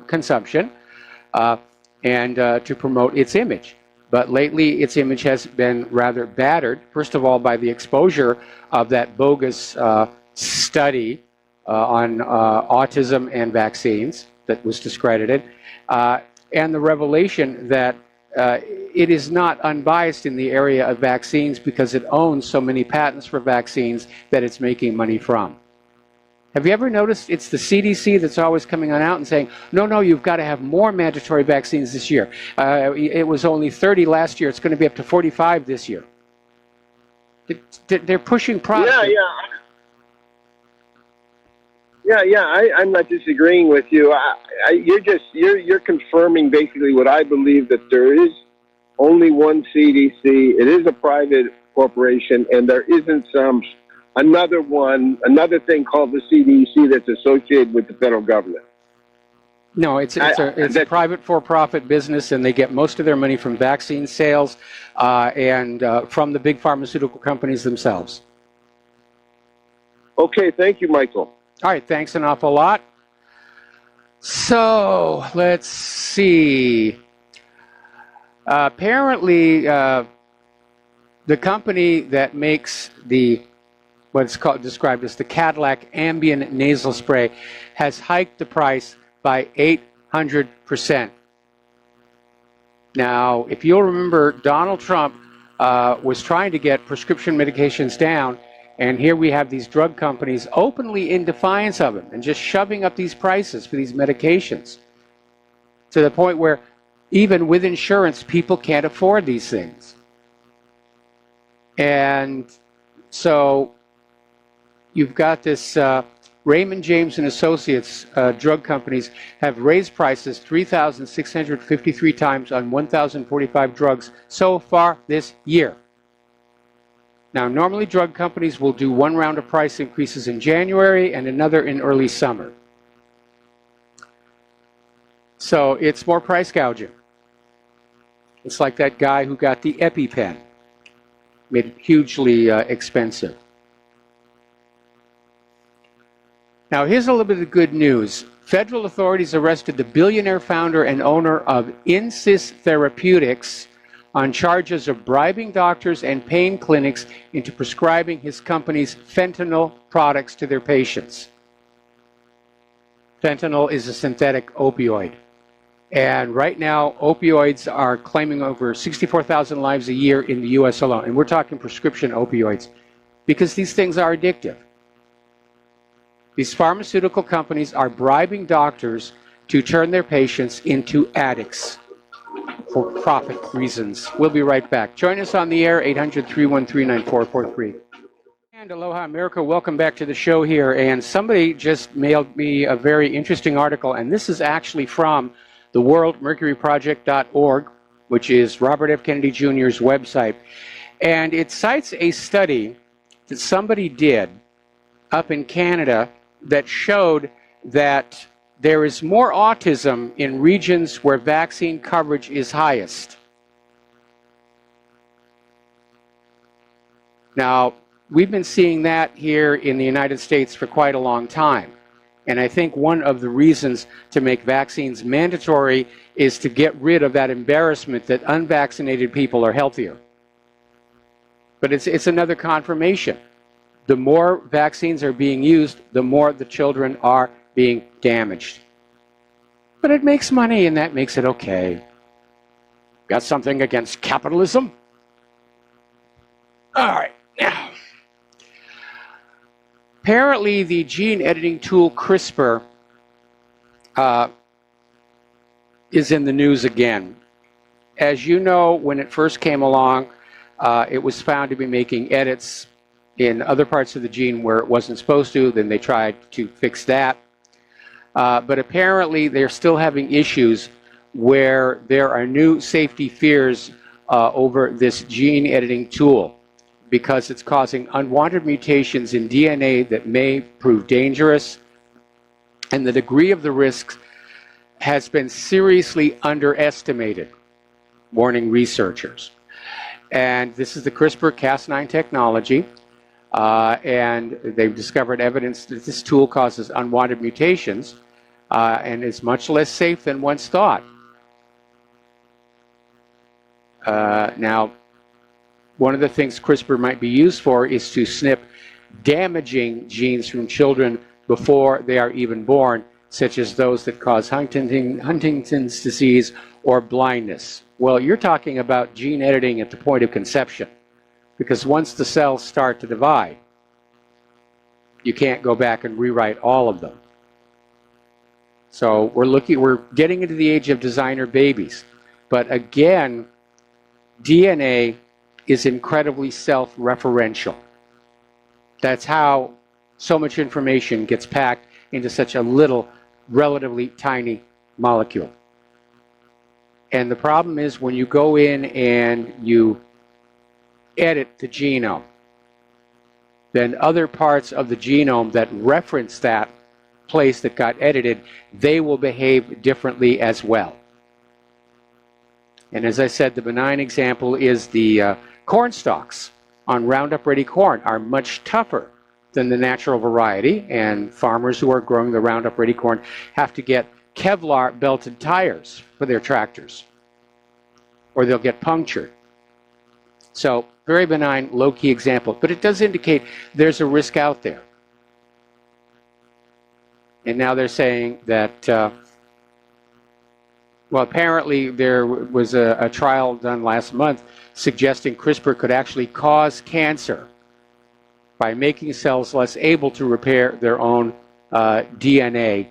consumption and to promote its image. But lately, its image has been rather battered, first of all, by the exposure of that bogus study on autism and vaccines that was discredited, and the revelation that it is not unbiased in the area of vaccines because it owns so many patents for vaccines that it's making money from. Have you ever noticed it's the CDC that's always coming on out and saying, no, you've got to have more mandatory vaccines this year. It was only 30 last year. It's going to be up to 45 this year. They're pushing products. I'm not disagreeing with you. You're confirming basically what I believe, that there is only one CDC. It is a private corporation, and there isn't another thing called the CDC that's associated with the federal government. No, it's a private for-profit business, and they get most of their money from vaccine sales and from the big pharmaceutical companies themselves. Okay, thank you, Michael. All right, thanks an awful lot. So, let's see. Apparently, the company that makes what's described as the Cadillac Ambien nasal spray has hiked the price by 800%. Now, if you'll remember, Donald Trump was trying to get prescription medications down, and here we have these drug companies openly in defiance of him and just shoving up these prices for these medications to the point where even with insurance, people can't afford these things. And so you've got this Raymond James and Associates drug companies have raised prices 3,653 times on 1,045 drugs so far this year. Now, normally drug companies will do one round of price increases in January and another in early summer. So it's more price gouging. It's like that guy who got the EpiPen, made it hugely expensive. Now, here's a little bit of good news. Federal authorities arrested the billionaire founder and owner of Insys Therapeutics on charges of bribing doctors and pain clinics into prescribing his company's fentanyl products to their patients. Fentanyl is a synthetic opioid. And right now, opioids are claiming over 64,000 lives a year in the U.S. alone. And we're talking prescription opioids because these things are addictive. These pharmaceutical companies are bribing doctors to turn their patients into addicts for profit reasons. We'll be right back. Join us on the air, 800-313-9443. And aloha, America. Welcome back to the show here. And somebody just mailed me a very interesting article, and this is actually from the worldmercuryproject.org, which is Robert F. Kennedy Jr.'s website. And it cites a study that somebody did up in Canada that showed that there is more autism in regions where vaccine coverage is highest. Now, we've been seeing that here in the United States for quite a long time. And I think one of the reasons to make vaccines mandatory is to get rid of that embarrassment that unvaccinated people are healthier. But it's another confirmation. The more vaccines are being used, the more the children are being damaged. But it makes money, and that makes it okay. Got something against capitalism? All right, now. Apparently, the gene editing tool CRISPR is in the news again. As you know, when it first came along, it was found to be making edits in other parts of the gene where it wasn't supposed to. Then they tried to fix that. But apparently they're still having issues where there are new safety fears over this gene editing tool because it's causing unwanted mutations in DNA that may prove dangerous, and the degree of the risk has been seriously underestimated, warning researchers. And this is the CRISPR-Cas9 technology, and they've discovered evidence that this tool causes unwanted mutations and is much less safe than once thought. Now, one of the things CRISPR might be used for is to snip damaging genes from children before they are even born, such as those that cause Huntington's disease or blindness. Well, you're talking about gene editing at the point of conception, because once the cells start to divide, you can't go back and rewrite all of them. So we're getting into the age of designer babies. But again, DNA is incredibly self-referential. That's how so much information gets packed into such a little, relatively tiny molecule. And the problem is when you go in and you edit the genome, then other parts of the genome that reference that place that got edited, they will behave differently as well. And as I said, the benign example is the corn stalks on Roundup Ready corn are much tougher than the natural variety, and farmers who are growing the Roundup Ready corn have to get Kevlar belted tires for their tractors, or they'll get punctured. So very benign, low-key example, but it does indicate there's a risk out there. And now they're saying that, well, apparently there was a trial done last month suggesting CRISPR could actually cause cancer by making cells less able to repair their own DNA.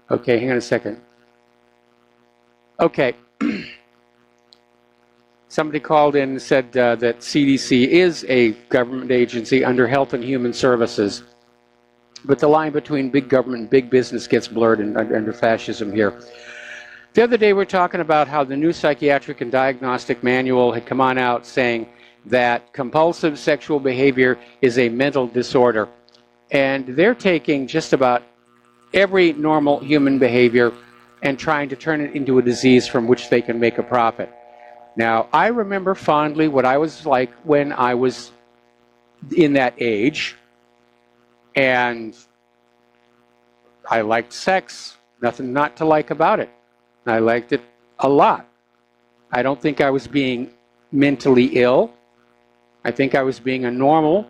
Okay, hang on a second. Okay. Somebody called in and said that CDC is a government agency under Health and Human Services, but the line between big government and big business gets blurred under fascism here. The other day we were talking about how the new psychiatric and diagnostic manual had come on out saying that compulsive sexual behavior is a mental disorder, and they're taking just about every normal human behavior and trying to turn it into a disease from which they can make a profit. Now, I remember fondly what I was like when I was in that age, and I liked sex. Nothing not to like about it. I liked it a lot. I don't think I was being mentally ill. I think I was being a normal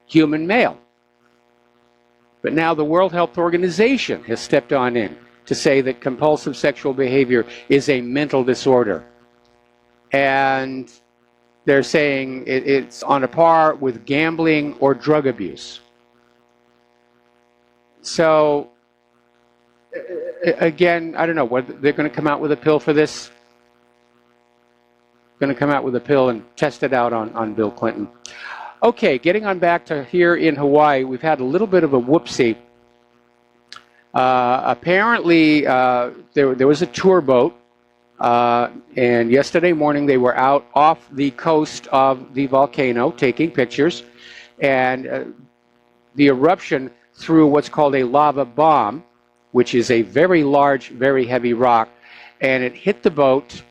human male. But now the World Health Organization has stepped on in to say that compulsive sexual behavior is a mental disorder. And they're saying it's on a par with gambling or drug abuse. So, again, I don't know, whether they're going to come out with a pill for this. Going to come out with a pill and test it out on Bill Clinton. Okay, getting on back to here in Hawaii, we've had a little bit of a whoopsie. Apparently, there was a tour boat, and yesterday morning they were out off the coast of the volcano taking pictures, and the eruption threw what's called a lava bomb, which is a very large, very heavy rock, and it hit the boat,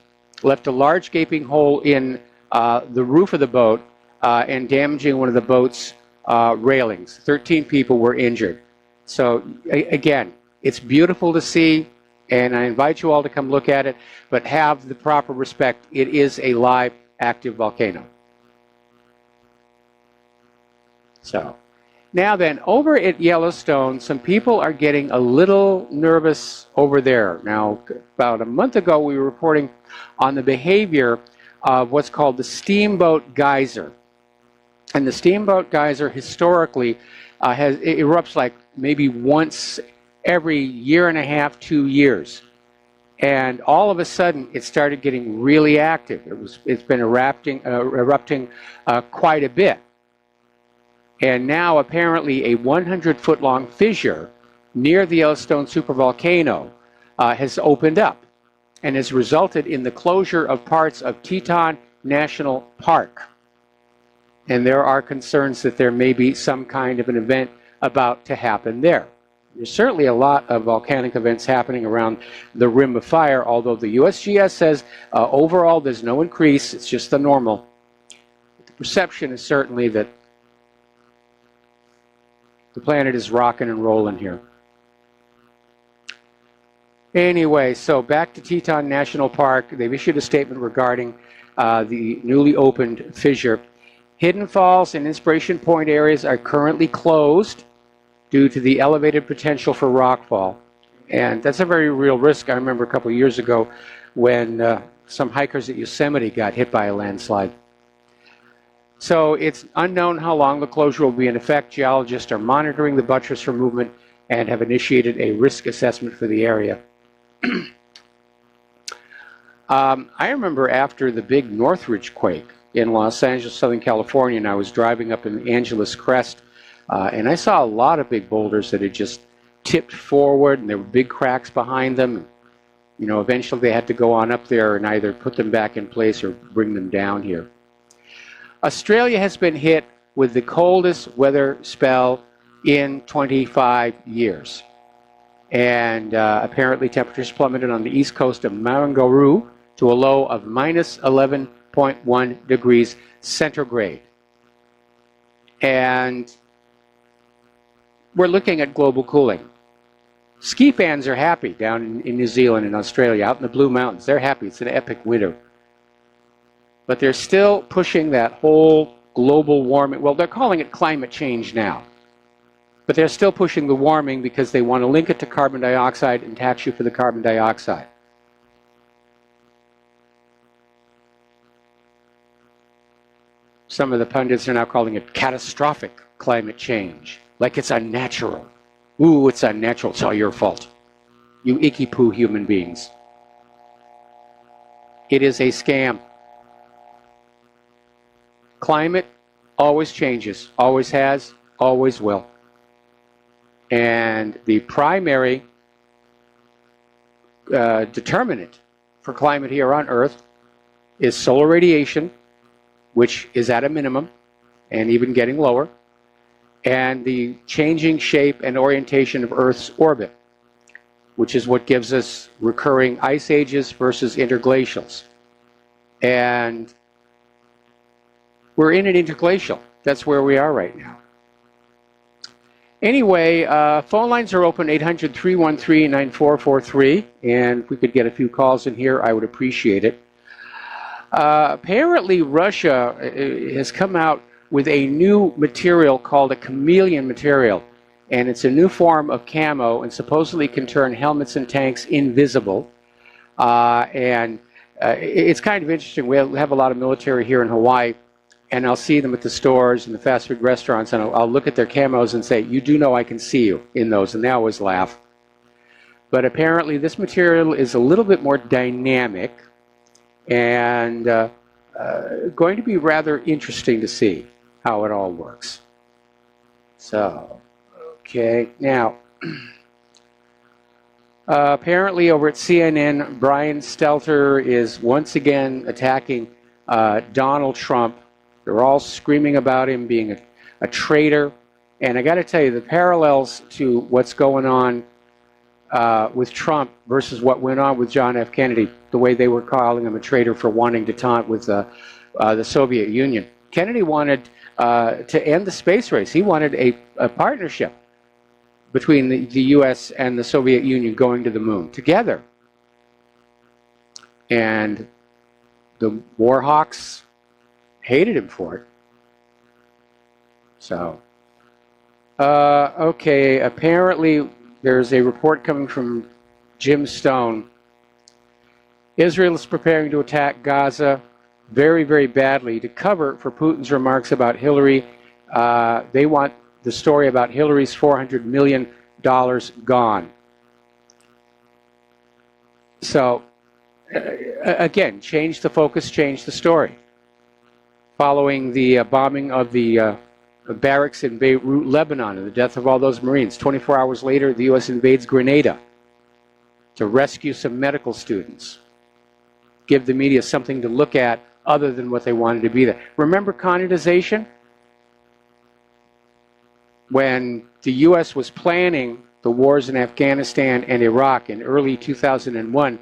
left a large gaping hole in the roof of the boat, and damaging one of the boat's railings. 13 people were injured. So again, it's beautiful to see, and I invite you all to come look at it, but have the proper respect. It is a live, active volcano. So now then, over at Yellowstone, some people are getting a little nervous over there. Now, about a month ago, we were reporting on the behavior of what's called the steamboat geyser. And the steamboat geyser historically erupts like maybe once every year and a half, 2 years. And all of a sudden, it started getting really active. It's been erupting quite a bit. And now, apparently, a 100-foot-long fissure near the Yellowstone supervolcano has opened up and has resulted in the closure of parts of Teton National Park. And there are concerns that there may be some kind of an event about to happen there. There's certainly a lot of volcanic events happening around the Rim of Fire, although the USGS says overall there's no increase, it's just the normal. The perception is certainly that the planet is rocking and rolling here. Anyway, so back to Teton National Park. They've issued a statement regarding the newly opened fissure. Hidden Falls and Inspiration Point areas are currently closed due to the elevated potential for rockfall. And that's a very real risk. I remember a couple of years ago when some hikers at Yosemite got hit by a landslide. So it's unknown how long the closure will be in effect. Geologists are monitoring the buttress for movement and have initiated a risk assessment for the area. I remember after the big Northridge quake in Los Angeles, Southern California, and I was driving up in the Angeles Crest, and I saw a lot of big boulders that had just tipped forward, and there were big cracks behind them. You know, eventually they had to go on up there and either put them back in place or bring them down here. Australia has been hit with the coldest weather spell in 25 years. And apparently temperatures plummeted on the east coast of Marangaroo to a low of minus 11.1 degrees centigrade. And we're looking at global cooling. Ski fans are happy down in New Zealand and Australia, out in the Blue Mountains. They're happy. It's an epic winter. But they're still pushing that whole global warming. Well, they're calling it climate change now. But they're still pushing the warming because they want to link it to carbon dioxide and tax you for the carbon dioxide. Some of the pundits are now calling it catastrophic climate change, like it's unnatural. Ooh, it's unnatural. It's all your fault. You icky poo human beings. It is a scam. Climate always changes, always has, always will. And the primary determinant for climate here on Earth is solar radiation, which is at a minimum and even getting lower, and the changing shape and orientation of Earth's orbit, which is what gives us recurring ice ages versus interglacials. And we're in an interglacial. That's where we are right now. Anyway, phone lines are open, 800-313-9443, and if we could get a few calls in here, I would appreciate it. Apparently, Russia has come out with a new material called a chameleon material, and it's a new form of camo and supposedly can turn helmets and tanks invisible. It's kind of interesting. We have a lot of military here in Hawaii, and I'll see them at the stores and the fast food restaurants, and I'll look at their camos and say, you do know I can see you in those, and they always laugh. But apparently this material is a little bit more dynamic and going to be rather interesting to see how it all works. So, okay, now, apparently over at CNN, Brian Stelter is once again attacking Donald Trump. They're all screaming about him being a traitor. And I got to tell you, the parallels to what's going on with Trump versus what went on with John F. Kennedy, the way they were calling him a traitor for wanting to taunt with the Soviet Union. Kennedy wanted to end the space race. He wanted a partnership between the U.S. and the Soviet Union going to the moon together. And the war hawks hated him for it. So, okay, apparently there's a report coming from Jim Stone. Israel is preparing to attack Gaza very, very badly to cover for Putin's remarks about Hillary. They want the story about Hillary's $400 million gone. So, again, change the focus, change the story. Following the bombing of the barracks in Beirut, Lebanon, and the death of all those Marines, 24 hours later, the U.S. invades Grenada to rescue some medical students. Give the media something to look at other than what they wanted to be there. Remember connoitization? When the U.S. was planning the wars in Afghanistan and Iraq in early 2001,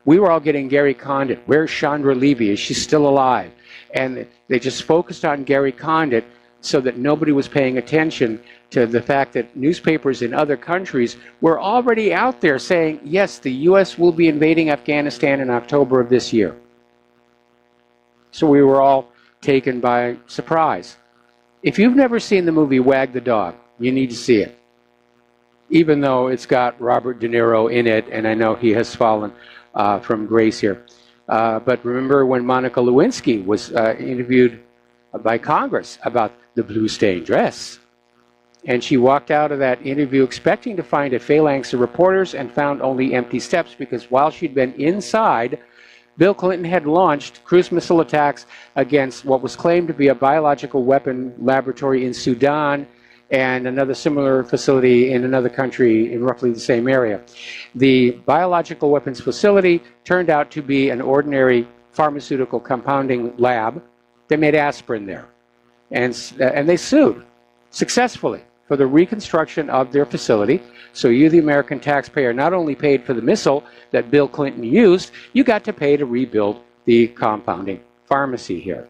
we were all getting Gary Condit. Where's Chandra Levy? Is she still alive? And they just focused on Gary Condit so that nobody was paying attention to the fact that newspapers in other countries were already out there saying, yes, the U.S. will be invading Afghanistan in October of this year. So we were all taken by surprise. If you've never seen the movie Wag the Dog, you need to see it. Even though it's got Robert De Niro in it, and I know he has fallen from grace here. But remember when Monica Lewinsky was interviewed by Congress about the blue stained dress? And she walked out of that interview expecting to find a phalanx of reporters and found only empty steps, because while she'd been inside, Bill Clinton had launched cruise missile attacks against what was claimed to be a biological weapon laboratory in Sudan and another similar facility in another country in roughly the same area. The biological weapons facility turned out to be an ordinary pharmaceutical compounding lab. They made aspirin there. And they sued successfully for the reconstruction of their facility. So you, the American taxpayer, not only paid for the missile that Bill Clinton used, you got to pay to rebuild the compounding pharmacy here.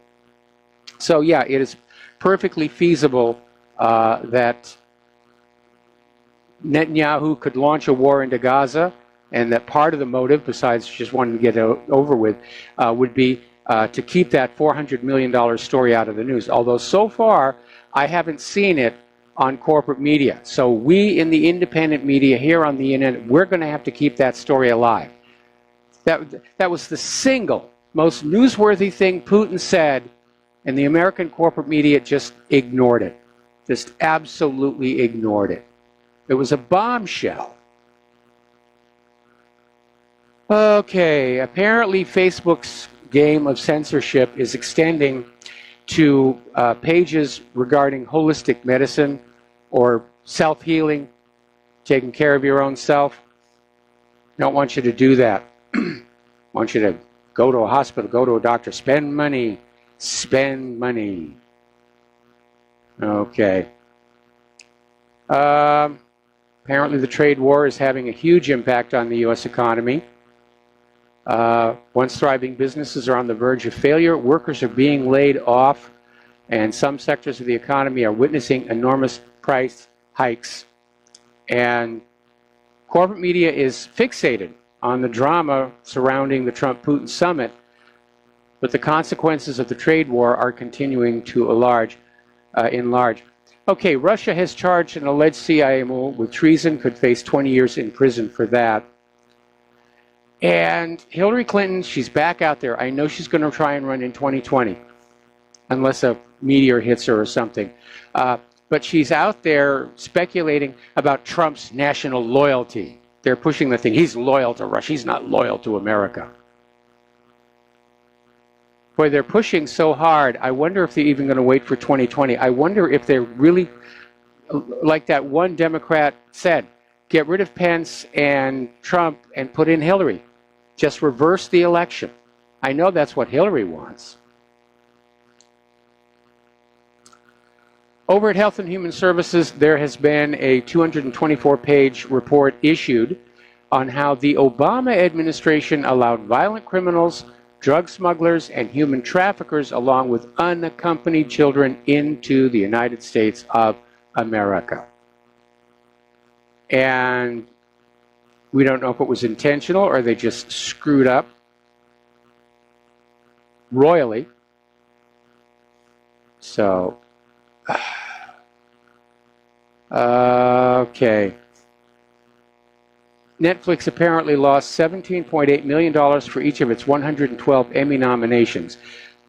So yeah, it is perfectly feasible that Netanyahu could launch a war into Gaza, and that part of the motive, besides just wanting to get it over with, would be to keep that $400 million story out of the news. Although so far, I haven't seen it on corporate media. So we in the independent media here on the internet, we're going to have to keep that story alive. That was the single most newsworthy thing Putin said, and the American corporate media just ignored it. Just absolutely ignored it. It was a bombshell. Okay, apparently Facebook's game of censorship is extending to pages regarding holistic medicine or self-healing, taking care of your own self. I don't want you to do that. I want you to go to a hospital, go to a doctor, spend money, spend money. Okay. Apparently the trade war is having a huge impact on the U.S. economy. Once thriving businesses are on the verge of failure, workers are being laid off, and some sectors of the economy are witnessing enormous price hikes. And corporate media is fixated on the drama surrounding the Trump-Putin summit, but the consequences of the trade war are continuing to enlarge. Okay, Russia has charged an alleged CIA mole with treason, could face 20 years in prison for that. And Hillary Clinton, she's back out there. I know she's going to try and run in 2020, unless a meteor hits her or something. But she's out there speculating about Trump's national loyalty. They're pushing the thing. He's loyal to Russia. He's not loyal to America. Boy, they're pushing so hard. I wonder if they're even going to wait for 2020. I wonder if they're really, like that one Democrat said, get rid of Pence and Trump and put in Hillary. Just reverse the election. I know that's what Hillary wants. Over at Health and Human Services, there has been a 224-page report issued on how the Obama administration allowed violent criminals, drug smugglers, and human traffickers, along with unaccompanied children, into the United States of America. And we don't know if it was intentional or they just screwed up royally. So, okay. Netflix apparently lost $17.8 million for each of its 112 Emmy nominations.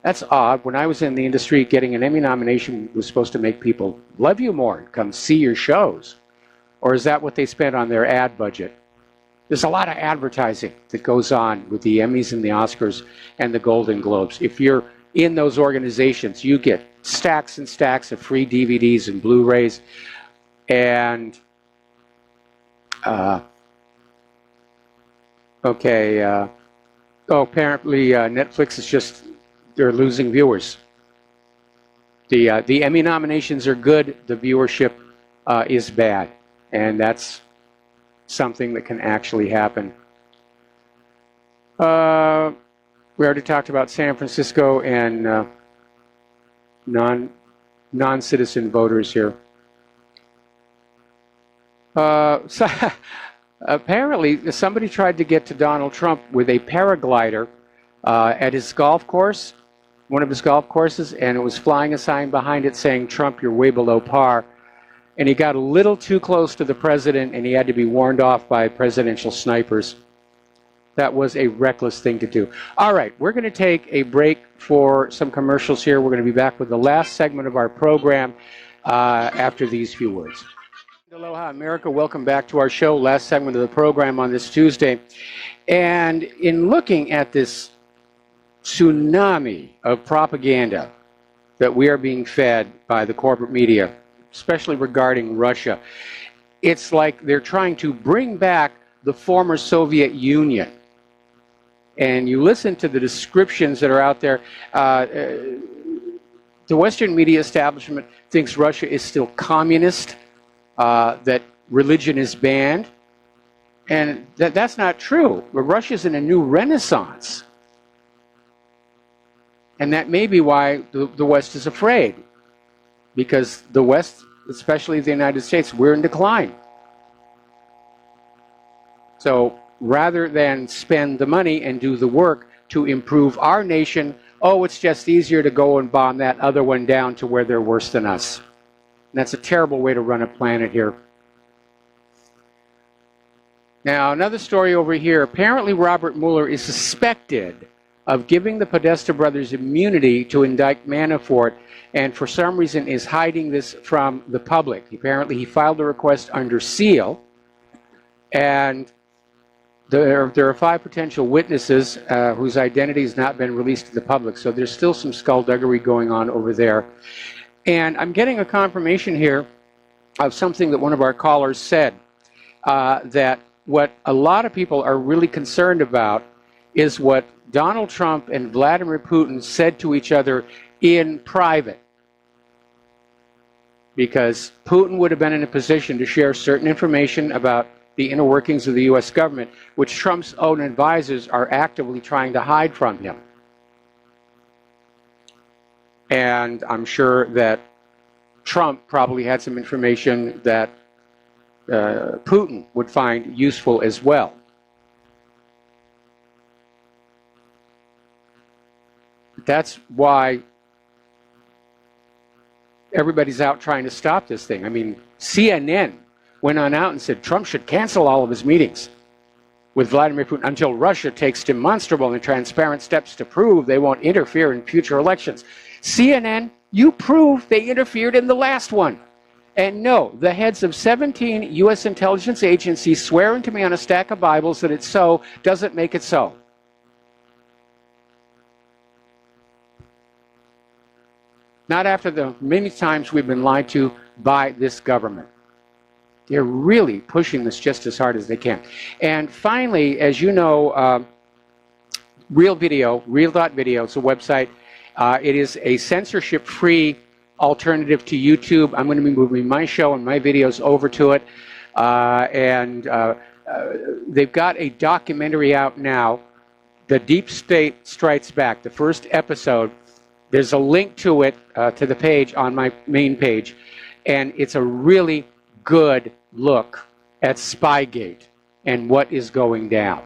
That's odd. When I was in the industry, getting an Emmy nomination was supposed to make people love you more and come see your shows. Or is that what they spent on their ad budget? There's a lot of advertising that goes on with the Emmys and the Oscars and the Golden Globes. If you're in those organizations, you get stacks and stacks of free DVDs and Blu-rays. And, apparently Netflix is just, they're losing viewers. The Emmy nominations are good, the viewership is bad. And that's something that can actually happen. We already talked about San Francisco and non-citizen voters here. So apparently, somebody tried to get to Donald Trump with a paraglider at his golf course, one of his golf courses, and it was flying a sign behind it saying, "Trump, you're way below par." And he got a little too close to the president, and he had to be warned off by presidential snipers. That was a reckless thing to do. All right, we're going to take a break for some commercials here. We're going to be back with the last segment of our program after these few words. Aloha, America. Welcome back to our show, last segment of the program on this Tuesday. And in looking at this tsunami of propaganda that we are being fed by the corporate media, especially regarding Russia, it's like they're trying to bring back the former Soviet Union. And you listen to the descriptions that are out there. The Western media establishment thinks Russia is still communist, that religion is banned, and that's not true. Russia's in a new renaissance. And that may be why the West is afraid. Because the West, especially the United States, we're in decline. So rather than spend the money and do the work to improve our nation, it's just easier to go and bomb that other one down to where they're worse than us. And that's a terrible way to run a planet here. Now, another story over here. Apparently, Robert Mueller is suspected of giving the Podesta brothers immunity to indict Manafort, and for some reason is hiding this from the public. Apparently, he filed a request under seal, and there are 5 potential witnesses whose identity has not been released to the public, so there's still some skullduggery going on over there. And I'm getting a confirmation here of something that one of our callers said, that what a lot of people are really concerned about is what Donald Trump and Vladimir Putin said to each other in private. Because Putin would have been in a position to share certain information about the inner workings of the U.S. government, which Trump's own advisors are actively trying to hide from him. And I'm sure that Trump probably had some information that Putin would find useful as well. That's why everybody's out trying to stop this thing. I mean, CNN went on out and said Trump should cancel all of his meetings with Vladimir Putin until Russia takes demonstrable and transparent steps to prove they won't interfere in future elections. CNN, you prove they interfered in the last one. And no, the heads of 17 U.S. intelligence agencies swearing to me on a stack of Bibles that it's so doesn't make it so. Not after the many times we've been lied to by this government. They're really pushing this just as hard as they can. And finally, as you know, Real Video, it's a website. It is a censorship-free alternative to YouTube. I'm going to be moving my show and my videos over to it. They've got a documentary out now, The Deep State Strikes Back, the first episode. There's a link to it, to the page on my main page, and it's a really good look at Spygate and what is going down.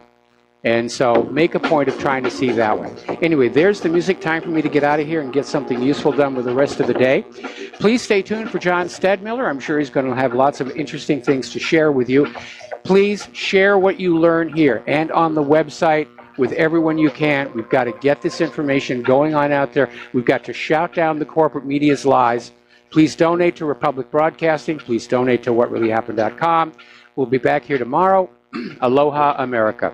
And so make a point of trying to see that one. Anyway, there's the music. Time for me to get out of here and get something useful done with the rest of the day. Please stay tuned for John Stedmiller. I'm sure he's going to have lots of interesting things to share with you. Please share what you learn here and on the website with everyone you can. We've got to get this information going on out there. We've got to shout down the corporate media's lies. Please donate to Republic Broadcasting. Please donate to whatreallyhappened.com. We'll be back here tomorrow. Aloha, America.